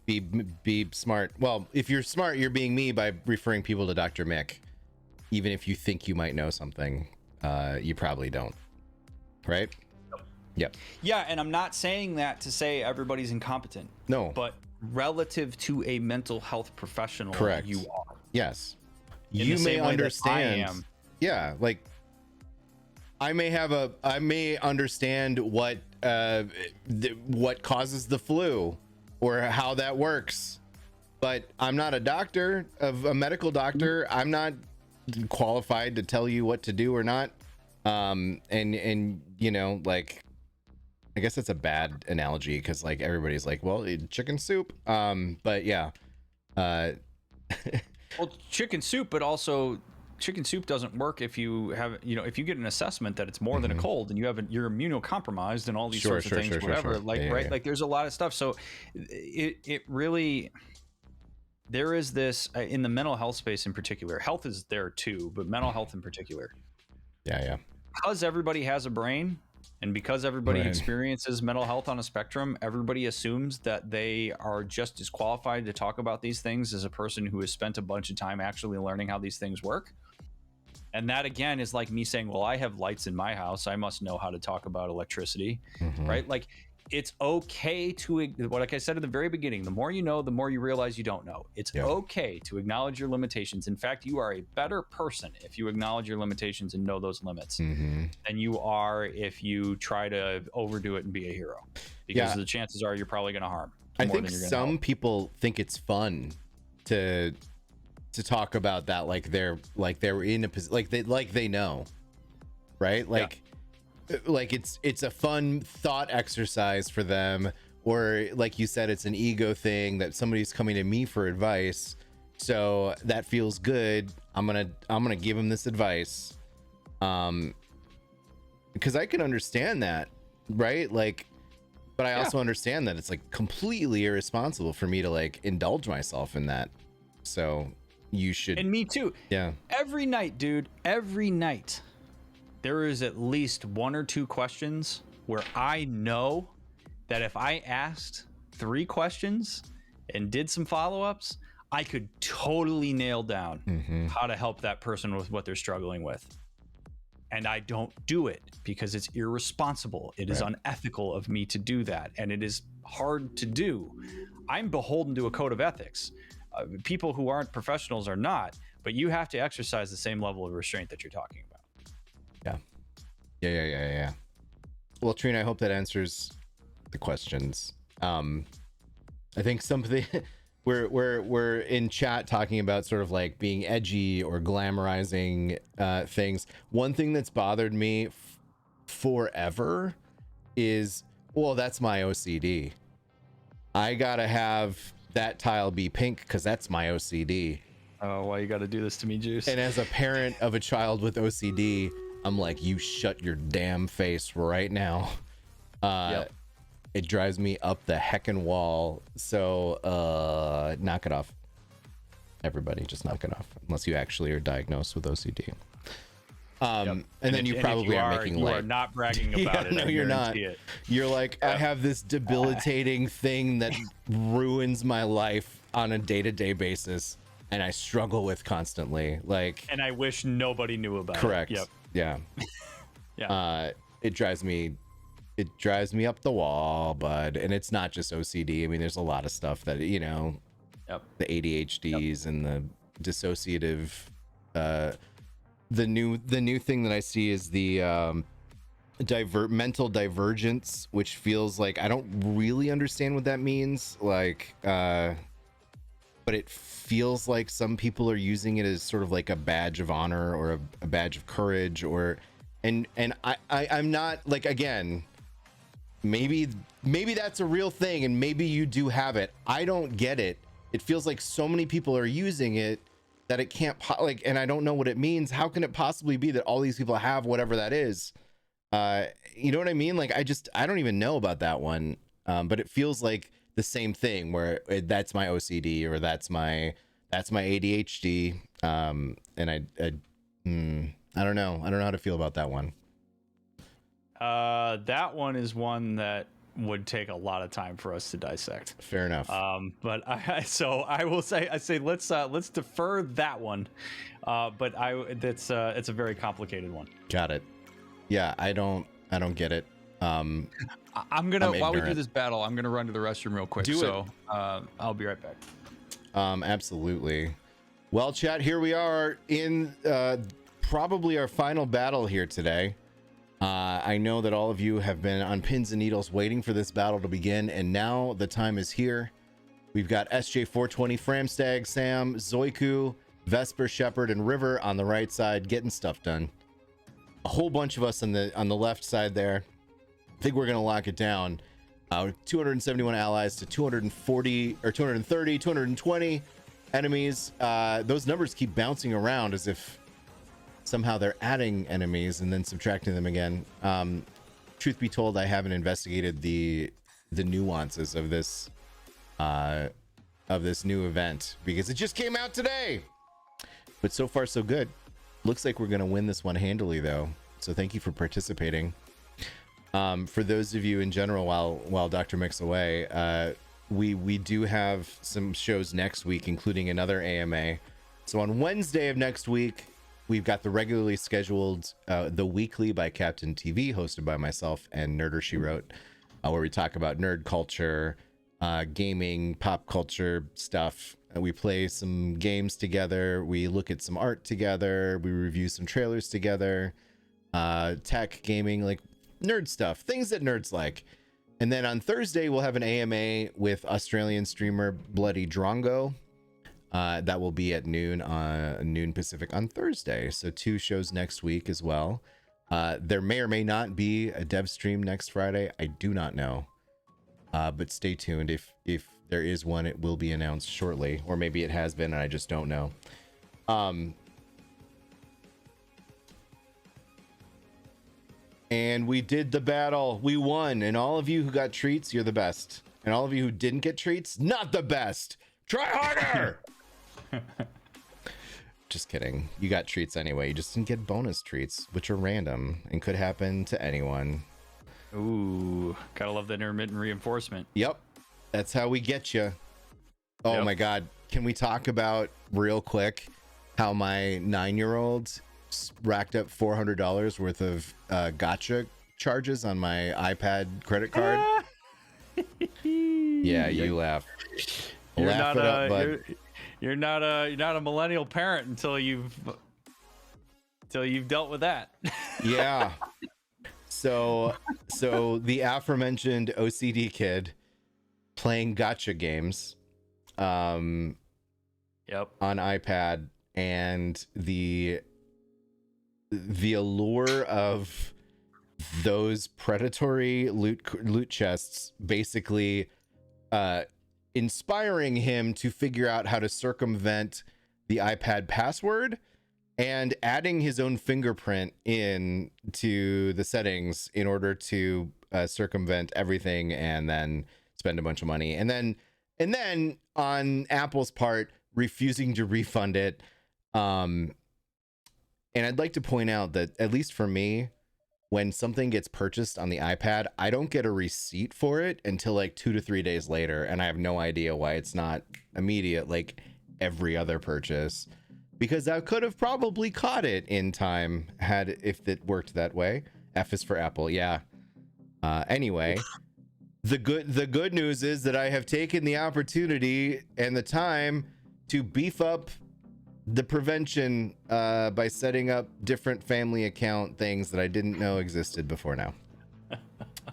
Be smart. Well, if you're smart, you're being me by referring people to DrMick. Even if you think you might know something, you probably don't. Right? Yep. Yeah, and I'm not saying that to say everybody's incompetent. No. But relative to a mental health professional, correct, you are. Yes. You may understand. Yeah, like I may understand what causes the flu or how that works, but I'm not a doctor, a medical doctor. I'm not qualified to tell you what to do or not. And you know, like, I guess that's a bad analogy, because like everybody's like, well, chicken soup. But yeah. Well, chicken soup, but also chicken soup doesn't work if you have, if you get an assessment that it's more than a cold, and you're immunocompromised and all these sorts of things, whatever. Yeah. Like there's a lot of stuff. So it really, there is this in the mental health space in particular. Health is there too, but mental health in particular. Yeah. Because everybody has a brain, and because everybody experiences mental health on a spectrum, everybody assumes that they are just as qualified to talk about these things as a person who has spent a bunch of time actually learning how these things work. And that, again, is like me saying, well, I have lights in my house, I must know how to talk about electricity, right? Like, it's okay to, like I said at the very beginning, the more you know, the more you realize you don't know. It's okay to acknowledge your limitations. In fact, you are a better person if you acknowledge your limitations and know those limits than you are if you try to overdo it and be a hero, because the chances are you're probably going to harm. I think some people think it's fun to talk about that, like they're in a position, like they know, right? Like it's a fun thought exercise for them, or like you said, it's an ego thing that somebody's coming to me for advice, so that feels good. I'm gonna give them this advice, because I can understand that, right? Like, but I also understand that it's like completely irresponsible for me to like indulge myself in that. So you should. And me too. Yeah. Every night, dude. Every night. There is at least one or two questions where I know that if I asked 3 questions and did some follow-ups, I could totally nail down how to help that person with what they're struggling with. and I don't do it because it's irresponsible. It is unethical of me to do that, and it is hard to do. I'm beholden to a code of ethics. People who aren't professionals are not, but you have to exercise the same level of restraint that you're talking about. Yeah. Well, Trina, I hope that answers the questions. I think something we're in chat talking about sort of like being edgy or glamorizing things. One thing that's bothered me forever is, well, that's my OCD. I gotta have that tile be pink because that's my OCD. Oh, why you got to do this to me, Juice? And as a parent of a child with OCD, I'm like, you shut your damn face right now. It drives me up the heckin' wall. So knock it off. Everybody, just knock it off. Unless you actually are diagnosed with OCD. And then you probably are making light. You are not bragging about it. No, you're not. You're like, I have this debilitating thing that ruins my life on a day-to-day basis, and I struggle with constantly. Like, and I wish nobody knew about it. Correct. Yep. Yeah. It drives me up the wall, bud. And it's not just OCD. I mean, there's a lot of stuff that, you know, the ADHDs and the dissociative. The new thing that I see is the mental divergence, which feels like I don't really understand what that means. Like, but it feels like some people are using it as sort of like a badge of honor or a badge of courage, and I'm not, like, again, maybe that's a real thing and maybe you do have it. I don't get it. It feels like so many people are using it that it can't and I don't know what it means. How can it possibly be that all these people have whatever that is? You know what I mean? Like, I don't even know about that one. But it feels like the same thing where that's my OCD or that's my ADHD. And I don't know. I don't know how to feel about that one. That one is one that would take a lot of time for us to dissect. Fair enough. But I will say let's defer that one. But it's a very complicated one. Got it. Yeah, I don't get it. I'm gonna, while we do this battle, I'm gonna run to the restroom real quick. I'll be right back. Absolutely. Well, chat, here we are in probably our final battle here today. I know that all of you have been on pins and needles waiting for this battle to begin, and now the time is here. We've got SJ420, Framstag, Sam, Zoiku, Vesper, Shepherd, and River on the right side getting stuff done. A whole bunch of us on the left side there. I think we're gonna lock it down. 271 allies to 240 or 230, 220 enemies. Those numbers keep bouncing around as if somehow they're adding enemies and then subtracting them again. Truth be told, I haven't investigated the nuances of this new event because it just came out today. But so far so good. Looks like we're gonna win this one handily though. So thank you for participating. For those of you in general, while DrMick's away, we do have some shows next week, including another AMA. So on Wednesday of next week, we've got the regularly scheduled The Weekly by Captain TV, hosted by myself and Nerder She Wrote, where we talk about nerd culture, gaming, pop culture stuff. We play some games together. We look at some art together. We review some trailers together. Tech, gaming, like nerd stuff, things that nerds like. And then on Thursday, we'll have an AMA with Australian streamer Bloody Drongo. That will be at noon Pacific on Thursday. So 2 shows next week as well. There may or may not be a dev stream next Friday. I do not know. But stay tuned. If there is one, it will be announced shortly. Or maybe it has been and I just don't know. And we did the battle. We won. And all of you who got treats, you're the best. And all of you who didn't get treats, not the best. Try harder. Just kidding. You got treats anyway. You just didn't get bonus treats, which are random and could happen to anyone. Ooh, gotta love the intermittent reinforcement. Yep. That's how we get you. Oh my God. Can we talk about real quick how my 9-year-old racked up $400 worth of gotcha charges on my iPad credit card. Yeah, you laugh. You're Laugh not it up, bud. you're not a millennial parent until you've dealt with that. Yeah. So the aforementioned OCD kid playing gotcha games Yep. on iPad, and the allure of those predatory loot chests basically inspiring him to figure out how to circumvent the iPad password and adding his own fingerprint in to the settings in order to circumvent everything, and then spend a bunch of money, and then on Apple's part refusing to refund it. And I'd like to point out that, at least for me, when something gets purchased on the iPad, I don't get a receipt for it until like 2 to 3 days later, and I have no idea why it's not immediate like every other purchase, because I could have probably caught it in time if it worked that way. F is for Apple. Yeah. Anyway, the good news is that I have taken the opportunity and the time to beef up the prevention by setting up different family account things that I didn't know existed before now.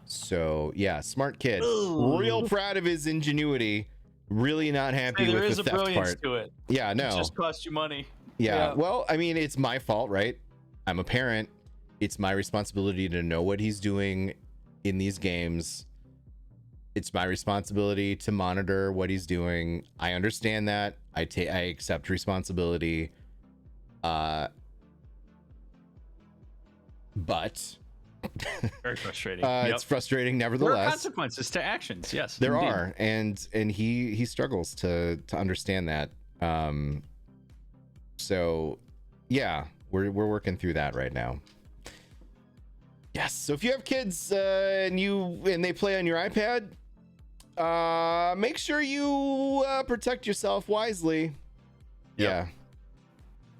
So yeah, smart kid. Ooh. Real proud of his ingenuity. Really not happy There with is the a theft brilliance part. to it. Yeah, no. It just costs you money. Yeah. Well, I mean, it's my fault, right? I'm a parent. It's my responsibility to know what he's doing in these games. It's my responsibility to monitor what he's doing. I understand that. I accept responsibility. But Very frustrating. It's frustrating There nevertheless. are consequences to actions. Yes, There indeed. are, and he struggles to understand that. So yeah, we're working through that right now. Yes. So if you have kids and they play on your iPad, make sure you protect yourself wisely. Yep. Yeah.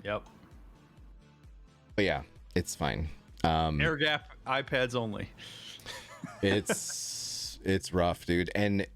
Yep. But yeah, it's fine. Air gap iPads only. It's rough, dude. And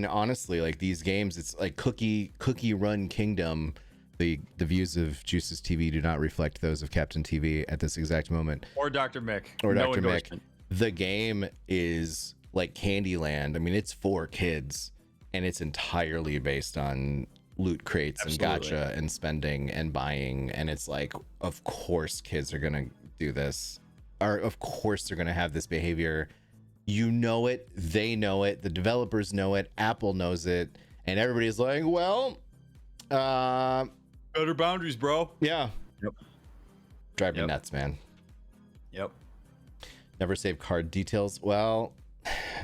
honestly, like these games, it's like cookie run kingdom. The views of Juice's TV do not reflect those of Captain TV at this exact moment. Or Dr. Mick. Or No Dr. Mick. endorsement. The game is like Candyland. I mean, it's for kids, and it's entirely based on loot crates Absolutely. and gotcha and spending and buying. And it's like, of course kids are gonna do this, or of course they're gonna have this behavior. You know it, they know it, the developers know it, Apple knows it, and everybody's like, well, better boundaries, bro. yeah. Yep. Drive me Yep. nuts, man. Yep. Never save card details. Well,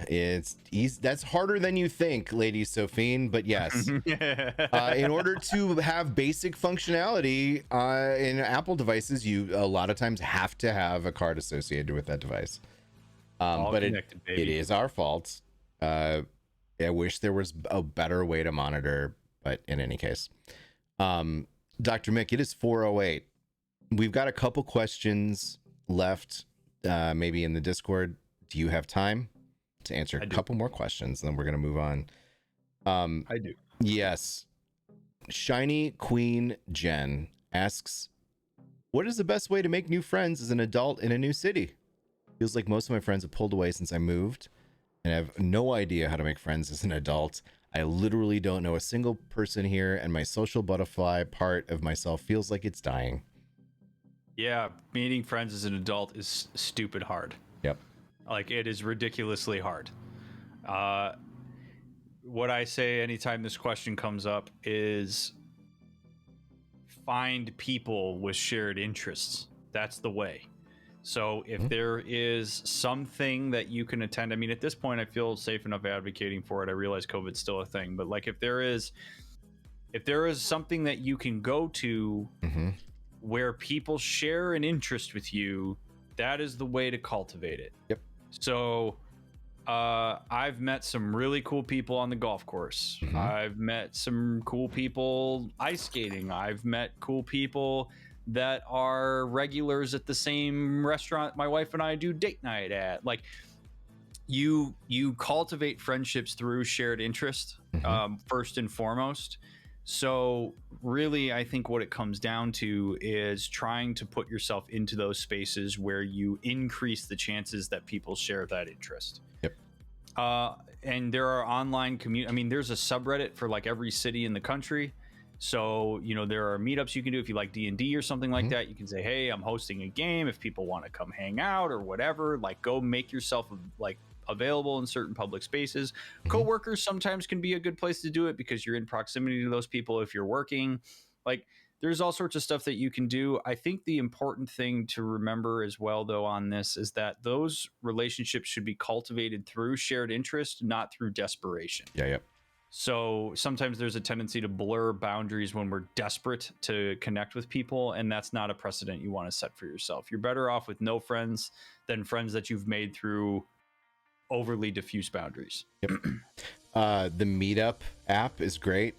it's easy. That's harder than you think, Lady Sophine, but yes. In order to have basic functionality in Apple devices, you a lot of times have to have a card associated with that device. But it is our fault. I wish there was a better way to monitor, but in any case, Dr. Mick, it is 4:08. We've got a couple questions left, maybe in the Discord. Do you have time to answer a couple more questions? And then we're going to move on. I do. Yes. Shiny Queen Jen asks, what is the best way to make new friends as an adult in a new city? Feels like most of my friends have pulled away since I moved, and I have no idea how to make friends as an adult. I literally don't know a single person here, and my social butterfly part of myself feels like it's dying. Yeah, meeting friends as an adult is stupid hard. Yep. Like, it is ridiculously hard. What I say anytime this question comes up is find people with shared interests. That's the way. So if there is something that you can attend, I mean, at this point, I feel safe enough advocating for it. I realize COVID's still a thing, but like if there is something that you can go to where people share an interest with you, that is the way to cultivate it. Yep. So I've met some really cool people on the golf course. I've met some cool people ice skating. I've met cool people that are regulars at the same restaurant my wife and I do date night at. Like, you cultivate friendships through shared interest, first and foremost. So really, I think what it comes down to is trying to put yourself into those spaces where you increase the chances that people share that interest. Yep. And there are online I mean, there's a subreddit for like every city in the country. So, you know, there are meetups you can do if you like D&D or something like that. You can say, hey, I'm hosting a game. If people want to come hang out or whatever, like, go make yourself like available in certain public spaces. Coworkers sometimes can be a good place to do it because you're in proximity to those people if you're working. Like, there's all sorts of stuff that you can do. I think the important thing to remember as well, though, on this is that those relationships should be cultivated through shared interest, not through desperation. Yeah. So sometimes there's a tendency to blur boundaries when we're desperate to connect with people, and that's not a precedent you want to set for yourself. You're better off with no friends than friends that you've made through overly diffuse boundaries. Yep. The Meetup app is great.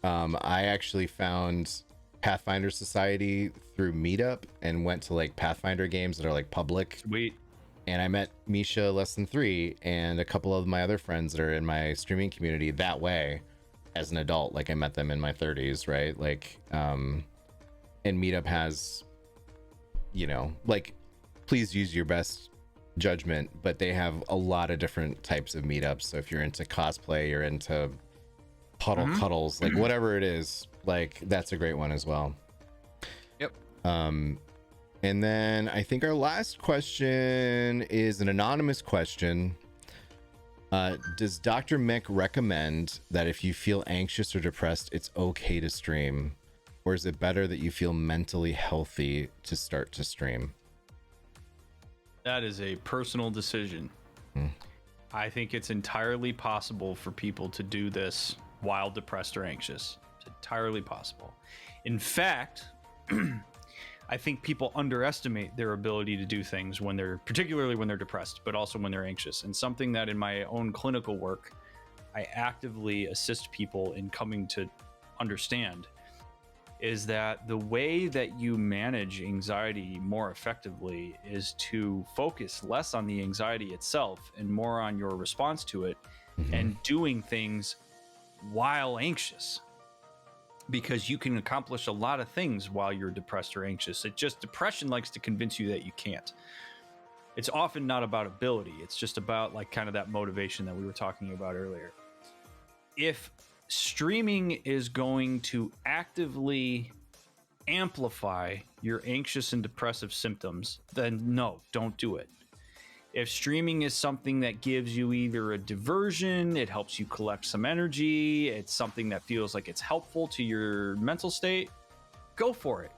I actually found Pathfinder Society through Meetup and went to like Pathfinder games that are like public. Sweet. And I met Misha Less Than 3 and a couple of my other friends that are in my streaming community that way as an adult. Like, I met them in my 30s, right? Like, and Meetup has, you know, like, please use your best judgment, but they have a lot of different types of meetups. So if you're into cosplay, you're into cuddles, like whatever it is, like, that's a great one as well. Yep. And then I think our last question is an anonymous question. Does DrMick recommend that if you feel anxious or depressed, it's okay to stream? Or is it better that you feel mentally healthy to start to stream? That is a personal decision. I think it's entirely possible for people to do this while depressed or anxious. It's entirely possible. In fact, I think people underestimate their ability to do things when they're, particularly when they're depressed, but also when they're anxious. And something that in my own clinical work, I actively assist people in coming to understand is that the way that you manage anxiety more effectively is to focus less on the anxiety itself and more on your response to it and doing things while anxious. Because you can accomplish a lot of things while you're depressed or anxious. Depression likes to convince you that you can't. It's often not about ability. It's just about like kind of that motivation that we were talking about earlier. If streaming is going to actively amplify your anxious and depressive symptoms, then no, don't do it. If streaming is something that gives you either a diversion, it helps you collect some energy, it's something that feels like it's helpful to your mental state, go for it.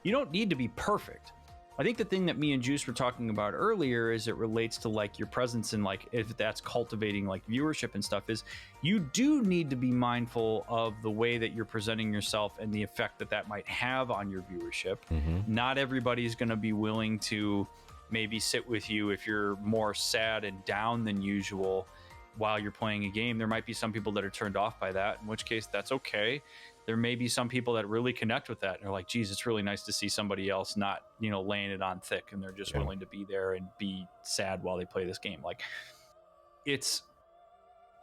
You don't need to be perfect. I think the thing that me and Juice were talking about earlier is it relates to like your presence and like if that's cultivating like viewership and stuff, is you do need to be mindful of the way that you're presenting yourself and the effect that that might have on your viewership. Not everybody's going to be willing to maybe sit with you if you're more sad and down than usual while you're playing a game. There might be some people that are turned off by that, in which case that's okay. There may be some people that really connect with that and are like, geez, it's really nice to see somebody else not, you know, laying it on thick, and they're just willing to be there and be sad while they play this game. Like,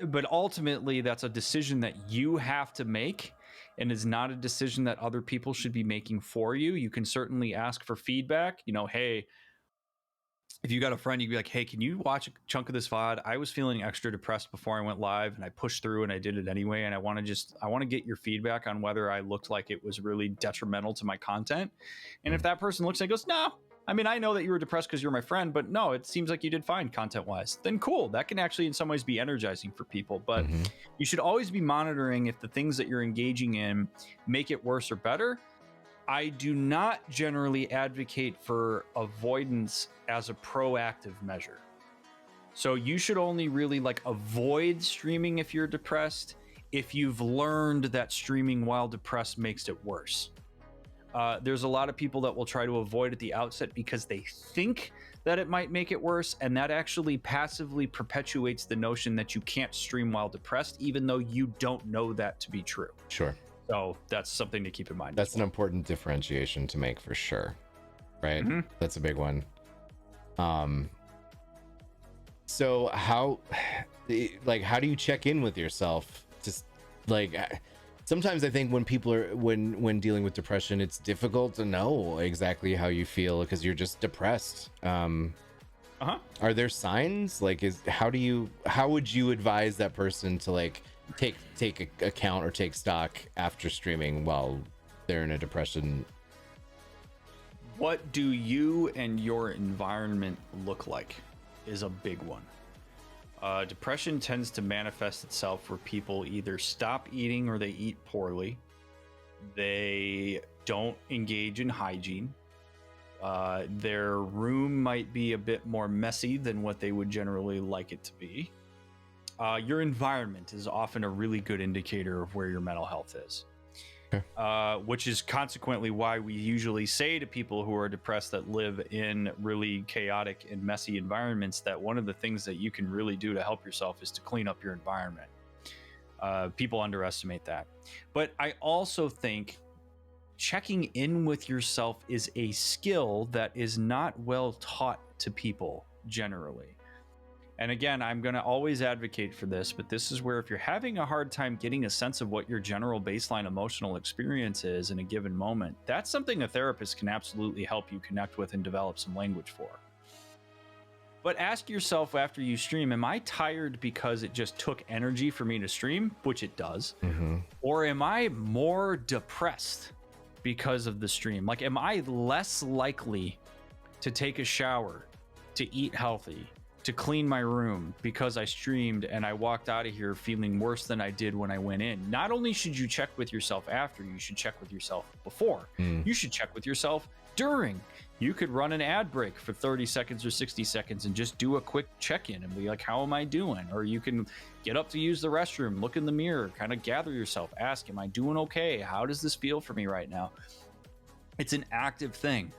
but ultimately that's a decision that you have to make, and is not a decision that other people should be making for you. You can certainly ask for feedback, you know, hey, if you got a friend, you'd be like, hey, can you watch a chunk of this VOD? I was feeling extra depressed before I went live, and I pushed through and I did it anyway. And I want to get your feedback on whether I looked like it was really detrimental to my content. And if that person looks and goes, no, I mean, I know that you were depressed because you're my friend, but no, it seems like you did fine content wise, then cool. That can actually in some ways be energizing for people. But you should always be monitoring if the things that you're engaging in make it worse or better. I do not generally advocate for avoidance as a proactive measure. So you should only really like avoid streaming if you're depressed, if you've learned that streaming while depressed makes it worse. There's a lot of people that will try to avoid at the outset because they think that it might make it worse, and that actually passively perpetuates the notion that you can't stream while depressed, even though you don't know that to be true. Sure. So that's something to keep in mind. That's an important differentiation to make for sure. Right? Mm-hmm. That's a big one. So how do you check in with yourself? Just like, sometimes I think when people are when dealing with depression, it's difficult to know exactly how you feel because you're just depressed. Are there signs? Like, how would you advise that person to like take account or take stock after streaming while they're in a depression? What do you and your environment look like is a big one. Depression tends to manifest itself where people either stop eating or they eat poorly. They don't engage in hygiene. Their room might be a bit more messy than what they would generally like it to be. Your environment is often a really good indicator of where your mental health is. Okay. Which is consequently why we usually say to people who are depressed that live in really chaotic and messy environments that one of the things that you can really do to help yourself is to clean up your environment. People underestimate that. But I also think checking in with yourself is a skill that is not well taught to people generally. And again, I'm going to always advocate for this, but this is where if you're having a hard time getting a sense of what your general baseline emotional experience is in a given moment, that's something a therapist can absolutely help you connect with and develop some language for. But ask yourself after you stream, am I tired because it just took energy for me to stream, which it does? Mm-hmm. Or am I more depressed because of the stream? Like, am I less likely to take a shower, to eat healthy, to clean my room because I streamed and I walked out of here feeling worse than I did when I went in? Not only should you check with yourself after, you should check with yourself before. You should check with yourself during. You could run an ad break for 30 seconds or 60 seconds and just do a quick check-in and be like, how am I doing? Or you can get up to use the restroom, look in the mirror, kind of gather yourself, ask, am I doing okay? How does this feel for me right now? It's an active thing.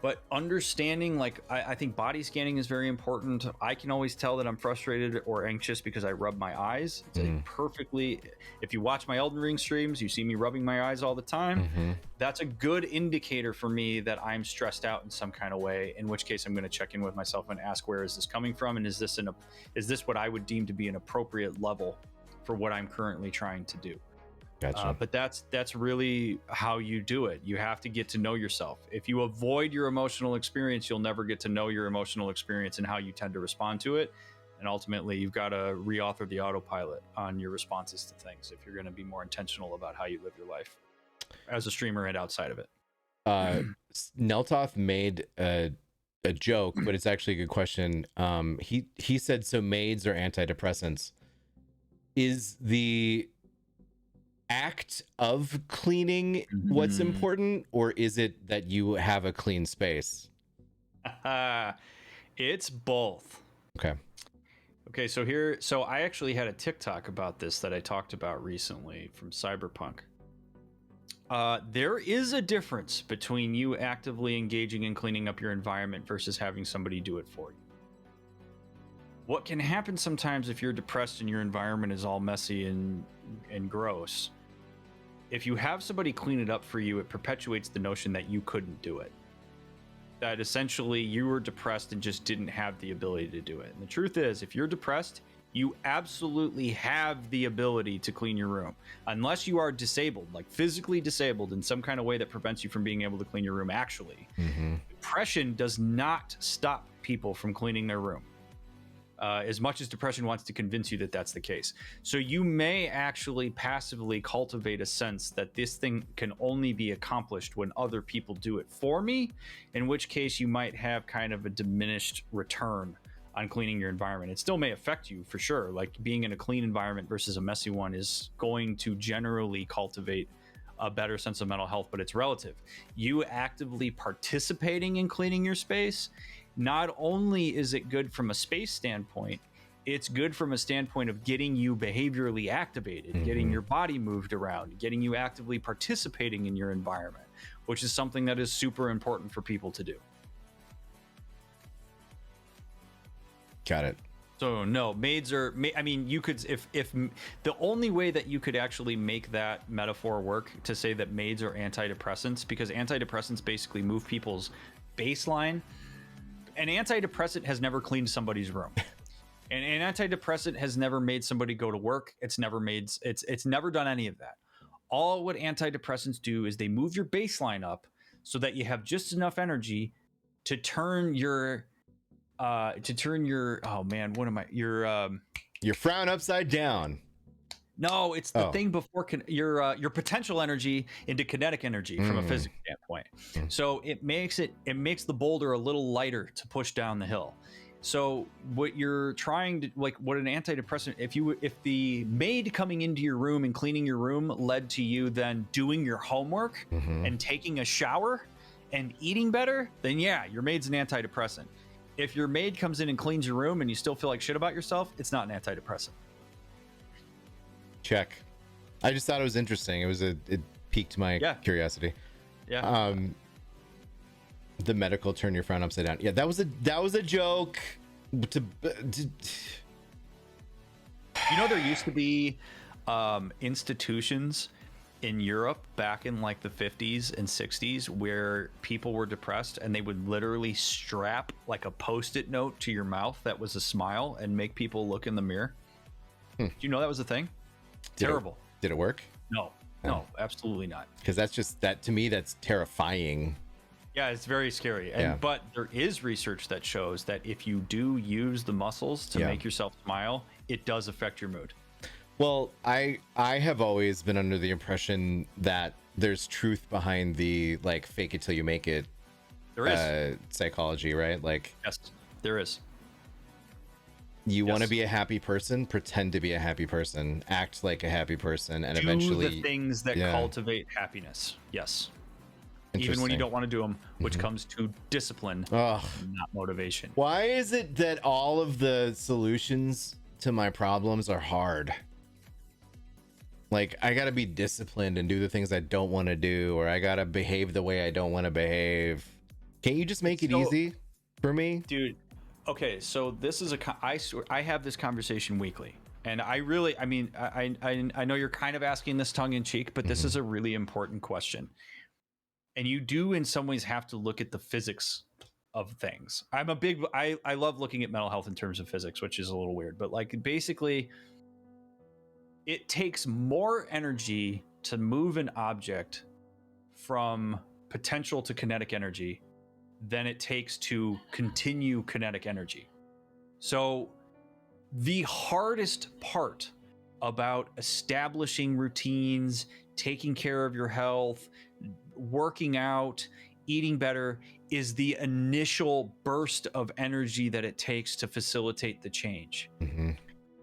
But understanding, like, I think body scanning is very important. I can always tell that I'm frustrated or anxious because I rub my eyes. It's a perfectly, if you watch my Elden Ring streams, you see me rubbing my eyes all the time. That's a good indicator for me that I'm stressed out in some kind of way, in which case I'm going to check in with myself and ask, where is this coming from? And is this what I would deem to be an appropriate level for what I'm currently trying to do? Gotcha. But that's really how you do it. You have to get to know yourself. If you avoid your emotional experience, you'll never get to know your emotional experience and how you tend to respond to it. And ultimately, you've got to reauthor the autopilot on your responses to things if you're going to be more intentional about how you live your life as a streamer and outside of it. Neltoth made a joke, but it's actually a good question. He said, so maids are antidepressants. Is the act of cleaning what's important, or is it that you have a clean space? It's both. Okay, so I actually had a TikTok about this that I talked about recently from Cyberpunk. There is a difference between you actively engaging in cleaning up your environment versus having somebody do it for you. What can happen sometimes if you're depressed and your environment is all messy and gross, if you have somebody clean it up for you, it perpetuates the notion that you couldn't do it. That essentially you were depressed and just didn't have the ability to do it. And the truth is, if you're depressed, you absolutely have the ability to clean your room. Unless you are disabled, like physically disabled in some kind of way that prevents you from being able to clean your room actually. Depression does not stop people from cleaning their room. As much as depression wants to convince you that that's the case. So you may actually passively cultivate a sense that this thing can only be accomplished when other people do it for me, in which case you might have kind of a diminished return on cleaning your environment. It still may affect you for sure. Like being in a clean environment versus a messy one is going to generally cultivate a better sense of mental health, but it's relative. You actively participating in cleaning your space, not only is it good from a space standpoint, it's good from a standpoint of getting you behaviorally activated, getting your body moved around, getting you actively participating in your environment, which is something that is super important for people to do. Got it. So no, maids are. I mean, you could if the only way that you could actually make that metaphor work to say that maids are antidepressants, because antidepressants basically move people's baseline. An antidepressant has never cleaned somebody's room. And an antidepressant has never made somebody go to work. It's never done any of that. All what antidepressants do is they move your baseline up so that you have just enough energy to turn your oh man, what am I? Your frown upside down. No, it's the thing before your potential energy into kinetic energy from a physics standpoint. So it makes the boulder a little lighter to push down the hill. So what you're trying to, like, what an antidepressant, if the maid coming into your room and cleaning your room led to you then doing your homework and taking a shower and eating better, then yeah, your maid's an antidepressant. If your maid comes in and cleans your room and you still feel like shit about yourself, it's not an antidepressant. Check. I just thought it was interesting. It piqued my curiosity. Yeah. The medical turn your frown upside down. Yeah, that was a joke. You know, there used to be institutions in Europe back in like the 50s and 60s where people were depressed and they would literally strap like a post-it note to your mouth that was a smile and make people look in the mirror. Do you know that was a thing? Terrible. Did it work? No, absolutely not. Because that to me, that's terrifying. Yeah, it's very scary. But there is research that shows that if you do use the muscles to make yourself smile, it does affect your mood. Well, I have always been under the impression that there's truth behind the like fake it till you make it. There is psychology, right? Like, yes, there is. You want to be a happy person, pretend to be a happy person, act like a happy person, and eventually the things that cultivate happiness. Yes. Even when you don't want to do them, which comes to discipline, not motivation. Why is it that all of the solutions to my problems are hard? Like, I gotta be disciplined and do the things I don't want to do, or I gotta behave the way I don't want to behave. Can't you just make it easy for me, dude? Okay, so this is I have this conversation weekly, and I know you're kind of asking this tongue in cheek, but this is a really important question. And you do in some ways have to look at the physics of things. I love looking at mental health in terms of physics, which is a little weird, but like basically it takes more energy to move an object from potential to kinetic energy than it takes to continue kinetic energy. So the hardest part about establishing routines, taking care of your health, working out, eating better is the initial burst of energy that it takes to facilitate the change.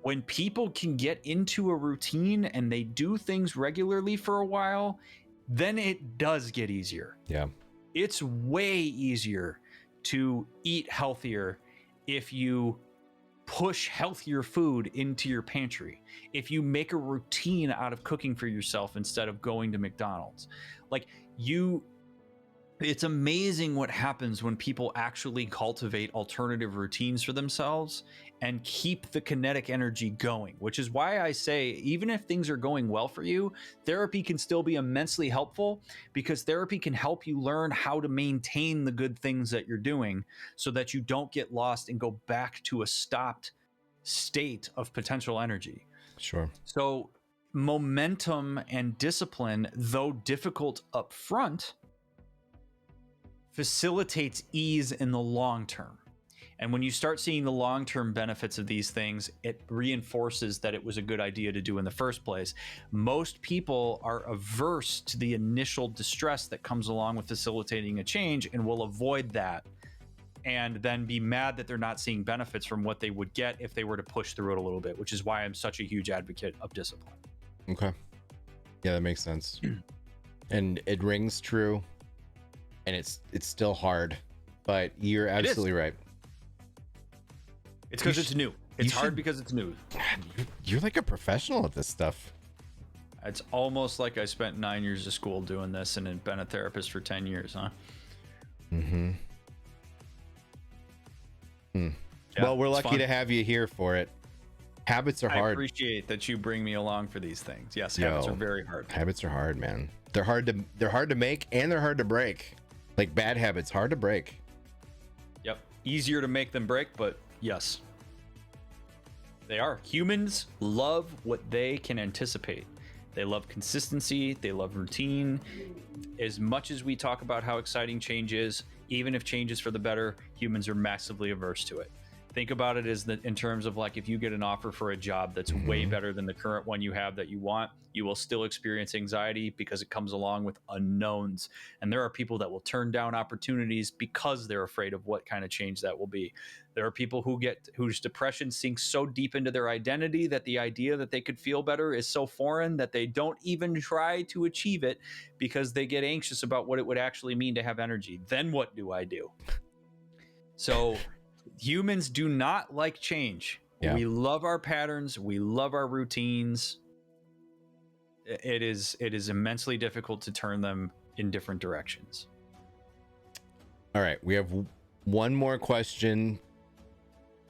When people can get into a routine and they do things regularly for a while, then it does get easier. Yeah. It's way easier to eat healthier if you push healthier food into your pantry, if you make a routine out of cooking for yourself instead of going to McDonald's. Like it's amazing what happens when people actually cultivate alternative routines for themselves and keep the kinetic energy going, which is why I say, even if things are going well for you, therapy can still be immensely helpful, because therapy can help you learn how to maintain the good things that you're doing so that you don't get lost and go back to a stopped state of potential energy. Sure. So momentum and discipline, though difficult up front, facilitates ease in the long term. And when you start seeing the long-term benefits of these things, it reinforces that it was a good idea to do in the first place. Most people are averse to the initial distress that comes along with facilitating a change and will avoid that and then be mad that they're not seeing benefits from what they would get if they were to push through it a little bit, which is why I'm such a huge advocate of discipline. Okay. Yeah, that makes sense. And it rings true. And it's still hard, but you're absolutely right. It's because it's new. It's hard because it's new. You're like a professional at this stuff. It's almost like I spent 9 years of school doing this and had been a therapist for 10 years, huh? Yeah, Well, we're it's lucky fun. to have you here for it. Habits are I hard. appreciate that you bring me along for these things. Yes, habits Yo, are very hard. Habits are hard, man. They're hard to make, and they're hard to break. Like bad habits, hard to break. Yep. Easier to make than break, but yes. They are. Humans love what they can anticipate. They love consistency. They love routine. As much as we talk about how exciting change is, even if change is for the better, humans are massively averse to it. Think about it as in terms of like if you get an offer for a job that's way better than the current one you have that you want, you will still experience anxiety because it comes along with unknowns. And there are people that will turn down opportunities because they're afraid of what kind of change that will be. There are people whose depression sinks so deep into their identity that the idea that they could feel better is so foreign that they don't even try to achieve it because they get anxious about what it would actually mean to have energy. Then what do I do? So humans do not like change. Yeah. We love our patterns. We love our routines. It is immensely difficult to turn them in different directions. All right, we have one more question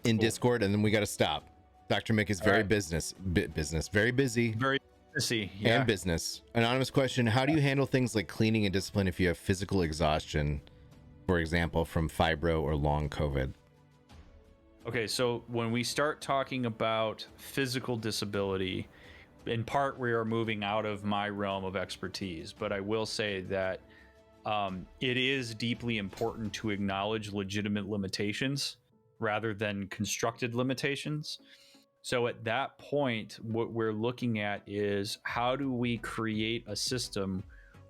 in Discord, and then we got to stop. Dr. Mick is very right. very busy. Very busy. Yeah. And business. Anonymous question: how do you handle things like cleaning and discipline if you have physical exhaustion, for example, from fibro or long COVID? Okay, so when we start talking about physical disability, in part we are moving out of my realm of expertise, but I will say that it is deeply important to acknowledge legitimate limitations rather than constructed limitations. So at that point, what we're looking at is how do we create a system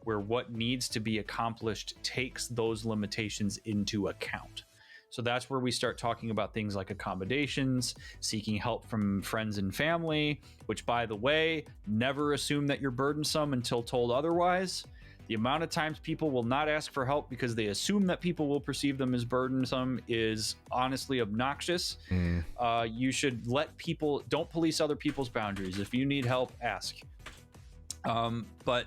where what needs to be accomplished takes those limitations into account. So that's where we start talking about things like accommodations, seeking help from friends and family, which, by the way, never assume that you're burdensome until told otherwise. The amount of times people will not ask for help because they assume that people will perceive them as burdensome is honestly obnoxious. You should don't police other people's boundaries. If you need help, ask. But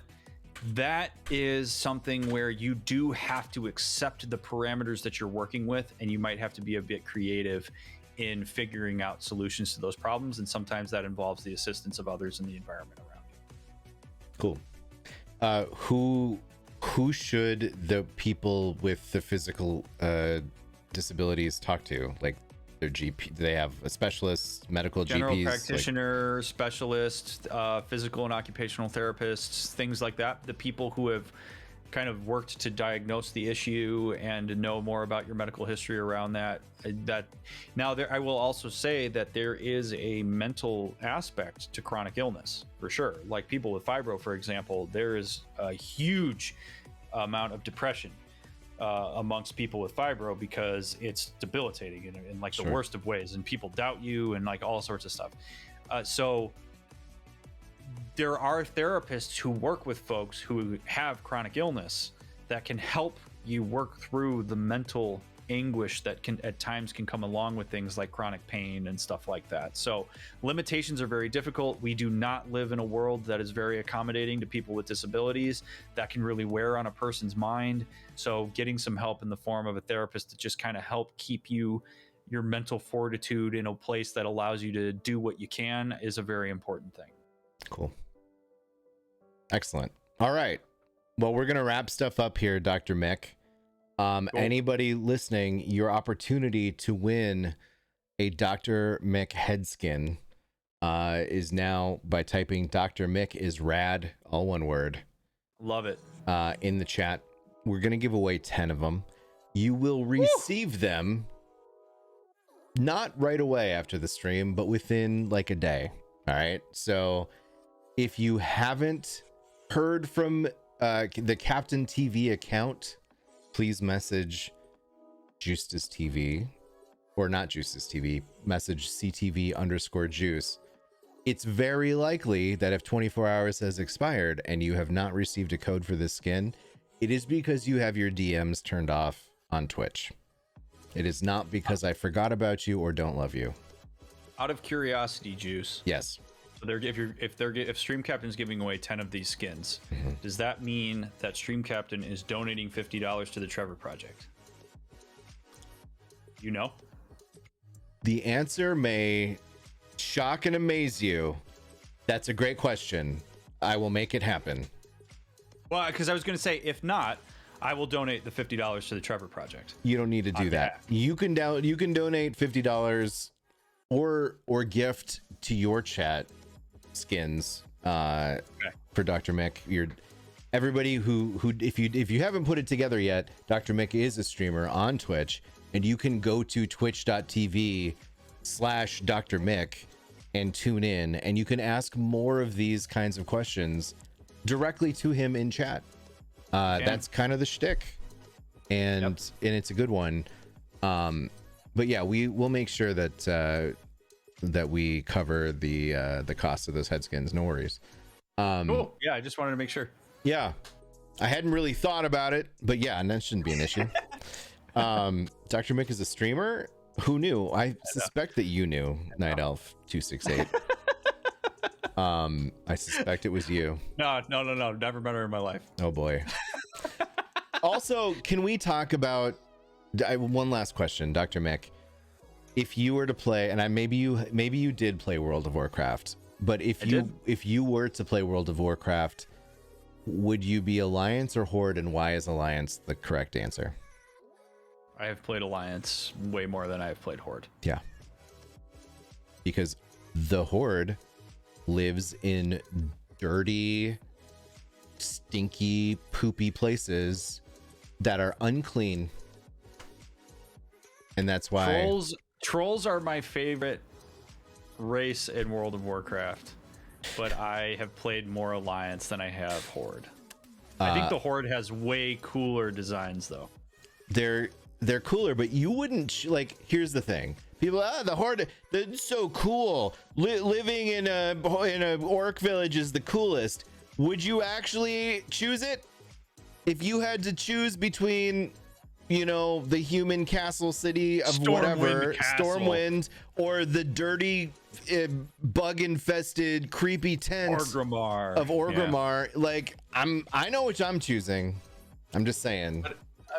that is something where you do have to accept the parameters that you're working with, and you might have to be a bit creative in figuring out solutions to those problems. And sometimes that involves the assistance of others in the environment around you. Cool. Who should the people with the physical disabilities talk to? Like their GP? Do they have a specialist, medical General GPs? practitioner, specialist, physical and occupational therapists, things like that. The people who have kind of worked to diagnose the issue and know more about your medical history around that. I will also say that there is a mental aspect to chronic illness for sure. Like people with fibro, for example, there is a huge amount of depression amongst people with fibro because it's debilitating in like the worst of ways, and people doubt you and like all sorts of stuff. So there are therapists who work with folks who have chronic illness that can help you work through the mental anguish that can at times can come along with things like chronic pain and stuff like that. So limitations are very difficult. We do not live in a world that is very accommodating to people with disabilities. That can really wear on a person's mind. So getting some help in the form of a therapist to just kind of help keep your mental fortitude in a place that allows you to do what you can is a very important thing. Cool. Excellent. All right. Well, we're going to wrap stuff up here, Dr. Mick. Cool. Anybody listening, your opportunity to win a Dr. Mick head skin is now by typing Dr. Mick is rad, all one word. Love it. In the chat. We're going to give away 10 of them. You will receive them not right away after the stream, but within like a day. All right. So if you haven't heard from the Captain TV account, please message Justice TV, or not Justice TV, message CTV_juice. It's very likely that if 24 hours has expired and you have not received a code for this skin, it is because you have your DMs turned off on Twitch. It is not because I forgot about you or don't love you. Out of curiosity, Juice. Yes. So if Stream Captain's giving away 10 of these skins, does that mean that Stream Captain is donating $50 to the Trevor Project? You know? The answer may shock and amaze you. That's a great question. I will make it happen. Well, because I was going to say, if not, I will donate the $50 to the Trevor Project. You don't need to do that. You can donate $50 or gift to your chat skins for Dr. Mick. Everybody who if you haven't put it together yet, Dr. Mick is a streamer on Twitch, and you can go to twitch.tv/Dr. Mick and tune in, and you can ask more of these kinds of questions directly to him in chat. That's kind of the shtick, and it's a good one. But yeah, we'll make sure that we cover the cost of those head skins. No worries. Cool. Yeah, I just wanted to make sure. Yeah, I hadn't really thought about it, but yeah, and that shouldn't be an issue. Dr. Mick is a streamer. Who knew? I suspect that you knew, Night Elf 268. I suspect it was you. No. Never met her in my life. Oh boy. Also, can we talk about one last question, Dr. Mick? If you were to play, and maybe you did play World of Warcraft, but if you were to play World of Warcraft, would you be Alliance or Horde, and why is Alliance the correct answer? I have played Alliance way more than I have played Horde. Yeah. Because the Horde lives in dirty, stinky, poopy places that are unclean. And that's why Trolls are my favorite race in World of Warcraft, but I have played more Alliance than I have Horde. I think the Horde has way cooler designs, though. They're cooler, but you wouldn't like. Here's the thing: people, the Horde, they're so cool. Living in a orc village is the coolest. Would you actually choose it if you had to choose between, the human castle city of Stormwind, or the dirty, bug-infested, creepy tent of Orgrimmar? Yeah. Like, I know which I'm choosing. I'm just saying.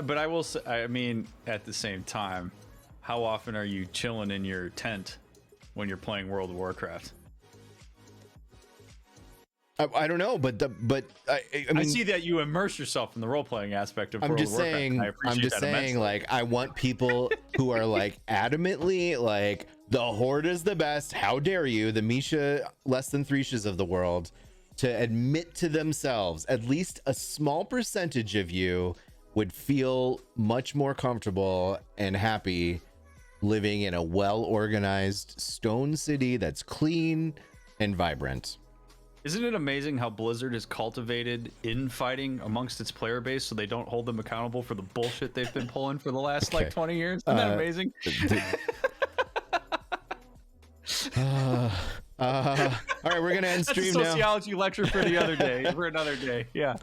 But I will say, I mean, at the same time, how often are you chilling in your tent when you're playing World of Warcraft? I don't know, but I mean, I see that you immerse yourself in the role-playing aspect of World of Warcraft. I'm just saying, like, I want people who are like adamantly like the Horde is the best. How dare you, the Misha less than Threshas of the world, to admit to themselves, at least a small percentage of you would feel much more comfortable and happy living in a well-organized stone city that's clean and vibrant. Isn't it amazing how Blizzard has cultivated infighting amongst its player base so they don't hold them accountable for the bullshit they've been pulling for the last 20 years? Isn't that amazing? All right, we're gonna end stream now. Sociology lecture for the other day, for another day. Yeah,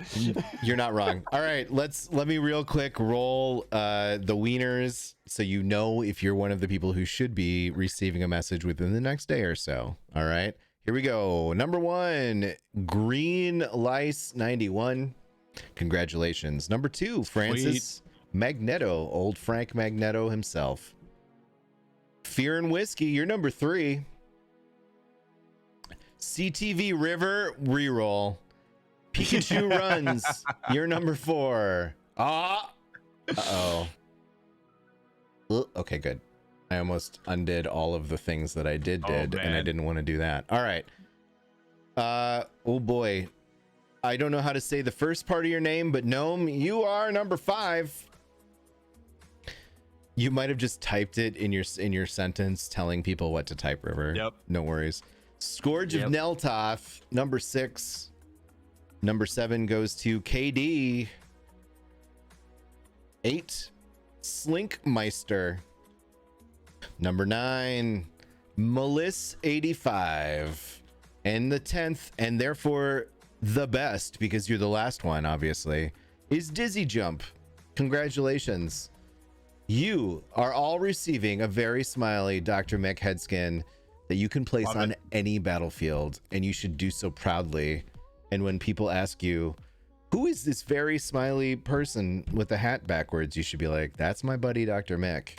you're not wrong. All right, let me real quick roll the wieners so you know if you're one of the people who should be receiving a message within the next day or so. All right, here we go. Number 1, Green Lice 91. Congratulations. Number 2, Francis Magneto, old Frank Magneto himself. Fear and Whiskey, you're number 3. CTV River reroll. Pikachu Runs, you're number 4. Uh-oh. Okay, good. I almost undid all of the things that I did, and I didn't want to do that. All right. Oh boy. I don't know how to say the first part of your name, but Gnome, you are number 5. You might have just typed it in your sentence telling people what to type, River. Yep. No worries. Scourge of Neltoth, number 6. Number 7 goes to KD. 8, Slinkmeister. Number 9, Meliss85. And the 10th, and therefore the best, because you're the last one, obviously, is Dizzy Jump. Congratulations. You are all receiving a very smiley Dr. Mick headskin that you can place on any battlefield, and you should do so proudly. And when people ask you, who is this very smiley person with the hat backwards, you should be like, that's my buddy Dr. Mick.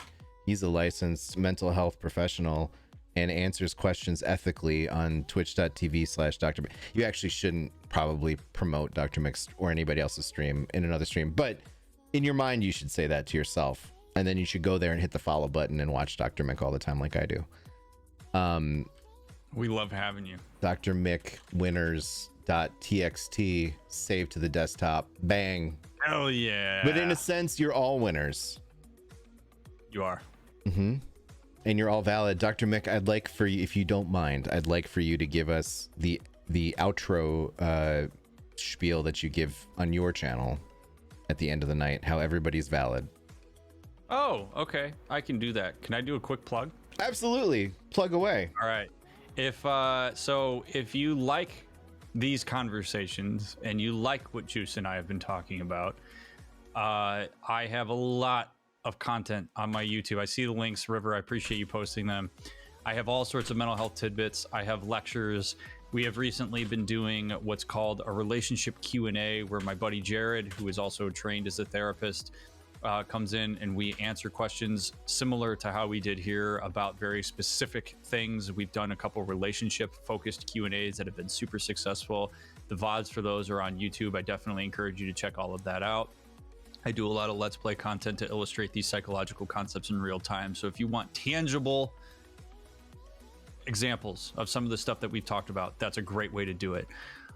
He's a licensed mental health professional and answers questions ethically on twitch.tv/DrMick. You actually shouldn't probably promote DrMick or anybody else's stream in another stream, but in your mind, you should say that to yourself. And then you should go there and hit the follow button and watch DrMick all the time like I do. We love having you. DrMick winners.txt, save to the desktop. Bang. Hell yeah. But in a sense, you're all winners. You are. Mm-hmm. And you're all valid. DrMick, I'd like for you, if you don't mind, I'd like for you to give us the outro spiel that you give on your channel at the end of the night, how everybody's valid. Oh, okay. I can do that. Can I do a quick plug? Absolutely. Plug away. All right. If you like these conversations and you like what Juice and I have been talking about, I have a lot of content on my YouTube. I see the links, River. I appreciate you posting them. I have all sorts of mental health tidbits. I have lectures. We have recently been doing what's called a relationship Q&A, where my buddy Jared, who is also trained as a therapist, comes in and we answer questions similar to how we did here about very specific things. We've done a couple relationship focused Q&As that have been super successful. The VODs for those are on YouTube. I definitely encourage you to check all of that out. I do a lot of Let's Play content to illustrate these psychological concepts in real time. So if you want tangible examples of some of the stuff that we've talked about, that's a great way to do it.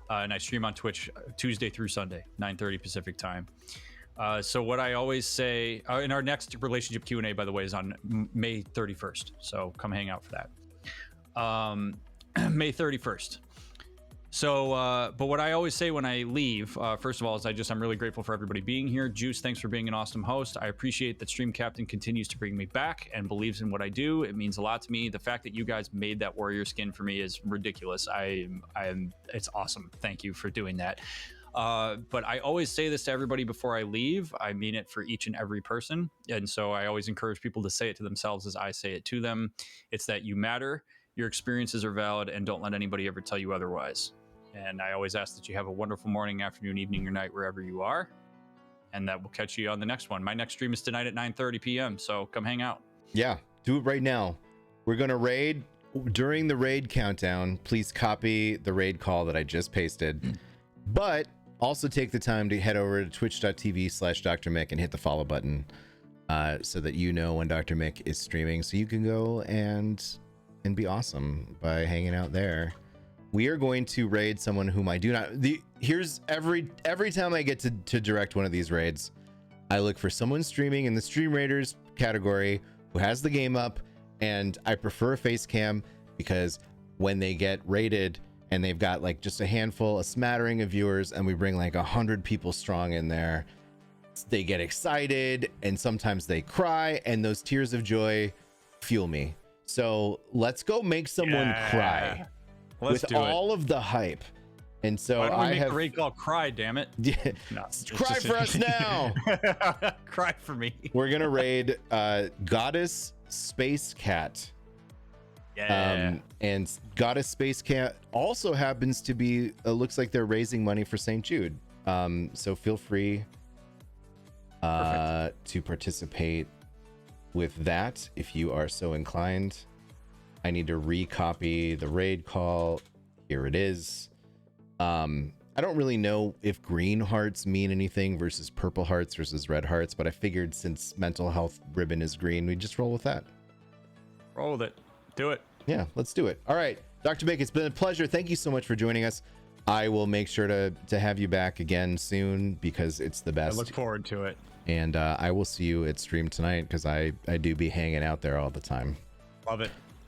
And I stream on Twitch Tuesday through Sunday, 9:30 Pacific time. So what I always say, in our next relationship Q&A, by the way, is on May 31st. So come hang out for that. May 31st. So, but what I always say when I leave, first of all, is I'm really grateful for everybody being here. Juice, thanks for being an awesome host. I appreciate that Stream Captain continues to bring me back and believes in what I do. It means a lot to me. The fact that you guys made that warrior skin for me is ridiculous. It's awesome. Thank you for doing that. But I always say this to everybody before I leave. I mean it for each and every person. And so I always encourage people to say it to themselves as I say it to them. It's that you matter, your experiences are valid, and don't let anybody ever tell you otherwise. And I always ask that you have a wonderful morning, afternoon, evening, or night, wherever you are. And that will catch you on the next one. My next stream is tonight at 9:30 p.m. So come hang out. Yeah, do it right now. We're going to raid. During the raid countdown, please copy the raid call that I just pasted. But also take the time to head over to twitch.tv/DrMick and hit the follow button so that you know when DrMick is streaming. So you can go and be awesome by hanging out there. We are going to raid someone whom I do not. Here's every time I get to direct one of these raids, I look for someone streaming in the Stream Raiders category who has the game up, and I prefer a face cam because when they get raided and they've got like just a smattering of viewers, and we bring like 100 people strong in there, they get excited and sometimes they cry, and those tears of joy fuel me. So let's go make someone cry. Let's with all of the hype. And so why don't we I make have a raid call Cry, damn it. No, cry for us now. Cry for me. We're gonna raid Goddess Space Cat. Yeah. And Goddess Space Cat also happens to be looks like they're raising money for St. Jude. So feel free to participate with that if you are so inclined. I need to recopy the raid call. Here it is. I don't really know if green hearts mean anything versus purple hearts versus red hearts, but I figured since mental health ribbon is green, we just roll with that. Roll with it. Do it. Yeah, let's do it. All right, DrMick, it's been a pleasure. Thank you so much for joining us. I will make sure to have you back again soon because it's the best. I look forward to it. And I will see you at stream tonight because I do be hanging out there all the time. Love it.